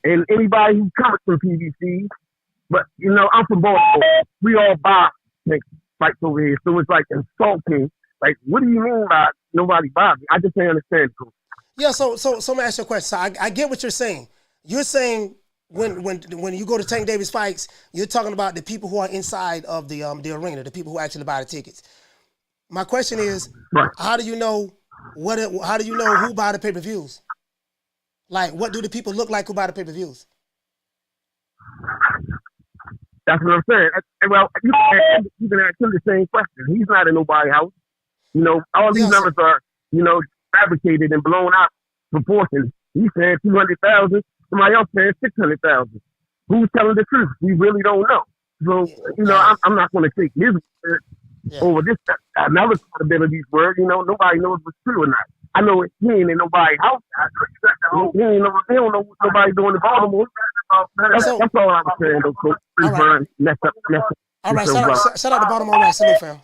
and anybody who comes from PBC, but, I'm from Baltimore. We all buy fights over here. So it's like insulting. Like, what do you mean by nobody buys me? I just don't understand. Yeah, so let me ask you a question. So I get what you're saying. You're saying when you go to Tank Davis fights, you're talking about the people who are inside of the arena, the people who actually buy the tickets. My question is, how do you know who buy the pay-per-views? Like, what do the people look like who buy the pay-per-views? That's what I'm saying. Well, you can ask him the same question. He's not in nobody's house. All these numbers are, fabricated and blown out proportions. He's saying 200,000. Somebody else saying 600,000. Who's telling the truth? We really don't know. So, I'm not going to take his word over this another credibility's word. Nobody knows what's true or not. I know he ain't in nobody house. He don't know what nobody doing in Baltimore. That's all I was saying, though, Coach. All right. All right, shout out to Baltimore Rats. Salute, fam.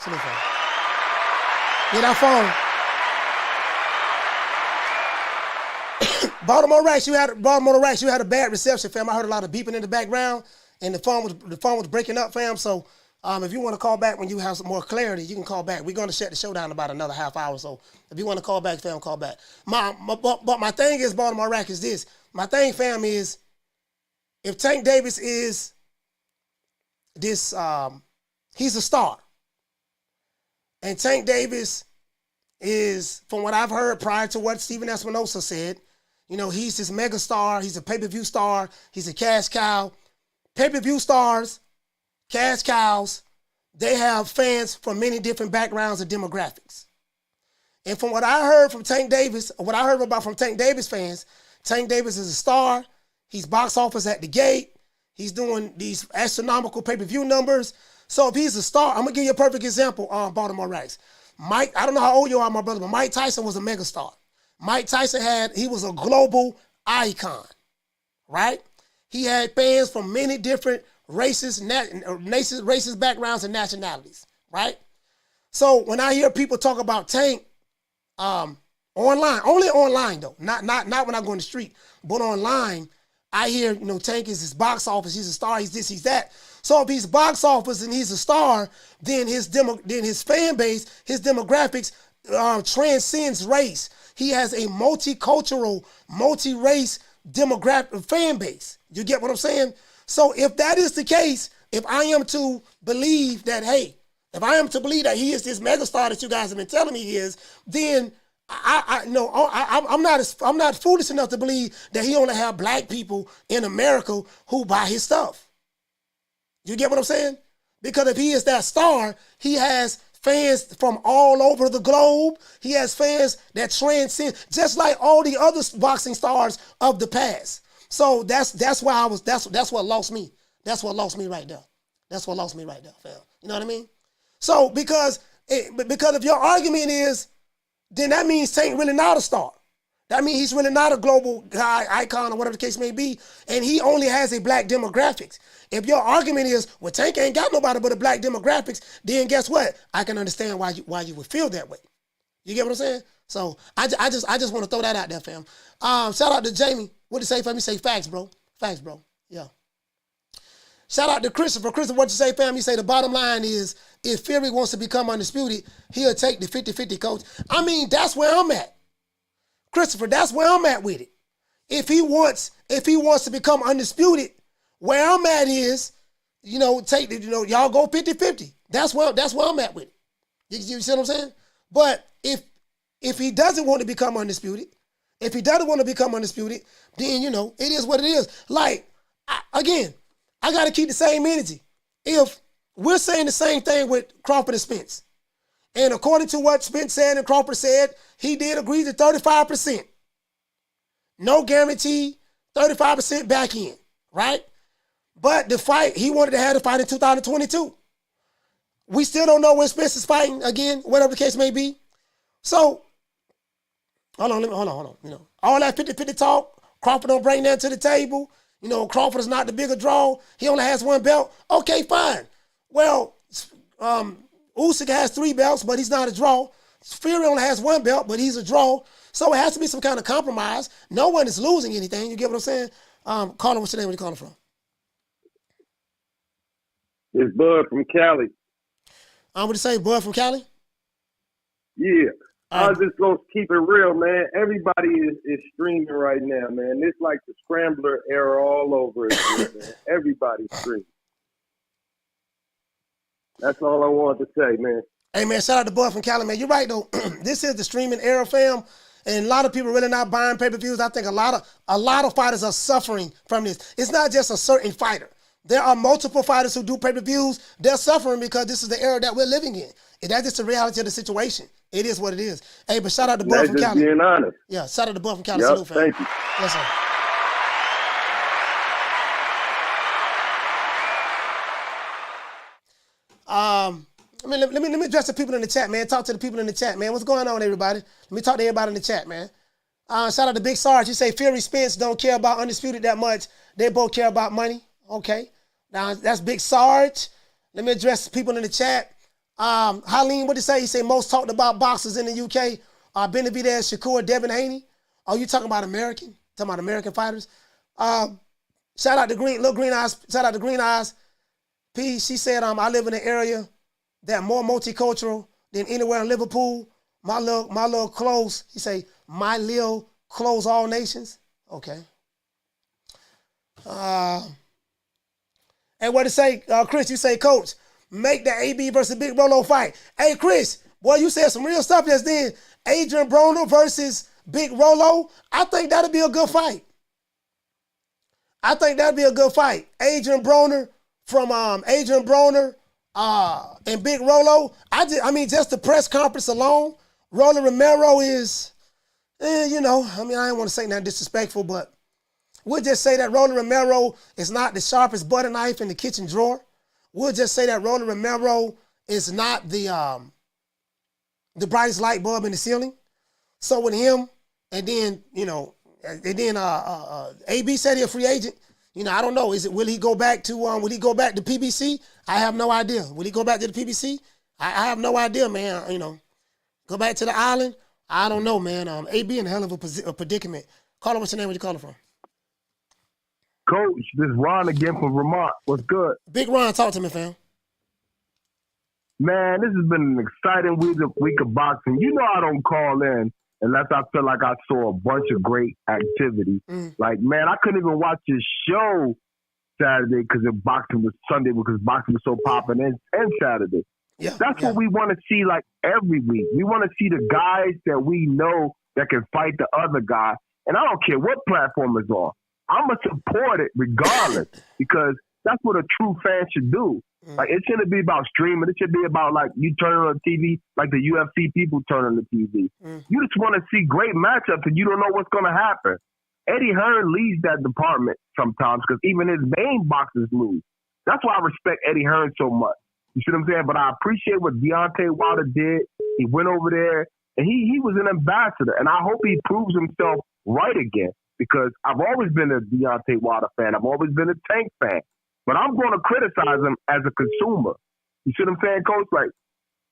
Get our phone. Baltimore Rats, you had a bad reception, fam. I heard a lot of beeping in the background, and the phone was breaking up, fam. So if you want to call back when you have some more clarity, you can call back. We're going to shut the show down in about another half hour. So if you want to call back, fam, call back. But my thing is, Baltimore Rats, is this. My thing, fam, is if Tank Davis is this, he's a star. And Tank Davis is, from what I've heard prior to what Stephen Espinosa said, you know, he's this mega star. He's a pay-per-view star. He's a cash cow. Pay-per-view stars, cash cows, they have fans from many different backgrounds and demographics. And from what I heard from Tank Davis, or what I heard about from Tank Davis fans, Tank Davis is a star. He's box office at the gate. He's doing these astronomical pay-per-view numbers. So if he's a star, I'm going to give you a perfect example on Baltimore Rats. Mike, I don't know how old you are, my brother, but Mike Tyson was a megastar. Mike Tyson he was a global icon, right? He had fans from many different races, backgrounds, and nationalities, right? So when I hear people talk about Tank online, only online though, not when I go in the street, but online, I hear, you know, Tank is his box office, he's a star, he's this, he's that. So if he's box office and he's a star, then his fan base, his demographics transcends race. He has a multicultural, multi-race demographic fan base. You get what I'm saying? So if that is the case, if I am to believe that, hey, if I am to believe that he is this megastar that you guys have been telling me he is, then I'm not foolish enough to believe that he only have black people in America who buy his stuff. You get what I'm saying? Because if he is that star, he has fans from all over the globe. He has fans that transcend, just like all the other boxing stars of the past. So that's why that's what lost me. That's what lost me right there. That's what lost me right there, fam. You know what I mean? So because if your argument is, then that means Tank really not a star. That means he's really not a global guy, icon, or whatever the case may be, and he only has a black demographics. If your argument is, well, Tank ain't got nobody but a black demographics, then guess what? I can understand why you would feel that way. You get what I'm saying? So I just want to throw that out there, fam. Shout out to Jamie. What did he say for me? Say facts, bro. Facts, bro. Yeah. Shout out to Christopher. Christopher, what you say, fam? You say the bottom line is, if Fury wants to become undisputed, he'll take the 50-50 coach. I mean, that's where I'm at. Christopher, that's where I'm at with it. If he wants to become undisputed, where I'm at is, y'all go 50-50. That's where I'm at with it. You see what I'm saying? But if he doesn't want to become undisputed, then it is what it is. Like, I got to keep the same energy. If we're saying the same thing with Crawford and Spence, and according to what Spence said and Crawford said, he did agree to 35%. No guarantee, 35% back in, right? But the fight, he wanted to have the fight in 2022. We still don't know when Spence is fighting again, whatever the case may be. So, hold on. You know, all that 50-50 talk, Crawford don't bring that to the table. You know, Crawford is not the bigger draw. He only has one belt. Okay, fine. Well, Usyk has 3 belts, but he's not a draw. Fury only has 1 belt, but he's a draw. So it has to be some kind of compromise. No one is losing anything. You get what I'm saying? Caller, what's your name? Where you calling from? It's Bud from Cali. I'm going to say Bud from Cali? Yeah. I was just going to keep it real, man. Everybody is streaming right now, man. It's like the Scrambler era all over again, man. Everybody's streaming. That's all I wanted to say, man. Hey, man, shout out to Bud from Cali, man. You're right, though. This is the streaming era, fam. And a lot of people really not buying pay-per-views. I think a lot of fighters are suffering from this. It's not just a certain fighter. There are multiple fighters who do pay-per-views. They're suffering because this is the era that we're living in. And that's just the reality of the situation. It is what it is. Hey, but shout out to Bud from Cali. Being honest. Yeah, shout out to Bud from Cali. Yep, Salute, fam. thank you. Yes, sir. Let me address the people in the chat, man. Talk to the people in the chat, man. What's going on, everybody? Let me talk to everybody in the chat, man. Shout out to Big Sarge. You say Fury Spence don't care about Undisputed that much. They both care about money. Okay. Now, that's Big Sarge. Let me address people in the chat. Haleen, what did he say? He say most talked about boxers in the UK are Benavidez, Shakur, Devin Haney. Oh, you talking about American? Talking about American fighters? Shout out to Green Eyes. Shout out to Green Eyes. P, she said, I live in an area that more multicultural than anywhere in Liverpool. My little close. He say, my little close all nations. Okay. And what to say, Chris, you say, Coach, make the AB versus Big Rolo fight. Hey, Chris, boy, you said some real stuff just then. Adrian Broner versus Big Rolo. I think that'll be a good fight. Adrian Broner and Big Rolo. Just the press conference alone, Rolly Romero is, I didn't want to say nothing disrespectful, but we'll just say that Rolly Romero is not the sharpest butter knife in the kitchen drawer. We'll just say that Rolly Romero is not the brightest light bulb in the ceiling. So with him, and then AB said he's a free agent. I don't know. Will he go back to PBC? I have no idea. Will he go back to the PBC? I have no idea, man. Go back to the island. I don't know, man. AB in a hell of a predicament. Caller, what's your name? Where you calling from? Coach, this is Ron again from Vermont. What's good? Big Ron, talk to me, fam. Man, this has been an exciting week of boxing. I don't call in unless I feel like I saw a bunch of great activity. Like, man, I couldn't even watch this show Saturday because boxing was Sunday because boxing was so popular and Saturday. That's what we want to see, like, every week. We want to see the guys that we know that can fight the other guy. And I don't care what platform it's on. I'm going to support it regardless because that's what a true fan should do. Like, it shouldn't be about streaming. It should be about, like, you turn on the TV like the UFC people turn on the TV. You just want to see great matchups and you don't know what's going to happen. Eddie Hearn leads that department sometimes because even his main boxers lose. That's why I respect Eddie Hearn so much. You see what I'm saying? But I appreciate what Deontay Wilder did. He went over there and he was an ambassador. And I hope he proves himself right again because I've always been a Deontay Wilder fan. I've always been a Tank fan. But I'm going to criticize him as a consumer. You see what I'm saying, Coach? Like,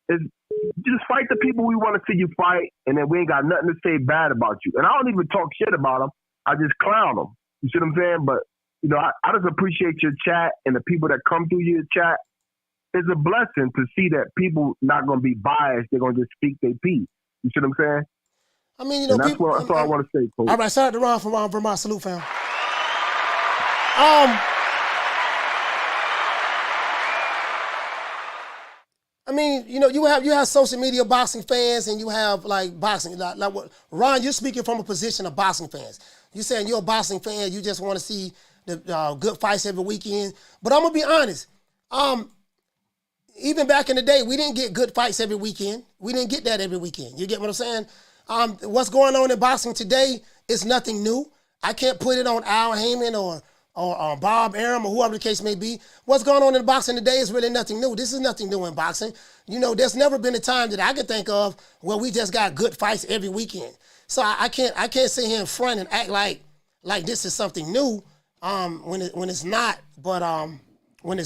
just fight the people we want to see you fight, and then we ain't got nothing to say bad about you. And I don't even talk shit about them. I just clown them. You see what I'm saying? But, I just appreciate your chat and the people that come through your chat. It's a blessing to see that people not going to be biased. They're going to just speak their piece. You see what I'm saying? That's all I want to say, Coach. All right, shout out to Ron from Vermont. Salute, fam. You have social media boxing fans, and you have like boxing. Like what Ron, you're speaking from a position of boxing fans. You're saying you're a boxing fan. You just want to see the good fights every weekend. But I'm gonna be honest. Even back in the day, we didn't get good fights every weekend. We didn't get that every weekend. You get what I'm saying? What's going on in boxing today is nothing new. I can't put it on Al Heyman or Bob Arum or whoever the case may be. What's going on in boxing today is really nothing new. This is nothing new in boxing. There's never been a time that I can think of where we just got good fights every weekend. So I can't sit here in front and act like this is something new when it's not. But it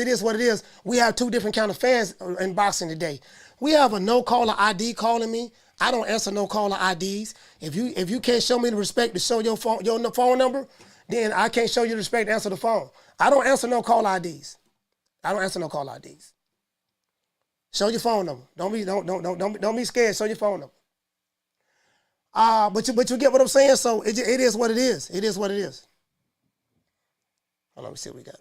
is what it is. We have two different kind of fans in boxing today. We have a no-caller ID calling me. I don't answer no-caller IDs. If you can't show me the respect to show your phone number, then I can't show you the respect to answer the phone. I don't answer no-caller IDs. Show your phone number. Don't be scared. Show your phone number. But you get what I'm saying. So it is what it is. It is what it is. Hold on, let me see what we got.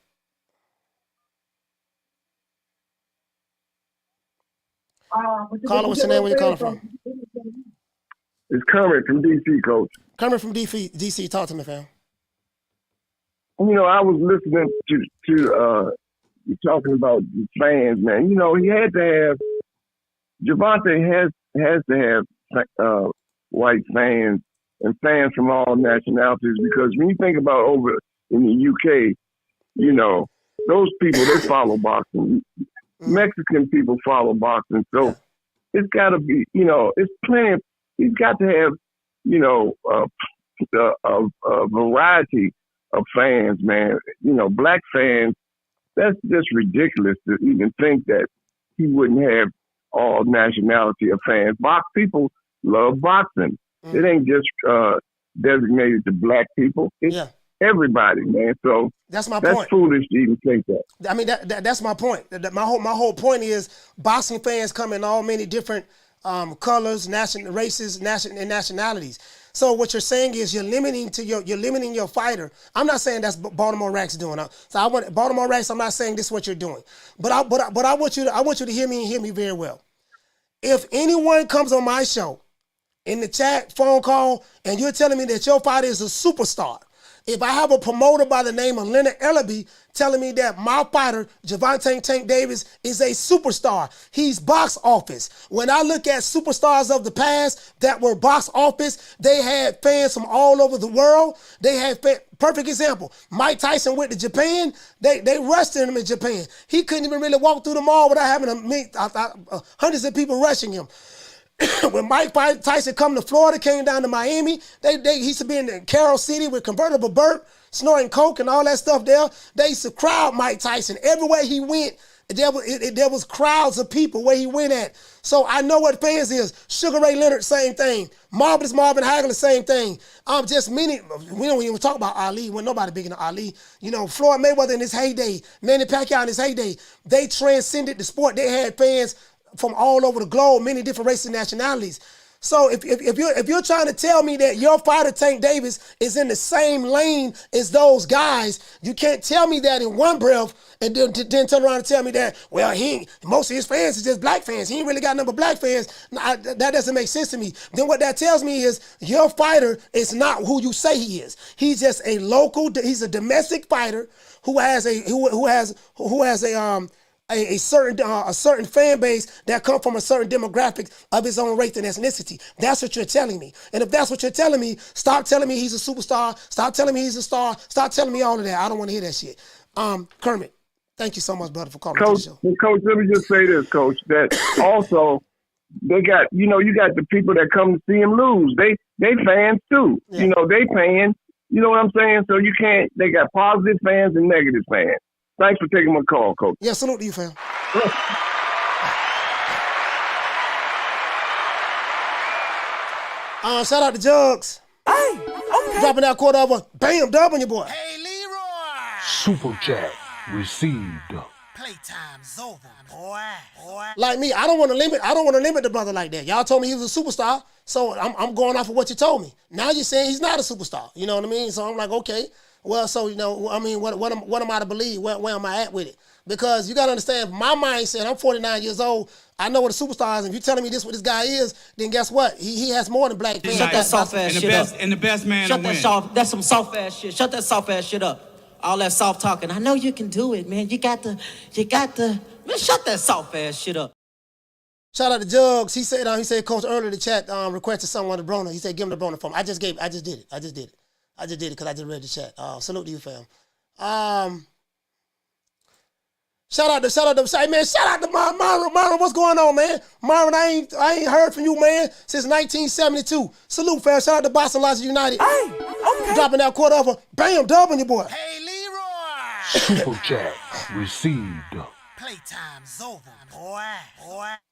Caller, what's your name? Where you calling from? It's Kermit from DC, Coach. Kermit from DC. Talk to me, fam. I was listening to you talking about the fans, man. He had to have Gervonta has to have white fans and fans from all nationalities because when you think about over in the UK, those people, they follow boxing. Mexican people follow boxing. So it's got to be, it's plenty of, he's got to have, a variety of fans, man. Black fans, that's just ridiculous to even think that he wouldn't have all nationality of fans. People love boxing. It ain't just designated to black people. It's everybody, man. So that's point. That's foolish to even think that. I mean, that's my point. My whole point is boxing fans come in all many different colors, races, and nationalities. So what you're saying is you're limiting your fighter. I'm not saying that's Baltimore Rack's doing. So I want Baltimore Racks. I'm not saying this is what you're doing. But I want you to hear me and hear me very well. If anyone comes on my show, in the chat, phone call, and you're telling me that your fighter is a superstar, if I have a promoter by the name of Leonard Ellaby telling me that my fighter, Gervonta Tank Davis, is a superstar, he's box office. When I look at superstars of the past that were box office, they had fans from all over the world. They had perfect example. Mike Tyson went to Japan. They rushed him in Japan. He couldn't even really walk through the mall without having hundreds of people rushing him. When Mike Tyson come to Florida, came down to Miami, he used to be in Carroll City with convertible Burt, snorting coke and all that stuff there. They used to crowd Mike Tyson. Everywhere he went, there was crowds of people where he went at. So I know what fans is. Sugar Ray Leonard, same thing. Marvelous Marvin Hagler, same thing. Just many, we don't even talk about Ali. When nobody bigger than Ali. Floyd Mayweather in his heyday, Manny Pacquiao in his heyday, they transcended the sport. They had fans from all over the globe, many different races and nationalities. So if you're trying to tell me that your fighter Tank Davis is in the same lane as those guys, you can't tell me that in one breath and then turn around and tell me that, well, most of his fans is just black fans. He ain't really got a number of black fans. That doesn't make sense to me. Then what that tells me is your fighter is not who you say he is. He's just he's a domestic fighter who has a certain fan base that come from a certain demographic of his own race and ethnicity. That's what you're telling me. And if that's what you're telling me, stop telling me he's a superstar. Stop telling me he's a star. Stop telling me all of that. I don't want to hear that shit. Kermit, thank you so much, brother, for calling the show. Coach, let me just say this, Coach, that also they got, you got the people that come to see him lose. They fans too. Yeah. They paying. You know what I'm saying? So they got positive fans and negative fans. Thanks for taking my call, Coach. Yeah, salute to you, fam. Shout out to Jugs. Hey, okay. Dropping that quarter over. Bam, dub on your boy. Hey, Leroy. Super chat received. Playtime's over, boy. Like me, I don't want to limit the brother like that. Y'all told me he was a superstar, so I'm going off of what you told me. Now you're saying he's not a superstar. You know what I mean? So I'm like, okay. Well, so, what am I to believe? Where am I at with it? Because you got to understand, my mindset, I'm 49 years old. I know what a superstar is. If you're telling me this what this guy is, then guess what? He has more than black fans. Shut that soft-ass shit up. And the best man to win. That's some soft-ass shit. Shut that soft-ass shit up. All that soft talking. I know you can do it, man. You got to, man, shut that soft-ass shit up. Shout out to Jugs. He said, Coach, earlier the chat requested someone to Broner. He said, give him the Broner for me. I just did it because I just read the chat. Salute to you, fam. Shout out to Myron. What's going on, man? Myron, I ain't heard from you, man, since 1972. Salute, fam. Shout out to Boston Logic United. Hey, okay. Dropping that quarter over. Bam, dub on your boy. Hey, Leroy. Super chat received. Playtime's over, boy.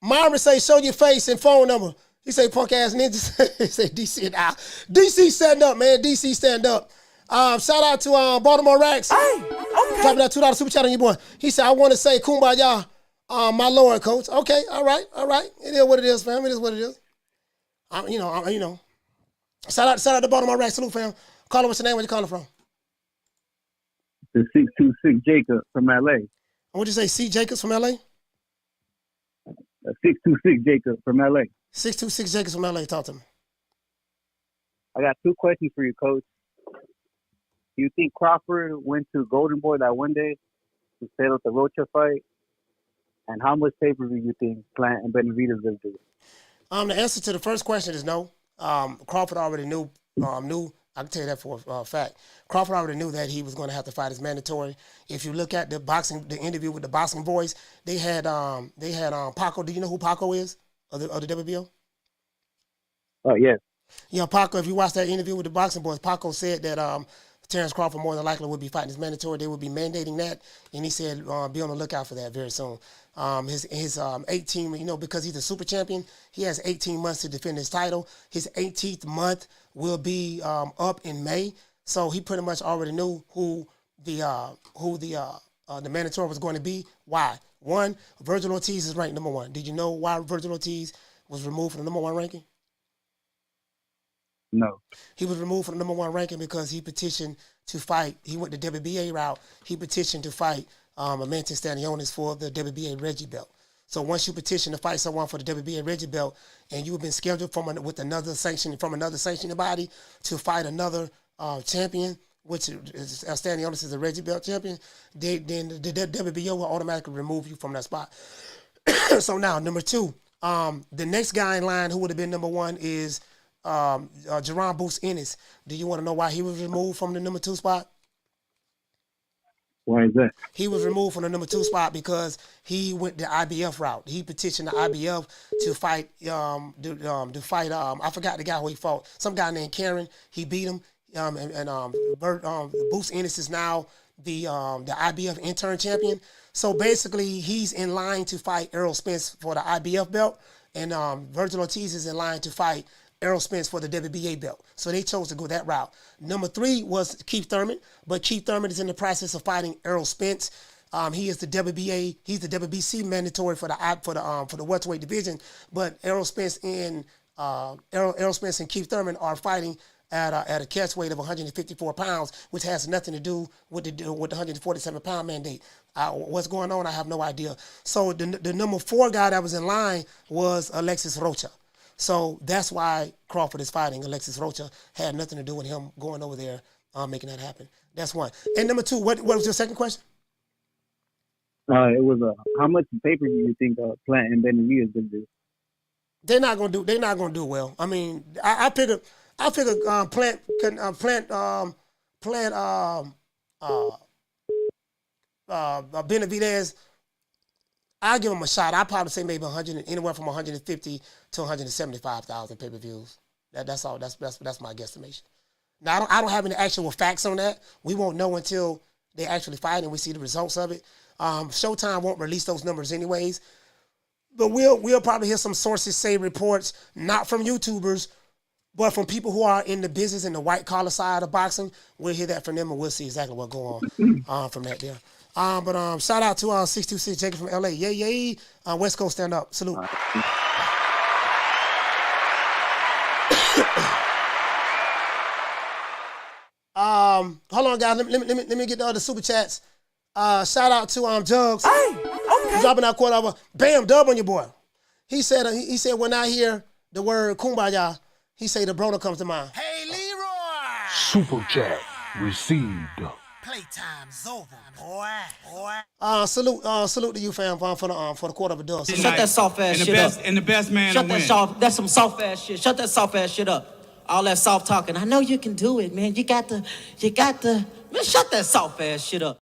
Myron say, show your face and phone number. He say, punk ass ninjas. He say, DC and out. DC stand up, man. DC stand up. Shout out to Baltimore Racks. Hey, okay. Dropping that $2 super chat on your boy. He said, I want to say kumbaya, my Lord, Coach. Okay, all right. It is what it is, fam. It is what it is. Shout out to Baltimore Racks. Salute, fam. Call him, what's your name? Where you calling from? The 626 Jacob from LA. What'd you say, C. Jacobs from LA? 626 Jacob from LA. 626 Jacobs from LA. Talk to me. I got two questions for you, Coach. Do you think Crawford went to Golden Boy that one day to settle the Rocha fight? And how much pay-per-view do you think Plant and Benavidez will do? The answer to the first question is no. Crawford already knew I can tell you that for a fact. Crawford already knew that he was going to have to fight as mandatory. If you look at the interview with the Boxing Voice, they had Paco. Do you know who Paco is of the WBO? Oh, yes. Yeah, Paco, if you watch that interview with the Boxing Boys, Paco said that Terence Crawford more than likely would be fighting as mandatory. They would be mandating that, and he said be on the lookout for that very soon. His 18, because he's a super champion, he has 18 months to defend his title. His 18th month will be up in May, so he pretty much already knew who the mandatory was going to be. Why? One, Virgil Ortiz is ranked number 1. Did you know why Virgil Ortiz was removed from the number 1 ranking? No. He was removed from the number 1 ranking because he petitioned to fight. He went the WBA route. He petitioned to fight Mantis Stanionis for the WBA Reggie belt. So once you petition to fight someone for the WBA Reggie belt, and you've been scheduled from another sanctioning body to fight another champion, which is Stanionis is a Reggie belt champion, then the WBO will automatically remove you from that spot. So now, number 2, the next guy in line who would have been number 1 is Jerron Boots Ennis. Do you want to know why he was removed from the number 2 spot? Why is that? He was removed from the number 2 spot because he went the IBF route. He petitioned the IBF to fight I forgot the guy who he fought. Some guy named Karen. He beat him. Boots Ennis is now the IBF intern champion. So basically, he's in line to fight Errol Spence for the IBF belt, and Virgil Ortiz is in line to fight Errol Spence for the WBA belt. So they chose to go that route. Number 3 was Keith Thurman, but Keith Thurman is in the process of fighting Errol Spence. He is the WBA, he's the WBC mandatory for the welterweight division, but Errol Spence and Keith Thurman are fighting at a catch weight of 154 pounds, which has nothing to do with the 147-pound mandate. What's going on, I have no idea. So the number 4 guy that was in line was Alexis Rocha. So that's why Crawford is fighting Alexis Rocha. Had nothing to do with him going over there making that happen. That's one. And number 2, what was your second question? It was how much paper do you think Plant and Benavidez is going to do? They're not gonna do well. I mean, I figure Plant Benavidez. I'll give him a shot. I'll probably say maybe anywhere from 150 to 175,000 pay-per-views. That's all. That's my guesstimation. Now I don't have any actual facts on that. We won't know until they actually fight and we see the results of it. Showtime won't release those numbers anyways. But we'll probably hear some sources say reports, not from YouTubers, but from people who are in the business in the white collar side of boxing. We'll hear that from them and we'll see exactly what's going on from that there. But shout out to 626 Jacob from LA. Yay. West Coast, stand up. Salute. Hold on, guys. Let me get the other super chats. Shout out to Jugs. Hey, okay. Dropping out quarter over. Bam, dub on your boy. He said when I hear the word kumbaya, he say the Broner comes to mind. Hey, Leroy! Super chat received. Playtime's over, boy. Salute to you, fam, for the quarter of a dub. Shut that soft ass shit up. And the best man Shut to win. that's some soft ass shit. Shut that soft ass shit up. All that soft talking. I know you can do it, man. You got the. Man, shut that soft ass shit up.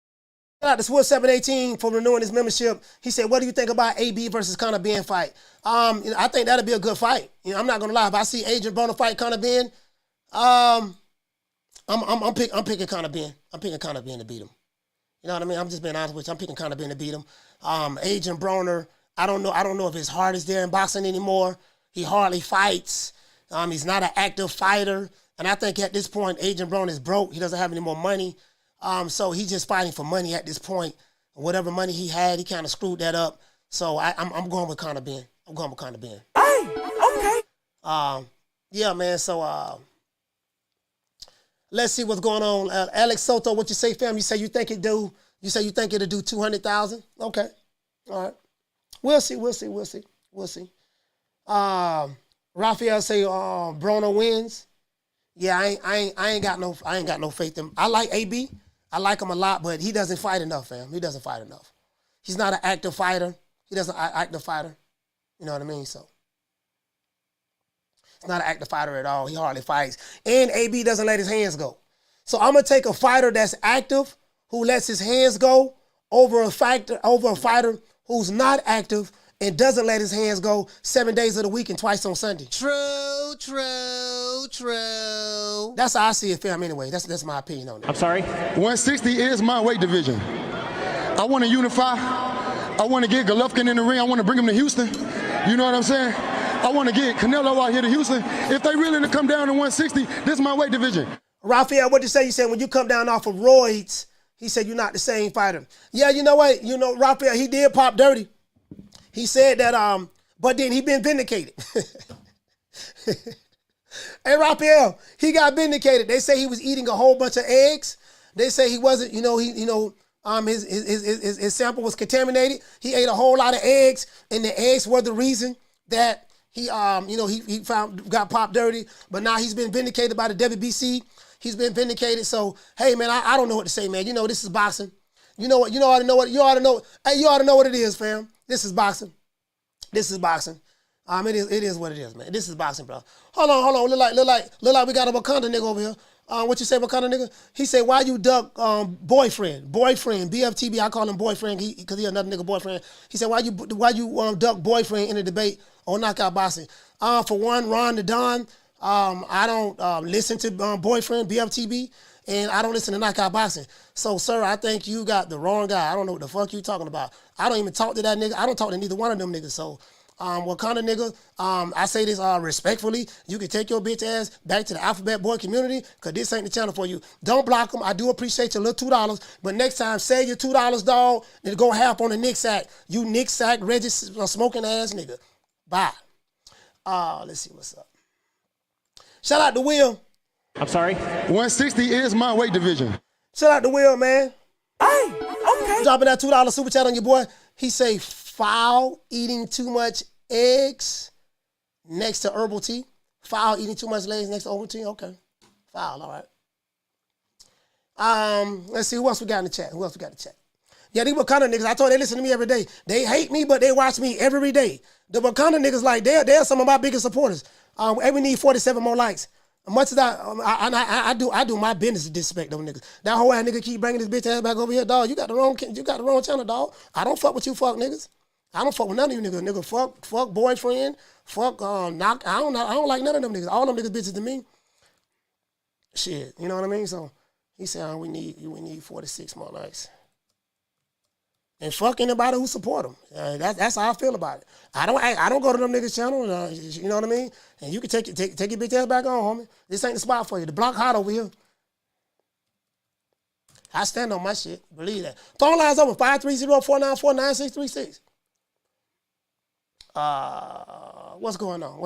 Shout out to Swift 718 for renewing his membership. He said, "What do you think about AB versus Conor Benn fight?" I think that'll be a good fight. I'm not gonna lie. If I see Adrian Broner fight Conor Benn, I'm picking Conor Benn. I'm picking Conor Benn to beat him. You know what I mean? I'm just being honest with you. I'm picking Conor Benn to beat him. Adrian Broner, I don't know if his heart is there in boxing anymore. He hardly fights. He's not an active fighter. And I think at this point, Adrian Broner is broke. He doesn't have any more money. So he's just fighting for money at this point. Whatever money he had, he kind of screwed that up. So I'm going with Conor Benn. I'm going with Conor Benn. Hey, okay. Yeah, man. So let's see what's going on. Alex Soto, what you say, fam? You say you think it'll do 200,000? Okay. All right. We'll see. Raphael say Broner wins. Yeah, I ain't got no faith in him. I like AB. I like him a lot, but he doesn't fight enough, fam. He doesn't fight enough. He's not an active fighter. He doesn't act the fighter. You know what I mean? So He's not an active fighter at all. He hardly fights. And AB doesn't let his hands go. So I'm going to take a fighter that's active, who lets his hands go, over a fighter who's not active and doesn't let his hands go 7 days of the week and twice on Sunday. True. That's how I see it, fam, anyway. That's my opinion on it. I'm sorry? 160 is my weight division. I want to unify. I want to get Golovkin in the ring. I want to bring him to Houston. You know what I'm saying? I want to get Canelo out here to Houston. If they really to come down to 160, this is my weight division. Raphael, what you say? You said when you come down off of roids, he said you're not the same fighter. Yeah, you know what? You know, Raphael, he did pop dirty. He said that, but then he been vindicated. Hey, Raphael, he got vindicated. They say he was eating a whole bunch of eggs. They say he wasn't, his sample was contaminated. He ate a whole lot of eggs, and the eggs were the reason that he got popped dirty. But now he's been vindicated by the WBC. He's been vindicated. So, hey, man, I don't know what to say, man. You know, this is boxing. You ought to know what it is, fam. This is boxing. It is what it is, man. This is boxing, bro. Hold on. Look like we got a Wakanda nigga over here. What you say, Wakanda nigga? He said, why you duck boyfriend, BFTB, I call him boyfriend because he another nigga boyfriend. He said, why you duck boyfriend in the debate on knockout boxing? For one, Ron the Don, I don't listen to boyfriend, BFTB, and I don't listen to knockout boxing. So, sir, I think you got the wrong guy. I don't know what the fuck you talking about. I don't even talk to that nigga. I don't talk to neither one of them niggas. So, Wakanda nigga, I say this respectfully. You can take your bitch ass back to the Alphabet Boy community because this ain't the channel for you. Don't block them. I do appreciate your little $2, but next time, save your $2, dog, and go half on the Nick Sack. You Nick Sack, registered smoking ass nigga. Bye. Let's see what's up. Shout out to Will. I'm sorry? 160 is my weight division. Shout out to Will, man. Hey, okay. Dropping that $2 super chat on your boy. He say, foul eating too much eggs next to herbal tea. Foul eating too much eggs next to herbal tea. Okay. Foul, all right. Let's see, who else we got in the chat? Yeah, these Wakanda niggas, I told you, they listen to me every day. They hate me, but they watch me every day. The Wakanda niggas, like, they're some of my biggest supporters. We need 47 more likes. Much as I do my business to disrespect those niggas. That whole ass nigga keep bringing this bitch ass back over here, dog. You got the wrong channel, dog. I don't fuck with you, fuck niggas. I don't fuck with none of you niggas. Nigga, fuck boyfriend, fuck knock. I don't like none of them niggas. All them niggas bitches to me. Shit, you know what I mean? So he said, we need 46 more likes. And fuck anybody who support them. That's how I feel about it. I don't go to them niggas' channel. You know what I mean? And you can take your bitch ass back on, homie. This ain't the spot for you. The block hot over here. I stand on my shit. Believe that. Phone lines open 530-494-9636. What's going on?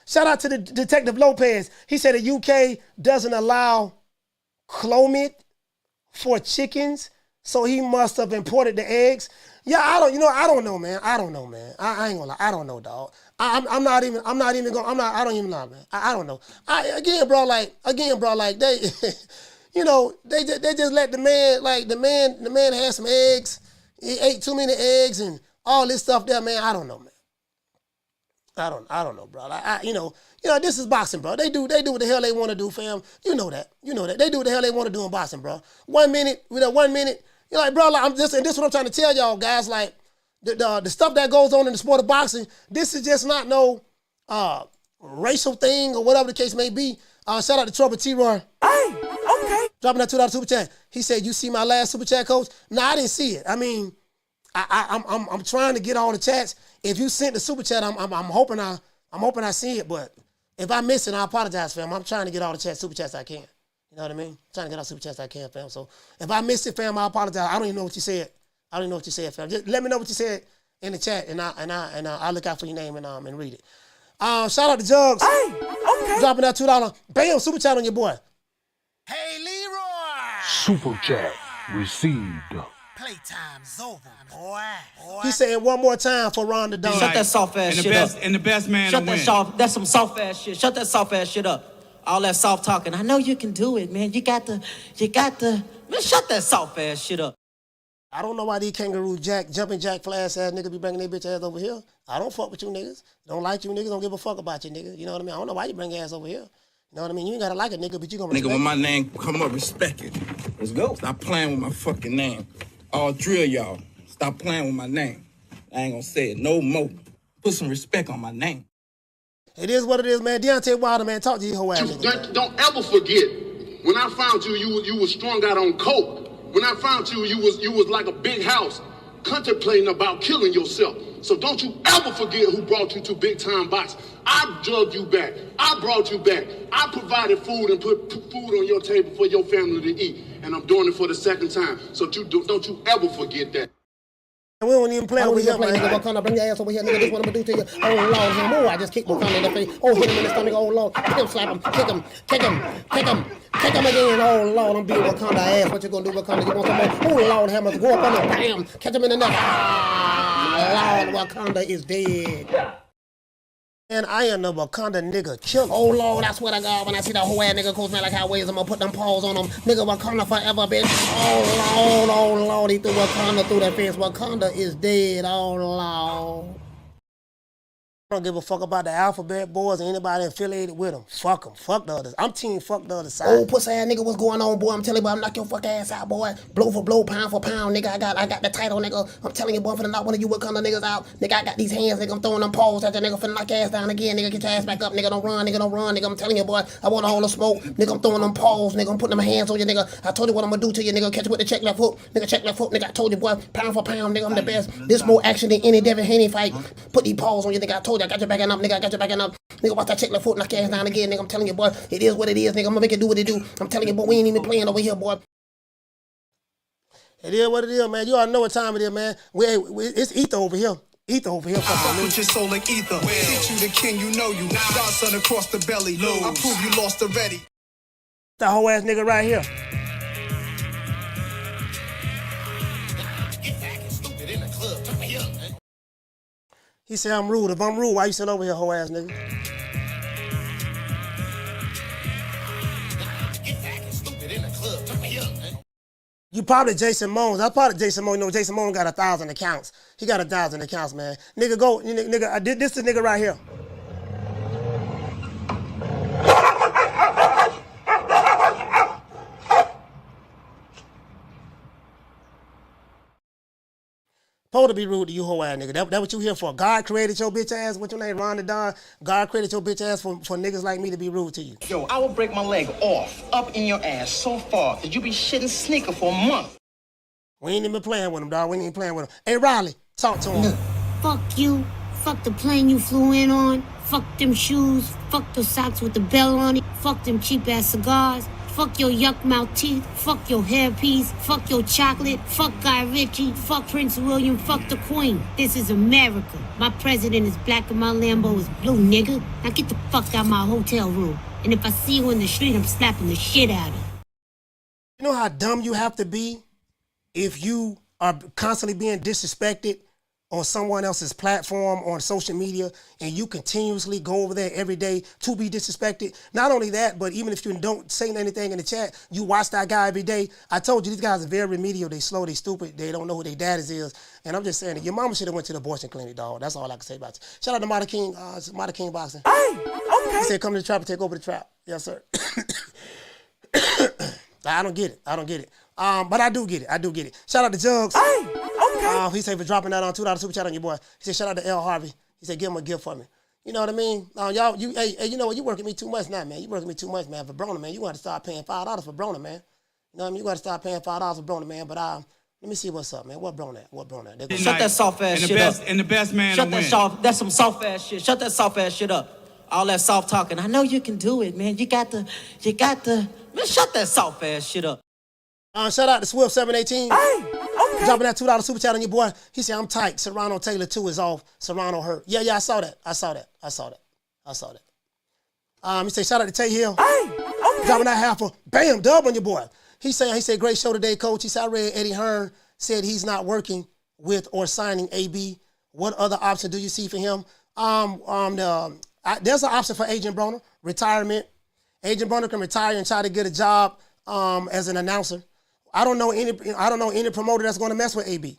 Shout out to the Detective Lopez. He said the UK doesn't allow clomid for chickens. So he must have imported the eggs. Yeah, I don't know, man. I ain't gonna lie. I don't know, dog. I don't even know, man. I don't know. Again, bro, they, they just let the man had some eggs. He ate too many eggs and all this stuff there, man. I don't know, man. I don't know, bro. This is boxing, bro. They do what the hell they want to do, fam. You know that. They do what the hell they want to do in boxing, bro. 1 minute, you're like, bro, like, this is what I'm trying to tell y'all, guys. Like, the stuff that goes on in the sport of boxing, this is just not no racial thing or whatever the case may be. Shout out to Trouble T-Roy. Hey, okay. Dropping that $2 super chat. He said, you see my last super chat, coach? No, I didn't see it. I mean, I'm trying to get all the chats. If you sent the super chat, I'm hoping I see it, but if I miss it, I apologize, fam. I'm trying to get all the super chats I can. You know what I mean? Trying to get all the super chats I can, fam. So if I missed it, fam, I apologize. I don't even know what you said. Fam. Just let me know what you said in the chat, and I'll look out for your name and read it. Shout out to Jugs. Hey, okay. Dropping that $2. Bam, super chat on your boy. Hey, Leroy. Super chat received. Playtime's over, boy. He said one more time for Ron the Don. Shut that soft ass shit up. And the best man to win. That's some soft ass shit. Shut that soft ass shit up. All that soft talking. I know you can do it, man. You got the, man, shut that soft ass shit up. I don't know why these kangaroo jack, jumping jack flash ass niggas be bringing their bitch ass over here. I don't fuck with you niggas. Don't like you niggas. Don't give a fuck about you niggas. You know what I mean? I don't know why you bring your ass over here. You know what I mean? You ain't gotta like a nigga, but you gonna respect Nigga, when my it. name come up, respect it. Let's go. Stop playing with my fucking name. All three of y'all, stop playing with my name. I ain't gonna say it no more. Put some respect on my name. It is what it is, man. Deontay Wilder, man, talk to you whole ass niggas. Don't ever forget, when I found you, you was strung out on coke. When I found you, you was like a big house, contemplating about killing yourself. So don't you ever forget who brought you to big time boxing. I drugged you back. I brought you back. I provided food and put food on your table for your family to eat. And I'm doing it for the second time. So don't you ever forget that. We don't even play over here, man. Nigga, Wakanda, bring your ass over here, nigga. This what I'm gonna do to you. Oh, Lord, him. Oh, I just kicked Wakanda in the face. Oh, hit him in the stomach. Oh, Lord. Kick him, slap him. Kick him. Kick him. Kick him. Kick him again. Oh, Lord, I'm beating Wakanda ass. What you gonna do, Wakanda? You want some more? Oh, Lord, hammers. Go up on him. Bam. Catch him in the neck. Ah, Lord, Wakanda is dead. And I am the Wakanda nigga killer. Oh, Lord, I swear to God, when I see that whole ass nigga coach man like how ways, I'm gonna put them paws on him. Nigga, Wakanda forever, bitch. Oh, Lord, he threw Wakanda through that fence. Wakanda is dead. Oh, Lord. I don't give a fuck about the Alphabet Boys or anybody affiliated with them. Fuck them. Fuck the others. I'm team fuck the other side. Oh, pussy ass nigga, what's going on, boy? I'm telling you, boy, I'm knock your fuck ass out, boy. Blow for blow, pound for pound, nigga. I got the title, nigga. I'm telling you, boy, I'm finna knock one of you Wakanda niggas out. Nigga, I got these hands, nigga. I'm throwing them paws at that nigga, finna knock your ass down again, nigga. Get your ass back up, nigga. Don't run, nigga. I'm telling you, boy, I want all the smoke. Nigga, I'm throwing them paws, nigga. I'm putting them hands on you, nigga. I told you what I'm gonna do to you, nigga. Catch you with the check left hook. Nigga, check left hook, nigga. I told you, boy, pound for pound, nigga. I'm the best. This more action than any Devin Haney fight. Put these paws on you, nigga. I told you, I got your back up, nigga. I got your back up. Nigga, watch that check left foot, knock your ass down again, nigga. I'm telling you, boy, it is what it is, nigga. I'm gonna make it do what it do. I'm telling you, boy, we ain't even playing over here, boy. It is what it is, man. You already know what time it is, man. It's ether over here. Ether over here. I put your soul in ether. Teach you the king, you know you. Godson across the belly. I prove you lost already. That whole ass nigga right here. He said I'm rude. If I'm rude, why you sitting over here, whole ass nigga? You probably Jason Mones. I probably Jason Mones. You know, Jason Mones got 1,000 accounts. He got 1,000 accounts, man. Nigga, go. Nigga, I did this to nigga right here. Supposed to be rude to you, whole ass nigga. That what you here for? God created your bitch ass. What's your name? Ron the Don. God created your bitch ass for niggas like me to be rude to you. Yo, I will break my leg off, up in your ass so far that you be shitting sneaker for a month. We ain't even playing with him, dog. We ain't even playing with him. Hey, Riley, talk to him. Look, fuck you. Fuck the plane you flew in on. Fuck them shoes. Fuck the socks with the bell on it. Fuck them cheap ass cigars. Fuck your yuck mouth teeth. Fuck your hairpiece. Fuck your chocolate. Fuck Guy Ritchie. Fuck Prince William. Fuck the Queen. This is America. My president is black and my Lambo is blue, nigga. Now get the fuck out my hotel room. And if I see you in the street, I'm slapping the shit out of you. You know how dumb you have to be if you are constantly being disrespected on someone else's platform on social media and you continuously go over there every day to be disrespected. Not only that, but even if you don't say anything in the chat, you watch that guy every day. I told you, these guys are very remedial. They slow, they stupid. They don't know who their daddies is. And I'm just saying that your mama should have went to the abortion clinic, dog. That's all I can say about you. Shout out to Marta King Boxing. Hey, okay. He said, come to the trap and take over the trap. Yes, sir. I don't get it. But I do get it. Shout out to Jugs. Hey, okay. He said for dropping that on $2 super chat on your boy. He said shout out to L Harvey. He said give him a gift for me. You know what I mean? Y'all, hey, you know what? You working me too much now, man. You working me too much, man. For Broner, man, you got to start paying $5 for Broner, man. You know what I mean? You got to start paying $5 for Broner, man. But let me see what's up, man. What Broner at? Shut that soft ass shit up. And the best man Shut to that win. soft. That's some soft ass shit. Shut that soft ass shit up. All that soft talking. I know you can do it, man. You got to. Man, shut that soft ass shit up. Shout out to Swift 718. Hey, okay. Dropping that $2 super chat on your boy. He said, I'm tight. Serrano Taylor 2 is off. Serrano hurt. Yeah, I saw that. He said, shout out to Tay Hill. Hey, okay. Dropping that half a bam, dub on your boy. He said, great show today, coach. He said, I read Eddie Hearn said he's not working with or signing AB. What other option do you see for him? There's an option for Agent Broner, retirement. Agent Broner can retire and try to get a job as an announcer. I don't know any promoter that's going to mess with AB.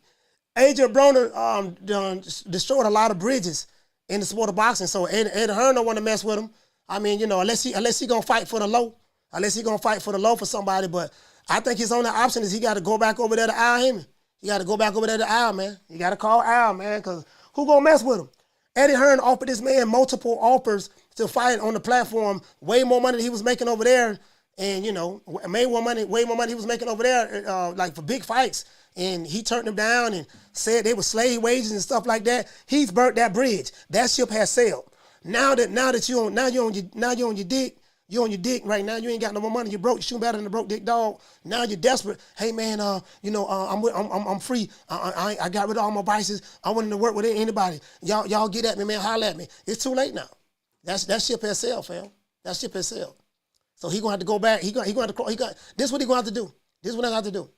Agent Broner done destroyed a lot of bridges in the sport of boxing. So Eddie Hearn don't want to mess with him. I mean, you know, unless he gonna fight for the low, for somebody. But I think his only option is he got to go back over there to Al Heyman. He got to go back over there to Al, man. You got to call Al, man, because who gonna mess with him? Eddie Hearn offered this man multiple offers to fight on the platform, way more money than he was making over there. And, you know, way more money he was making over there, like for big fights. And he turned them down and said they were slave wages and stuff like that. He's burnt that bridge. That ship has sailed. Now you're on your dick right now. You ain't got no more money. You broke. You shoot better than a broke dick dog. Now you're desperate. Hey man, I'm free. I got rid of all my vices. I wanted to work with anybody. Y'all get at me, man. Holler at me. It's too late now. That ship has sailed, fam. That ship has sailed. So he gonna have to go back. This is what he gonna have to do. This is what I have to do.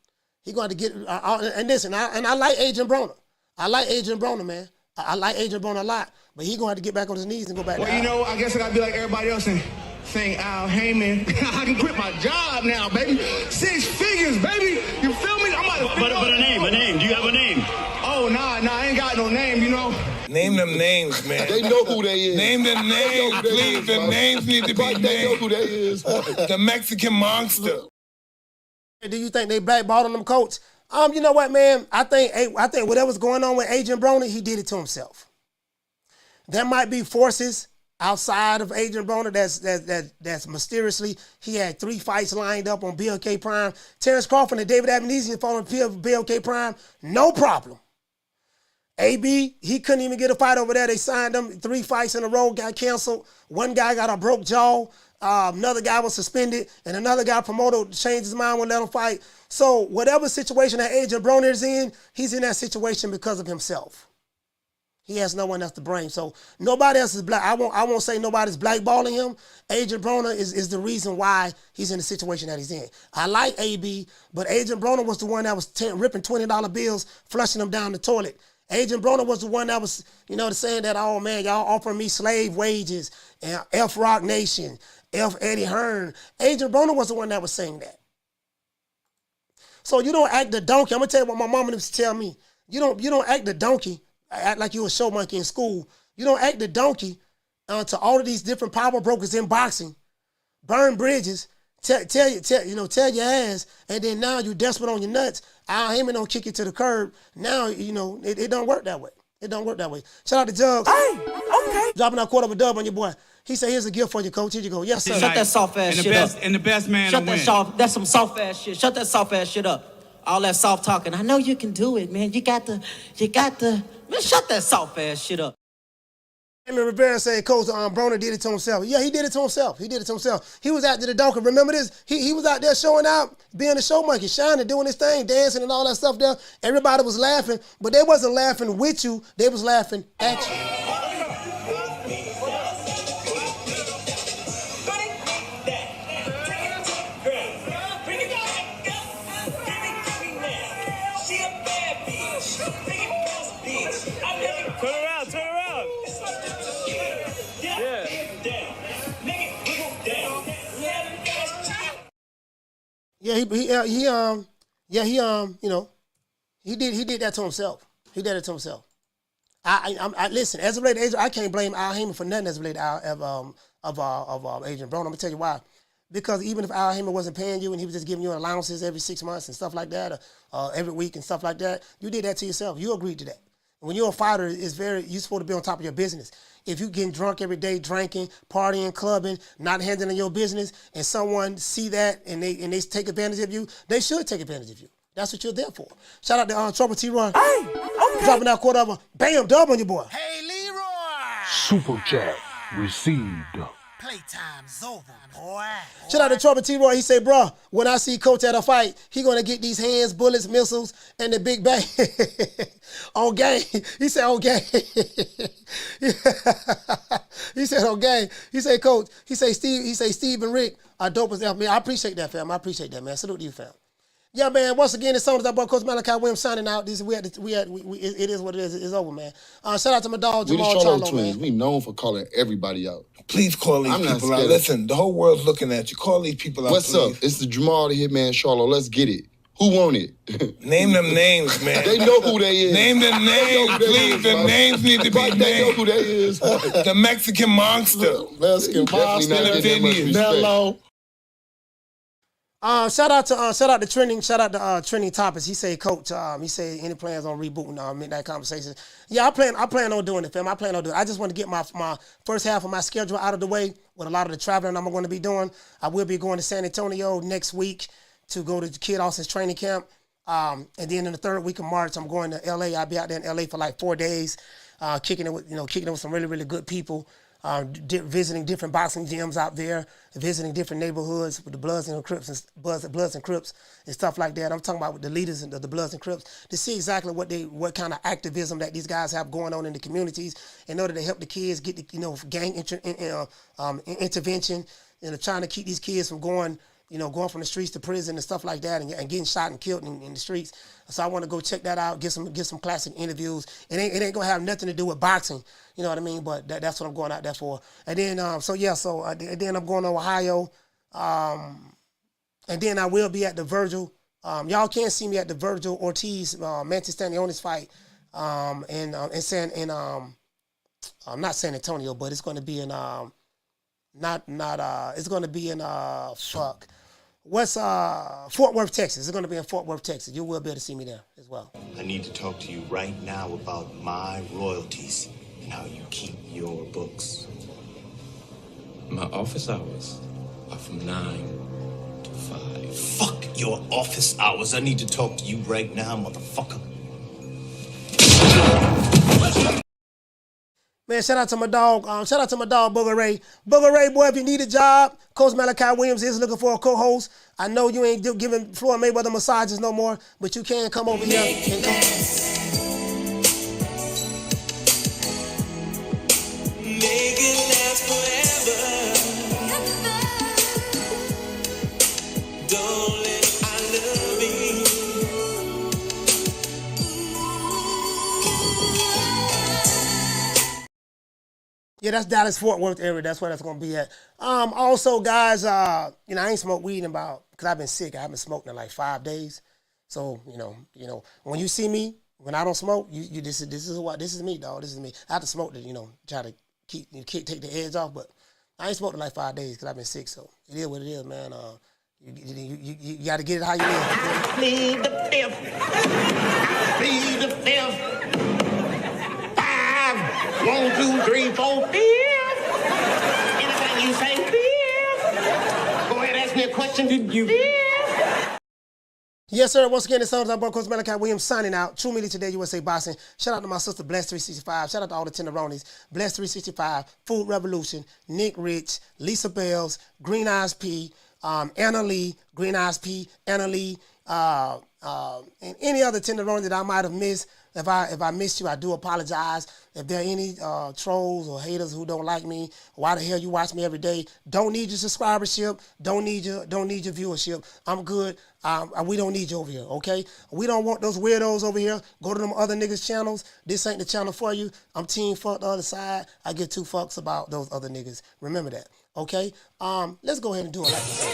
He gonna have to get and listen. I like Agent Broner. I like Agent Broner, man. I like Agent Broner a lot. But he gonna have to get back on his knees and go back. Well, you know, I guess I gotta be like everybody else and saying Al Heyman. I can quit my job now, baby. 6 figures, baby. You feel me? But a name. Do you have a name? Oh, nah, I ain't got no name, you know. Name them names, man. They know who they is. Name them names, please. The names need to be named. They know who they is. The Mexican monster. Do you think they blackballed on them coach? You know what, man? I think whatever's going on with Agent Broner, he did it to himself. There might be forces outside of Agent Broner that's mysteriously, he had 3 fights lined up on BLK Prime. Terence Crawford and David Avenesian fought on BLK Prime, no problem. AB, he couldn't even get a fight over there. They signed him 3 fights in a row, got canceled. One guy got a broke jaw. Another guy was suspended, and another guy promoted, changed his mind, wouldn't let him fight. So whatever situation that Agent Broner is in, he's in that situation because of himself. He has no one else to blame. So nobody else is black. I won't say nobody's blackballing him. Agent Broner is the reason why he's in the situation that he's in. I like AB, but Agent Broner was the one that was ripping $20 bills, flushing them down the toilet. Agent Broner was the one that was, saying that, oh man, y'all offering me slave wages, and F Rock Nation, F Eddie Hearn. Agent Broner was the one that was saying that. So you don't act the donkey. I'm gonna tell you what my mama used to tell me. You don't act the donkey. Act like you a show monkey in school. You don't act the donkey to all of these different power brokers in boxing, burn bridges, tell your ass, and then now you desperate on your nuts. Al Heyman don't kick you to the curb. Now, it don't work that way. It don't work that way. Shout out to Jugs. Hey, okay. Dropping out $2 dub on your boy. He said, here's a gift for you, coach. Here you go. Yes, sir. Shut that soft ass shit up. And the best man Shut to win. that's some soft ass shit. Shut that soft ass shit up. All that soft talking. I know you can do it, man. You got to, man, shut that soft ass shit up. Amy Rivera said, Coach, Broner did it to himself. Yeah, he did it to himself. He was out there the donkey. Remember this? He was out there showing out, being a show monkey, shining, doing his thing, dancing and all that stuff there. Everybody was laughing, but they wasn't laughing with you. They was laughing at you. Yeah, he did that to himself. He did it to himself. I listen. As a related agent, I can't blame Al Heyman for nothing as related of Agent Broner. I'm gonna tell you why. Because even if Al Heyman wasn't paying you and he was just giving you allowances every 6 months and stuff like that, or every week and stuff like that, you did that to yourself. You agreed to that. When you're a fighter, you're supposed to be on top of your business. If you getting drunk every day, drinking, partying, clubbing, not handling your business, and someone see that and they take advantage of you, they should take advantage of you. That's what you're there for. Shout out to Trouble T-Roy. Hey, okay. Dropping out $2. Bam, dub on your boy. Hey, Leroy! Super chat received. Playtime's over, boy. Shout out to Trouble T-Roy. He say, bro, when I see Coach at a fight, he going to get these hands, bullets, missiles, and the big bang on game. He said, on game. He said, on game. He say, Coach, he say, Steve and Rick are dope as hell. Man, I appreciate that, fam. I appreciate that, man. Salute to you, fam. Yeah, man. Once again, it's on as our boy Coach Malachi Williams signing out. It is what it is. It's over, man. Shout out to my dog Jamal Charlo, twins. man. We known for calling everybody out. Please call these people out. Listen, the whole world's looking at you. Call these people out, What's please. up? It's the Jamal the Hitman Charlo. Let's get it. Who won it? Name them names, man. They know who they is. Name the names, please. The names need to be named. They know who they is. The Mexican monster. Mexican monster. Mellow. Shout out to Trending Topics. He said, Coach, he said any plans on rebooting Midnight Conversations. Yeah, I plan on doing it, fam. I plan on doing it. I just want to get my first half of my schedule out of the way with a lot of the traveling I'm going to be doing. I will be going to San Antonio next week to go to Kid Austin's training camp. And then in the third week of March, I'm going to LA. I'll be out there in LA for like 4 days, kicking it with some really, really good people. Visiting different boxing gyms out there, visiting different neighborhoods with the Bloods and Crips and stuff like that. I'm talking about with the leaders and the Bloods and Crips to see exactly what kind of activism that these guys have going on in the communities in order to help the kids get the gang intervention, trying to keep these kids from going from the streets to prison and stuff like that, and getting shot and killed in the streets. So I want to go check that out, get some classic interviews. It ain't gonna have nothing to do with boxing, you know what I mean? But that's what I'm going out there for. And then then I'm going to Ohio, and then I will be at the Virgil. Y'all can't see me at the Virgil Ortiz Mantis Stanionis fight, not San Antonio, but it's going to be in it's going to be in Fort Worth, Texas. It's going to be in Fort Worth, Texas. You will be able to see me there as well. I need to talk to you right now about my royalties and how you keep your books. My office hours are from 9 to 5. Fuck your office hours. I need to talk to you right now, motherfucker. Man, shout out to my dog. Booger Ray. Booger Ray, boy, if you need a job, Coach Malachi Williams is looking for a co-host. I know you ain't giving Floyd Mayweather massages no more, but you can come over here and come. Make it last forever. Don't let I love you. Yeah, that's Dallas Fort Worth area. That's where that's gonna be at. Also, guys, I ain't smoked weed in because I've been sick. I haven't smoked in like 5 days. So when you see me when I don't smoke, this is me, dog. This is me. I have to smoke to try to take the edge off. But I ain't smoked in like 5 days because I've been sick. So it is what it is, man. You got to get it how you live. Plead the fifth. Plead the fifth. 5, 1, 2, 3, 4, 5. Anything you say, 5. Go ahead, ask me a question. Did you? 5. Yes, sir. Once again, it's I'm Coach Malachi Williams signing out. True Media Today USA Boxing. Shout out to my sister Bless 365. Shout out to all the tenderonis. Bless 365, Food Revolution, Nick Rich, Lisa Bells, Green Eyes P, Anna Lee, Green Eyes P, Anna Lee, and any other tenderoni that I might have missed. If I missed you, I do apologize. If there are any trolls or haters who don't like me, why the hell you watch me every day? Don't need your subscribership. Don't need your viewership. I'm good. We don't need you over here, okay? We don't want those weirdos over here. Go to them other niggas' channels. This ain't the channel for you. I'm team fuck the other side. I give 2 fucks about those other niggas. Remember that, okay? Let's go ahead and do it like this.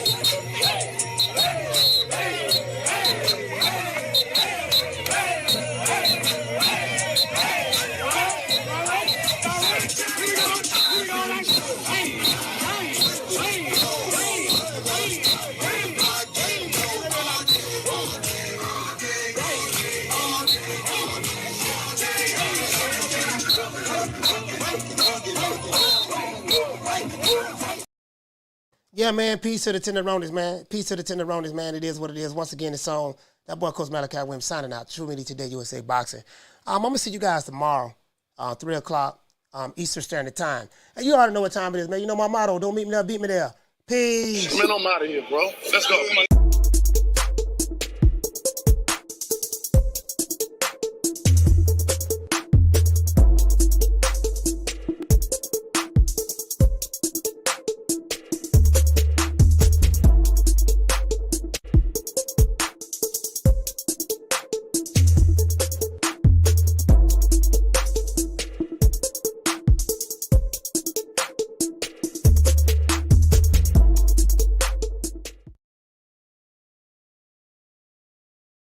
Yeah, man, peace to the tenderonis, man. Peace to the tenderonis, man. It is what it is. Once again, it's on. That boy, Coach Malachi Williams, signing out. True Media Today, USA Boxing. I'm going to see you guys tomorrow, 3 o'clock Eastern Standard Time. And you already know what time it is, man. You know my motto. Don't meet me there, beat me there. Peace. Man, I'm out of here, bro. Let's go.